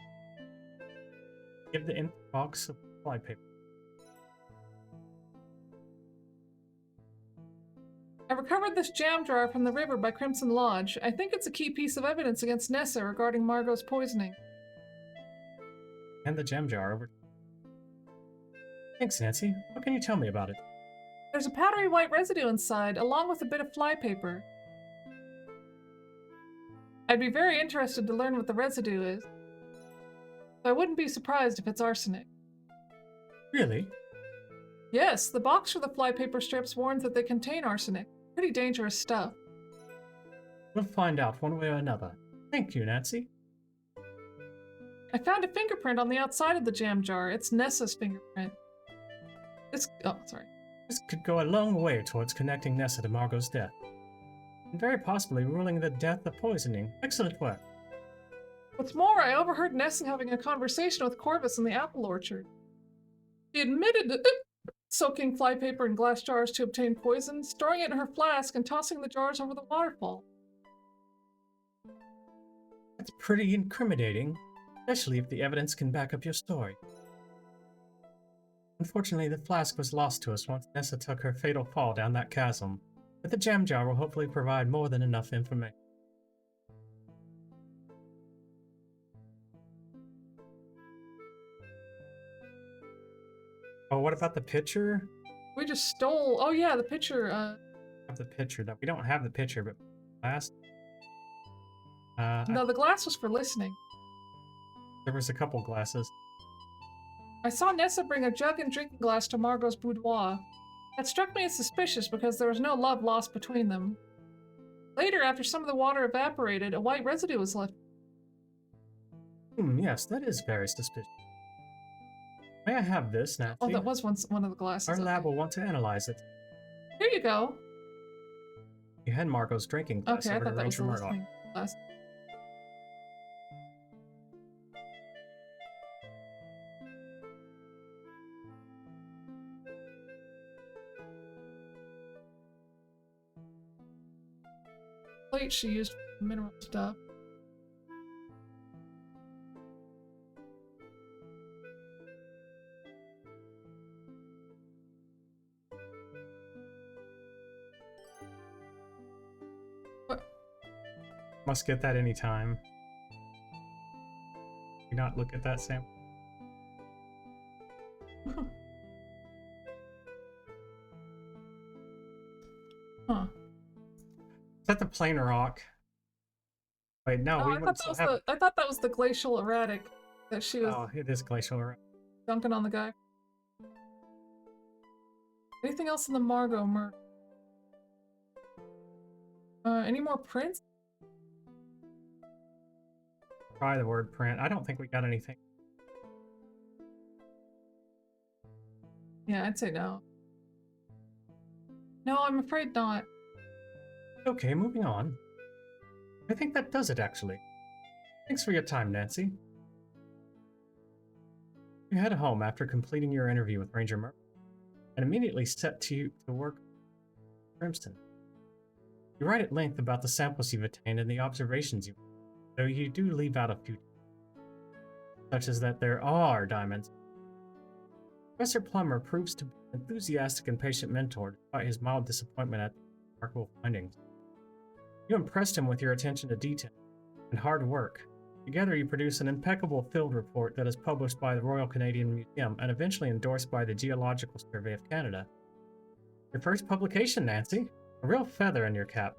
Give the empty box of flypaper. I recovered this jam jar from the river by Crimson Lodge. I think it's a key piece of evidence against Nessa regarding Margot's poisoning. Hand the jam jar over. Thanks, Nancy. What can you tell me about it? There's a powdery white residue inside, along with a bit of flypaper. I'd be very interested to learn what the residue is. I wouldn't be surprised if it's arsenic. Really? Yes, the box for the flypaper strips warns that they contain arsenic. Pretty dangerous stuff. We'll find out one way or another. Thank you, Nancy. I found a fingerprint on the outside of the jam jar. It's Nessa's fingerprint. Oh, sorry. This could go a long way towards connecting Nessa to Margot's death. And very possibly ruling the death of poisoning. Excellent work. What's more, I overheard Nessa having a conversation with Corvus in the apple orchard. She admitted to soaking flypaper in glass jars to obtain poison, storing it in her flask, and tossing the jars over the waterfall. That's pretty incriminating. especially if the evidence can back up your story. Unfortunately, the flask was lost to us once Nessa took her fatal fall down that chasm, but the jam jar will hopefully provide more than enough information. Oh, what about the picture? We just stole. Oh yeah, the picture. Have the picture that we don't have the picture, but last. No, the glass was for listening. There was a couple glasses. I saw Nessa bring a jug and drinking glass to Margot's boudoir. That struck me as suspicious because there was no love lost between them. Later, after some of the water evaporated, a white residue was left. Yes, that is very suspicious. May I have this, Nancy? Oh, that was one of the glasses. Our lab okay. will want to analyze it. Here you go. You hand Margot's drinking glass Okay, I over to thought that was Ranger the Murdoch. listening glass. Plate she used for mineral stuff. What? Must get that anytime. Do not look at that sample. Huh. Is that the planar rock? Wait, no, Oh, we I wouldn't thought, that was have. I thought that was the glacial erratic that she was Oh, it is glacial. dunking on the guy. Anything else in the Margot murder? Any more prints? Try the word print. I don't think we got anything. Yeah, I'd say no. No, I'm afraid not. Okay, moving on. I think that does it, actually. Thanks for your time, Nancy. You head home after completing your interview with Ranger Murdoch and immediately set to work with Crimson. You write at length about the samples you've obtained and the observations you've made, though you do leave out a few, such as that there are diamonds. Professor Plummer proves to be an enthusiastic and patient mentor despite his mild disappointment at the remarkable findings. You impressed him with your attention to detail and hard work. Together you produce an impeccable field report that is published by the Royal Canadian Museum and eventually endorsed by the Geological Survey of Canada. Your first publication, Nancy. A real feather in your cap.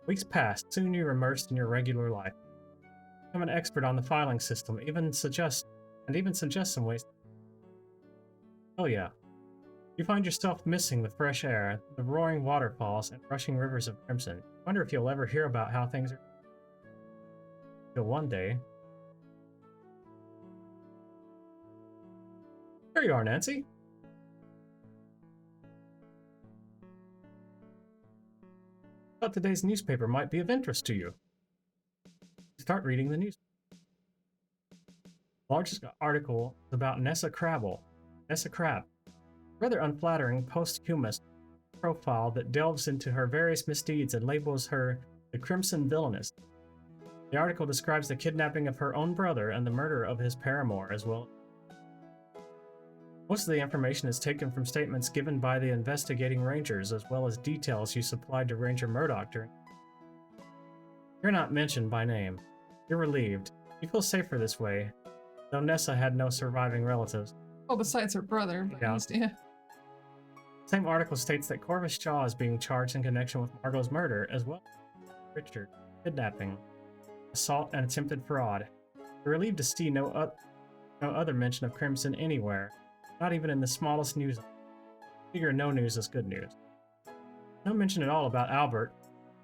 Weeks passed, soon you were immersed in your regular life. Become an expert on the filing system, even suggest some ways. Oh yeah. You find yourself missing the fresh air, the roaring waterfalls, and rushing rivers of crimson. Wonder if you'll ever hear about how things are. Till one day. There you are, Nancy. Thought today's newspaper might be of interest to you. Start reading the news. The largest article is about Nessa Crabbe. Nessa Crabbe. Rather unflattering posthumous profile that delves into her various misdeeds and labels her the Crimson Villainess. The article describes the kidnapping of her own brother and the murder of his paramour as well. Most of the information is taken from statements given by the investigating rangers as well as details you supplied to Ranger Murdoch during. You're not mentioned by name. You're relieved. You feel safer this way, though Nessa had no surviving relatives. Well, besides her brother. But Yeah. yeah. The same article states that Corvus Shaw is being charged in connection with Margot's murder as well as Richard, kidnapping, assault, and attempted fraud. You're relieved to see no other mention of Crimson anywhere, not even in the smallest news. Figure no news is good news. No mention at all about Albert,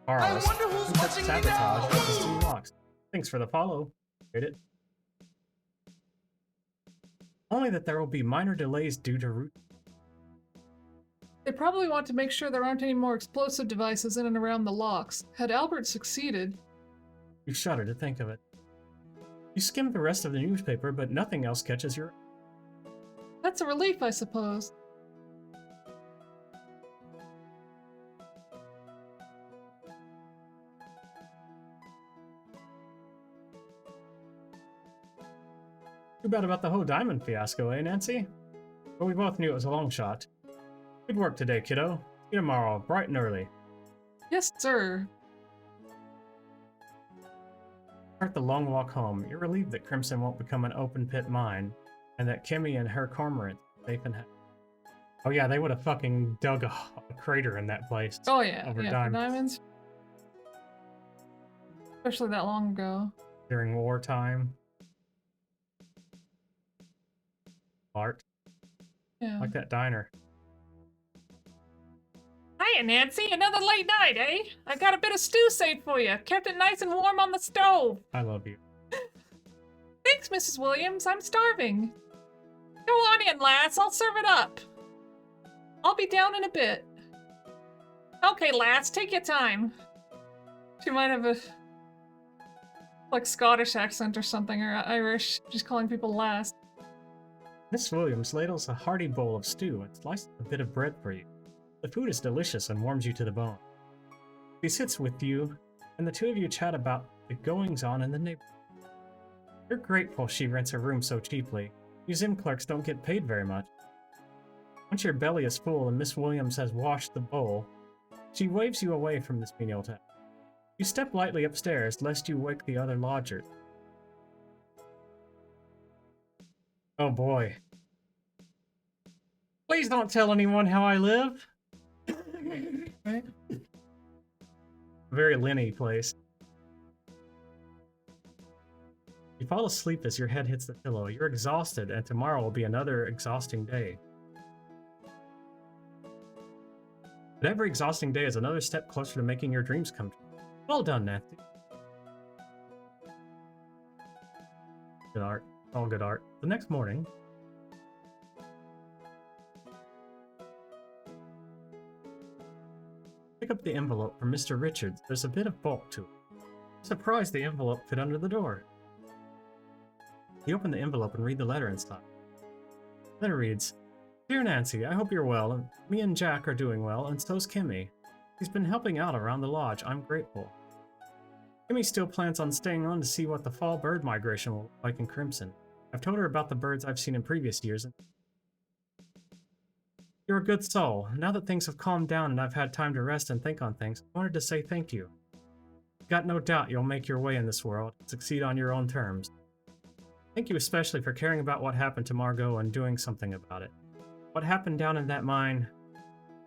Carlos, and such sabotage of his two locks. Thanks for the follow. Read it. Only that there will be minor delays due to route. They probably want to make sure there aren't any more explosive devices in and around the locks. Had Albert succeeded... You shudder to think of it. You skim the rest of the newspaper, but nothing else catches your... That's a relief, I suppose. Too bad about the whole diamond fiasco, eh, Nancy? But we both knew it was a long shot. Good work today, kiddo. See you tomorrow, bright and early. Yes, sir. Start the long walk home. You're relieved that Crimson won't become an open pit mine, and that Kimmy and her cormorant are safe and happy. Oh yeah, they would have fucking dug a crater in that place. Oh yeah, Over yeah, for diamonds. diamonds. Especially that long ago. During wartime. Art. Yeah. Like that diner. Hiya, Nancy. Another late night, eh? I got a bit of stew saved for you. Kept it nice and warm on the stove. I love you. Thanks, Mrs. Williams. I'm starving. Go on in, lass. I'll serve it up. I'll be down in a bit. Okay, lass. Take your time. She might have a like Scottish accent or something, or Irish. She's calling people lass. Miss Williams ladles a hearty bowl of stew and slices a bit of bread for you. The food is delicious and warms you to the bone. She sits with you, and the two of you chat about the goings-on in the neighborhood. You're grateful she rents her room so cheaply. Museum clerks don't get paid very much. Once your belly is full and Miss Williams has washed the bowl, she waves you away from this menial task. You step lightly upstairs, lest you wake the other lodgers. Oh boy. Please don't tell anyone how I live. Right? Very Lenny place. You fall asleep as your head hits the pillow. You're exhausted, and tomorrow will be another exhausting day. But every exhausting day is another step closer to making your dreams come true. Well done, Nancy. Good art. All good art. The next morning, pick up the envelope from Mr. Richards. There's a bit of bulk to it. I'm surprised the envelope fit under the door. You open the envelope and read the letter inside. The letter reads, Dear Nancy, I hope you're well. Me and Jack are doing well, and so's Kimmy. He's been helping out around the lodge. I'm grateful. Kimmy still plans on staying on to see what the fall bird migration will look like in Crimson. I've told her about the birds I've seen in previous years. You're a good soul. Now that things have calmed down and I've had time to rest and think on things, I wanted to say thank you. Got no doubt you'll make your way in this world and succeed on your own terms. Thank you especially for caring about what happened to Margot and doing something about it. What happened down in that mine?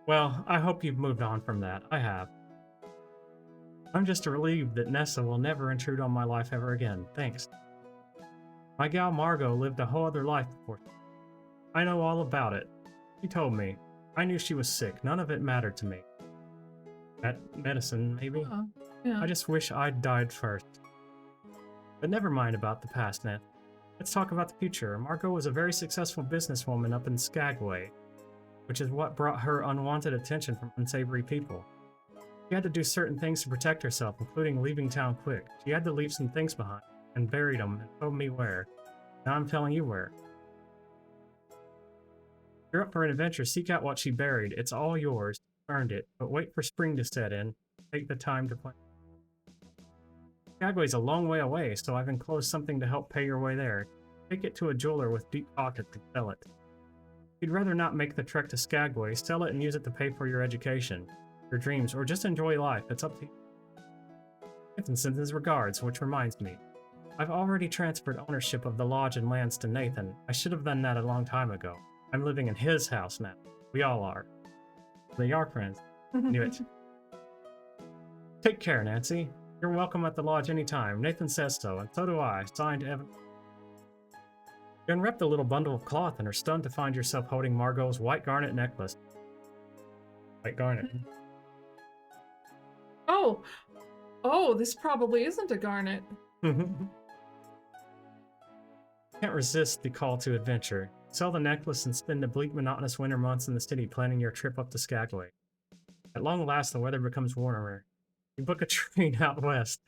Well, I hope you've moved on from that. I have. I'm just relieved that Nessa will never intrude on my life ever again. Thanks. My gal Margot lived a whole other life before. I know all about it. She told me. I knew she was sick. None of it mattered to me. That medicine, maybe? Yeah. I just wish I'd died first. But never mind about the past, Ned. Let's talk about the future. Margot was a very successful businesswoman up in Skagway, which is what brought her unwanted attention from unsavory people. She had to do certain things to protect herself, including leaving town quick. She had to leave some things behind, and buried them, and told me where. Now I'm telling you where. If you're up for an adventure, seek out what she buried. It's all yours. Earned it, but wait for spring to set in. Take the time to plan. Skagway's a long way away, so I've enclosed something to help pay your way there. Take it to a jeweler with deep pockets and sell it. If you'd rather not make the trek to Skagway, sell it and use it to pay for your education, your dreams, or just enjoy life. It's up to you. Nathan sends his regards, which reminds me. I've already transferred ownership of the lodge and lands to Nathan. I should have done that a long time ago. I'm living in his house now. We all are. They are friends. Knew it. Take care, Nancy. You're welcome at the lodge anytime. Nathan says so, and so do I. Signed, Evan. You unwrap the little bundle of cloth and are stunned to find yourself holding Margot's white garnet necklace. White garnet. Oh! Oh, this probably isn't a garnet. Can't resist the call to adventure. Sell the necklace and spend the bleak, monotonous winter months in the city planning your trip up to Skagway. At long last, the weather becomes warmer. You book a train out west.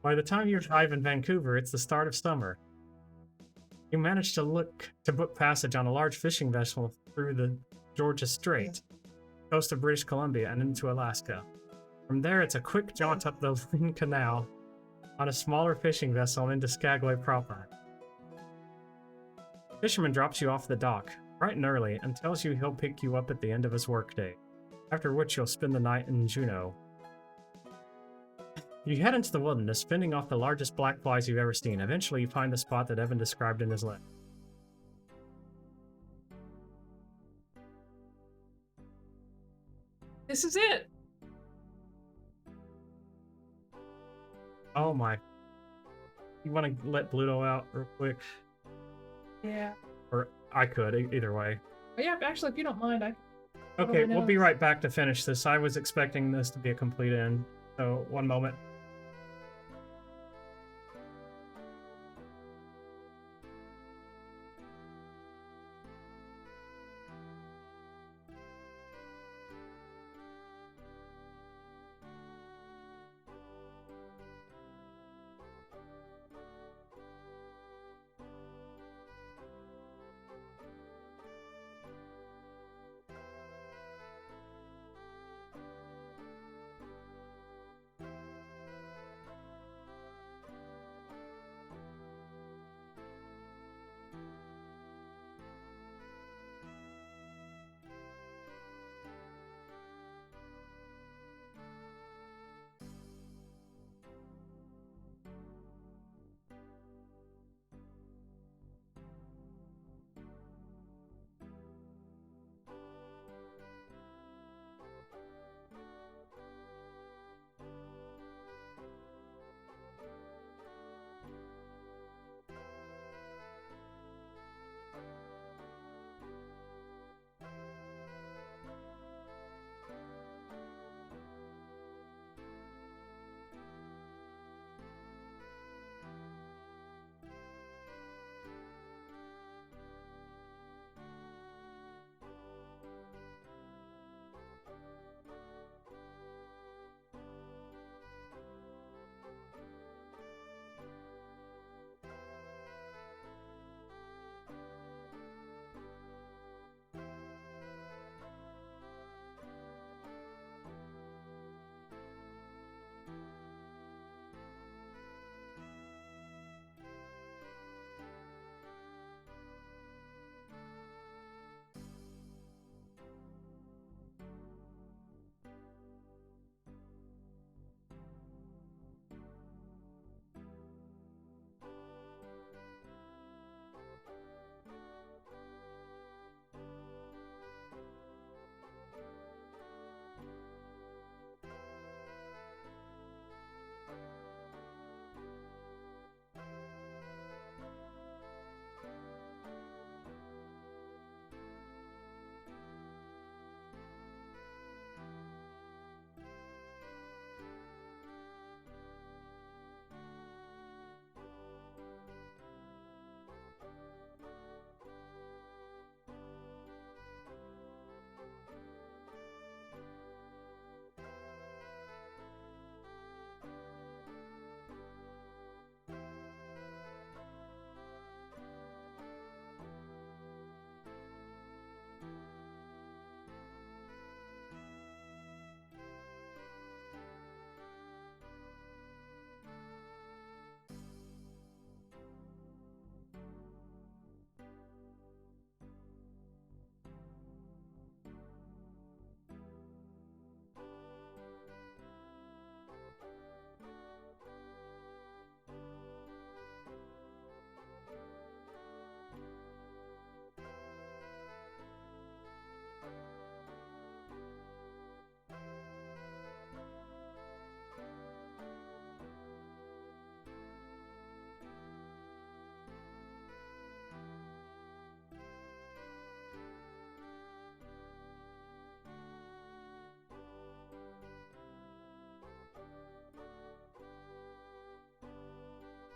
By the time you arrive in Vancouver, it's the start of summer. You manage to book passage on a large fishing vessel through the Georgia Strait, coast of British Columbia, and into Alaska. From there, it's a quick jaunt up the Lynn Canal on a smaller fishing vessel into Skagway proper. Fisherman drops you off the dock, bright and early, and tells you he'll pick you up at the end of his workday, after which you'll spend the night in Juneau. You head into the wilderness, fending off the largest black flies you've ever seen. Eventually, you find the spot that Evan described in his letter. This is it. Oh my. You want to let Bluto out real quick? Yeah. Or I could, either way. But yeah, actually, if you don't mind, I. Okay, we'll be right back to finish this. I was expecting this to be a complete end, so one moment.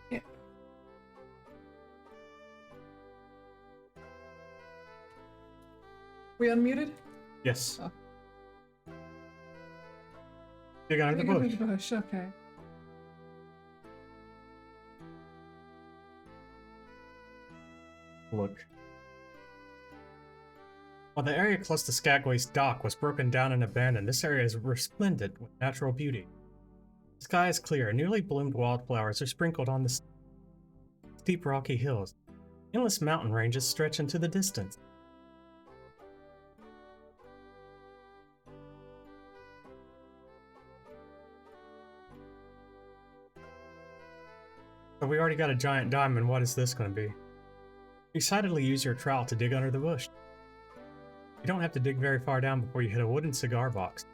Yeah. We unmuted? Yes. Oh. You got under the bush. Okay. Look. While the area close to Skagway's dock was broken down and abandoned, this area is resplendent with natural beauty. The sky is clear, newly bloomed wildflowers are sprinkled on the steep rocky hills. Endless mountain ranges stretch into the distance. So we already got a giant diamond. What is this going to be? Excitedly use your trowel to dig under the bush. You don't have to dig very far down before you hit a wooden cigar box.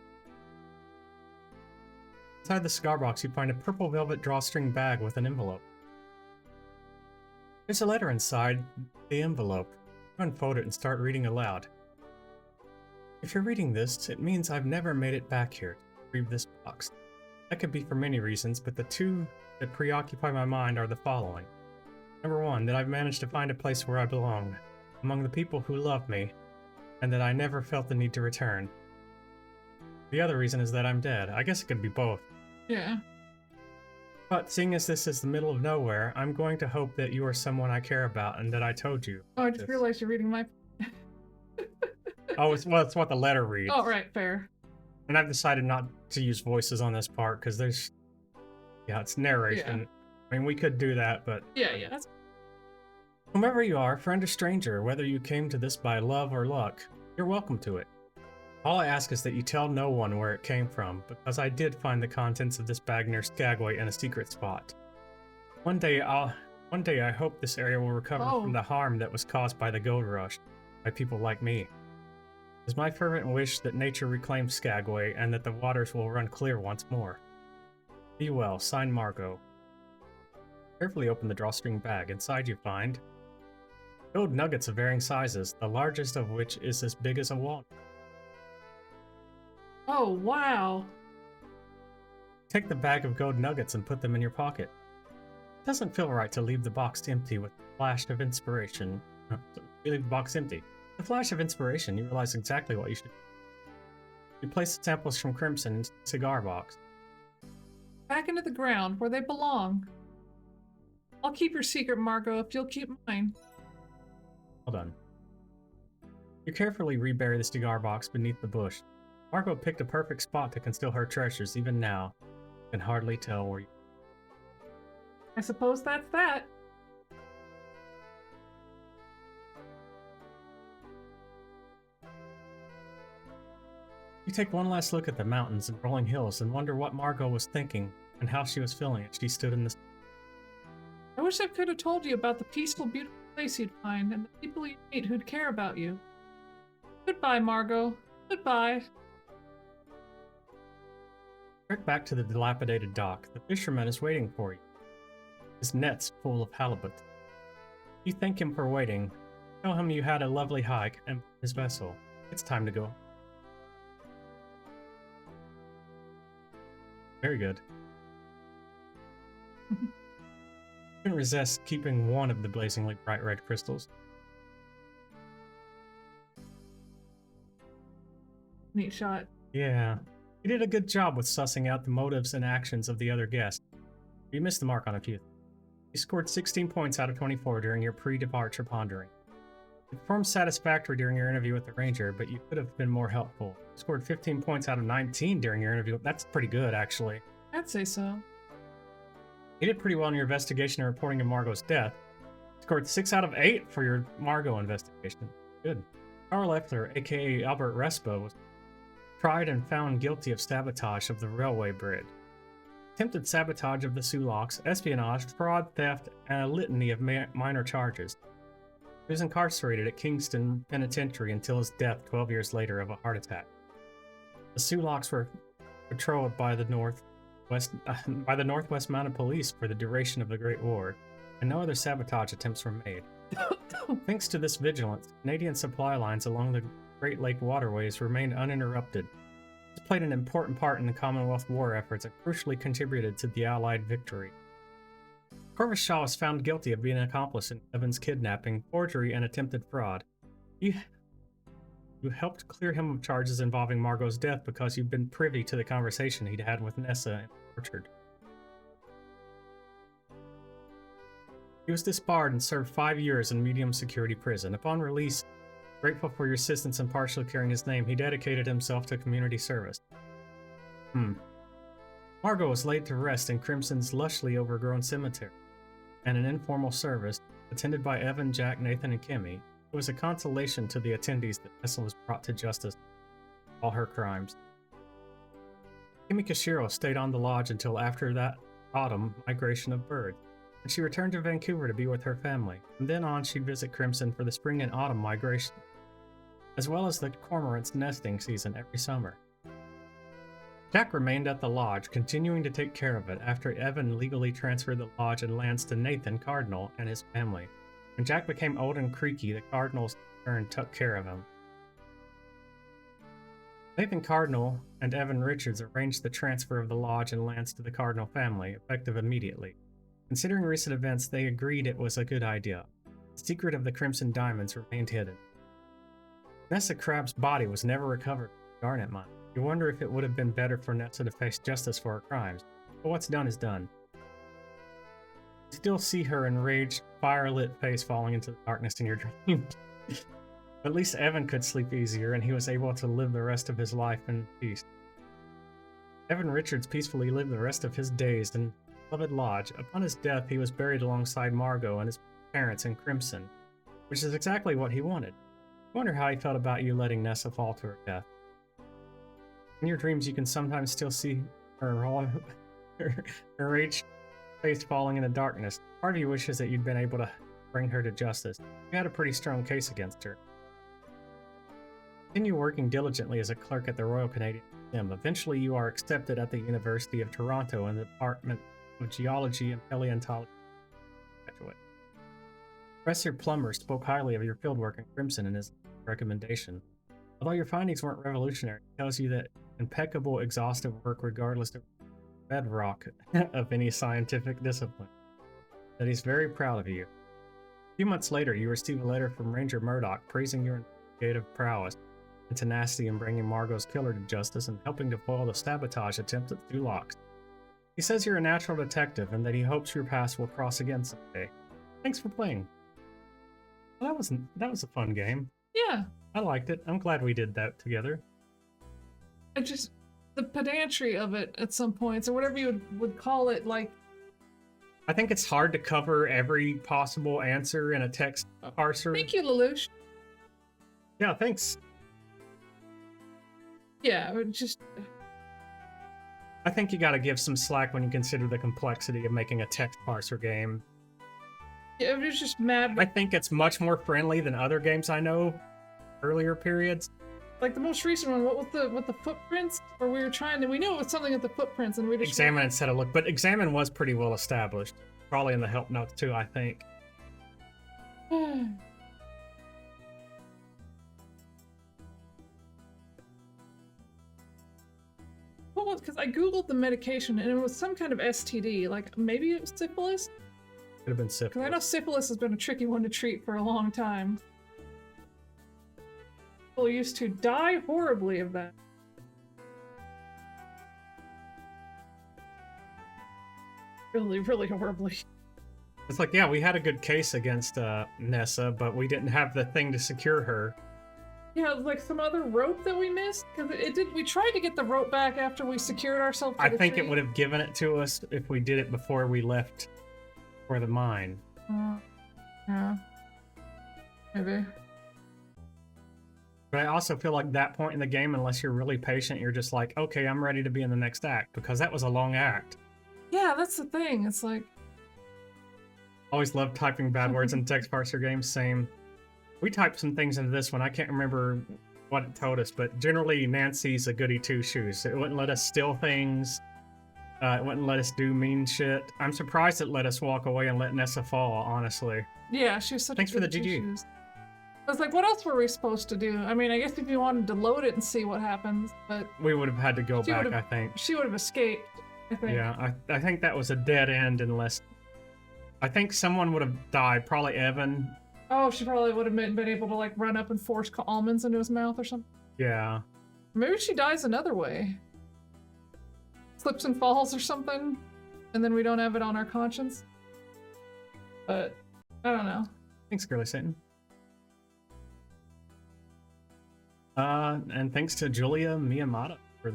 Inside the cigar box, you find a purple velvet drawstring bag with an envelope. There's a letter inside the envelope. Unfold it and start reading aloud. If you're reading this, it means I've never made it back here to retrieve this box. That could be for many reasons, but the two that preoccupy my mind are the following. Number one, that I've managed to find a place where I belong, among the people who love me, and that I never felt the need to return. The other reason is that I'm dead. I guess it could be both. Yeah. But seeing as this is the middle of nowhere, I'm going to hope that you are someone I care about and that I told you. Oh, I just realized you're reading my... Oh, it's what the letter reads. Oh, right, fair. And I've decided not to use voices on this part because there's... Yeah, it's narration. Yeah. I mean, we could do that, but... Yeah, that's... Whomever you are, friend or stranger, whether you came to this by love or luck, you're welcome to it. All I ask is that you tell no one where it came from, because I did find the contents of this bag near Skagway in a secret spot. One day I hope this area will recover from the harm that was caused by the gold rush, by people like me. It's my fervent wish that nature reclaim Skagway and that the waters will run clear once more. Be well, signed Margot. Carefully open the drawstring bag. Inside you find gold nuggets of varying sizes, the largest of which is as big as a walnut. Oh, wow. Take the bag of gold nuggets and put them in your pocket. It doesn't feel right to leave the box empty with a flash of inspiration. You leave the box empty. The flash of inspiration, you realize exactly what you should do. You place the samples from Crimson into the cigar box. Back into the ground where they belong. I'll keep your secret, Margot, if you'll keep mine. Well done. You carefully rebury the cigar box beneath the bush. Margot picked a perfect spot to conceal her treasures. Even now, you can hardly tell where you... I suppose that's that. You take one last look at the mountains and rolling hills and wonder what Margot was thinking and how she was feeling as she stood in the... I wish I could have told you about the peaceful, beautiful place you'd find and the people you'd meet who'd care about you. Goodbye, Margot. Goodbye. Trek back to the dilapidated dock. The fisherman is waiting for you. His net's full of halibut. You thank him for waiting. Tell him you had a lovely hike and his vessel. It's time to go. Very good. Couldn't resist keeping one of the blazingly bright red crystals. Neat shot. Yeah. You did a good job with sussing out the motives and actions of the other guests. You missed the mark on a few. You scored 16 points out of 24 during your pre-departure pondering. You performed satisfactory during your interview with the ranger, but you could have been more helpful. You scored 15 points out of 19 during your interview. That's pretty good, actually. I'd say so. You did pretty well in your investigation and reporting of Margot's death. You scored 6 out of 8 for your Margot investigation. Good. Carl Leffler, aka Albert Respa, was tried and found guilty of sabotage of the railway bridge, attempted sabotage of the Sulaks, espionage, fraud, theft, and a litany of minor charges. He was incarcerated at Kingston Penitentiary until his death 12 years later of a heart attack. The Sulaks were patrolled by the Northwest Mounted Police for the duration of the Great War, and no other sabotage attempts were made. Thanks to this vigilance, Canadian supply lines along the Great Lake waterways remained uninterrupted. This played an important part in the Commonwealth war efforts and crucially contributed to the Allied victory. Corvus Shaw was found guilty of being an accomplice in Evans' kidnapping, forgery, and attempted fraud. You helped clear him of charges involving Margot's death because you've been privy to the conversation he'd had with Nessa in the orchard. He was disbarred and served 5 years in medium security prison. Upon release, grateful for your assistance in partially clearing his name, he dedicated himself to community service. Margot was laid to rest in Crimson's lushly overgrown cemetery. and an informal service attended by Evan, Jack, Nathan, and Kimmy. It was a consolation to the attendees that Nessa was brought to justice for all her crimes. Kimmy Kashiro stayed on the lodge until after that autumn migration of birds, and she returned to Vancouver to be with her family. From then on, she'd visit Crimson for the spring and autumn migration, as well as the cormorant's nesting season every summer. Jack remained at the lodge, continuing to take care of it after Evan legally transferred the lodge and lands to Nathan Cardinal and his family. When Jack became old and creaky, the Cardinals in turn took care of him. Nathan Cardinal and Evan Richards arranged the transfer of the lodge and lands to the Cardinal family, effective immediately. Considering recent events, they agreed it was a good idea. The secret of the Crimson Diamonds remained hidden. Nessa Crab's body was never recovered from the Garnet Mine. You wonder if it would have been better for Nessa to face justice for her crimes. But what's done is done. You still see her enraged, fire-lit face falling into the darkness in your dreams. At least Evan could sleep easier, and he was able to live the rest of his life in peace. Evan Richards peacefully lived the rest of his days in beloved lodge. Upon his death, he was buried alongside Margot and his parents in Crimson, which is exactly what he wanted. I wonder how he felt about you letting Nessa fall to her death. In your dreams, you can sometimes still see her enraged face falling in the darkness. Part of you wishes that you'd been able to bring her to justice. You had a pretty strong case against her. Continue working diligently as a clerk at the Royal Canadian Museum. Eventually, you are accepted at the University of Toronto in the Department of Geology and Paleontology. Graduate. Professor Plummer spoke highly of your fieldwork in Crimson in his recommendation. Although your findings weren't revolutionary, he tells you that impeccable, exhaustive work regardless of bedrock of any scientific discipline. That he's very proud of you. A few months later, you receive a letter from Ranger Murdoch praising your investigative prowess and tenacity in bringing Margot's killer to justice and helping to foil the sabotage attempt at Stu Locks. He says you're a natural detective and that he hopes your paths will cross again someday. Thanks for playing. Well, that was a fun game. Yeah. I liked it. I'm glad we did that together. The pedantry of it at some points, or whatever you would call it, like... I think it's hard to cover every possible answer in a text parser. Thank you, Lelouch. Yeah, thanks. Yeah, just... I think you gotta give some slack when you consider the complexity of making a text parser game. Yeah, it was just mad. I think it's much more friendly than other games I know earlier periods. Like the most recent one, what with the footprints? Or we knew it was something with the footprints and we just... Examine instead of look, but Examine was pretty well established. Probably in the help notes too, I think. Well, because I googled the medication and it was some kind of STD, like maybe it was syphilis? Could have been syphilis. Because I know syphilis has been a tricky one to treat for a long time. People used to die horribly of that. Really, really horribly. It's like, yeah, we had a good case against Nessa, but we didn't have the thing to secure her. Yeah, like some other rope that we missed? Because we tried to get the rope back after we secured ourselves to I the think tree. it would have given it to us if we did it before we left for the mine. Yeah. Maybe. But I also feel like that point in the game, unless you're really patient, you're just like, okay, I'm ready to be in the next act, because that was a long act. Yeah, that's the thing. It's like... Always loved typing bad words in text parser games, same. We typed some things into this one, I can't remember what it told us, but generally Nancy's a goody two-shoes. It wouldn't let us steal things, it wouldn't let us do mean shit. I'm surprised it let us walk away and let Nessa fall, honestly. Yeah, she was such Thanks a for the good GG. shoes. I was like, what else were we supposed to do? I mean, I guess if you wanted to load it and see what happens, but... We would have had to go She back, would've- I think. She would have escaped, I think. Yeah, I think that was a dead end unless... I think someone would have died, probably Evan. Oh, she probably would have been able to, like, run up and force almonds into his mouth or something. Yeah. Maybe she dies another way. Slips and falls or something, and then we don't have it on our conscience. But, I don't know. Thanks, Girly Satan. And thanks to Julia Miyamata for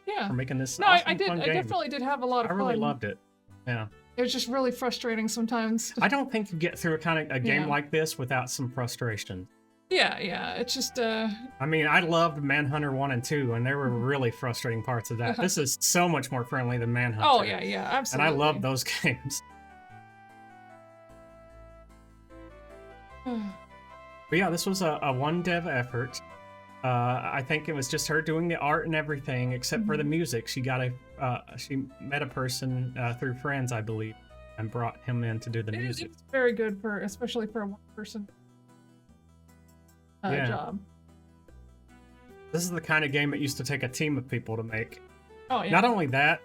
Yeah. for making this No, awesome, I did. fun I game. definitely did have a lot of I fun. really loved it. Yeah. It was just really frustrating sometimes. I don't think you get through a game Yeah. like this without some frustration. Yeah. It's just I mean, I loved Manhunter 1 and 2, and there were really frustrating parts of that. This is so much more friendly than Manhunter. oh yeah, And absolutely. I love those games. But yeah, this was a one dev effort. I think it was just her doing the art and everything, except for the music. She met a person through friends, I believe, and brought him in to do the music. It's very good for, especially for a one-person Yeah. job. This is the kind of game that used to take a team of people to make. Oh yeah. Not only that,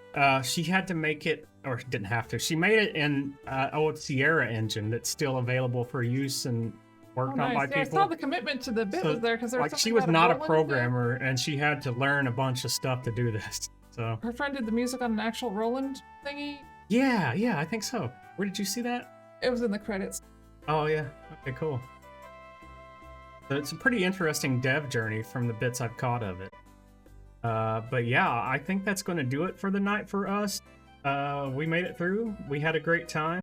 she had to make it, or didn't have to. She made it in old Sierra engine that's still available for use and worked on by Yeah, I people. saw the commitment to the bit So, was there because there was like, she something was about not a Roland programmer, and she had to learn a bunch of stuff to do this. So Her friend did the music on an actual Roland thingy. yeah, I think so. Where did you see that? It was in the credits. Oh yeah. Okay, cool. So it's a pretty interesting dev journey from the bits I've caught of it. But yeah, I think that's going to do it for the night for us. We made it through. We had a great time.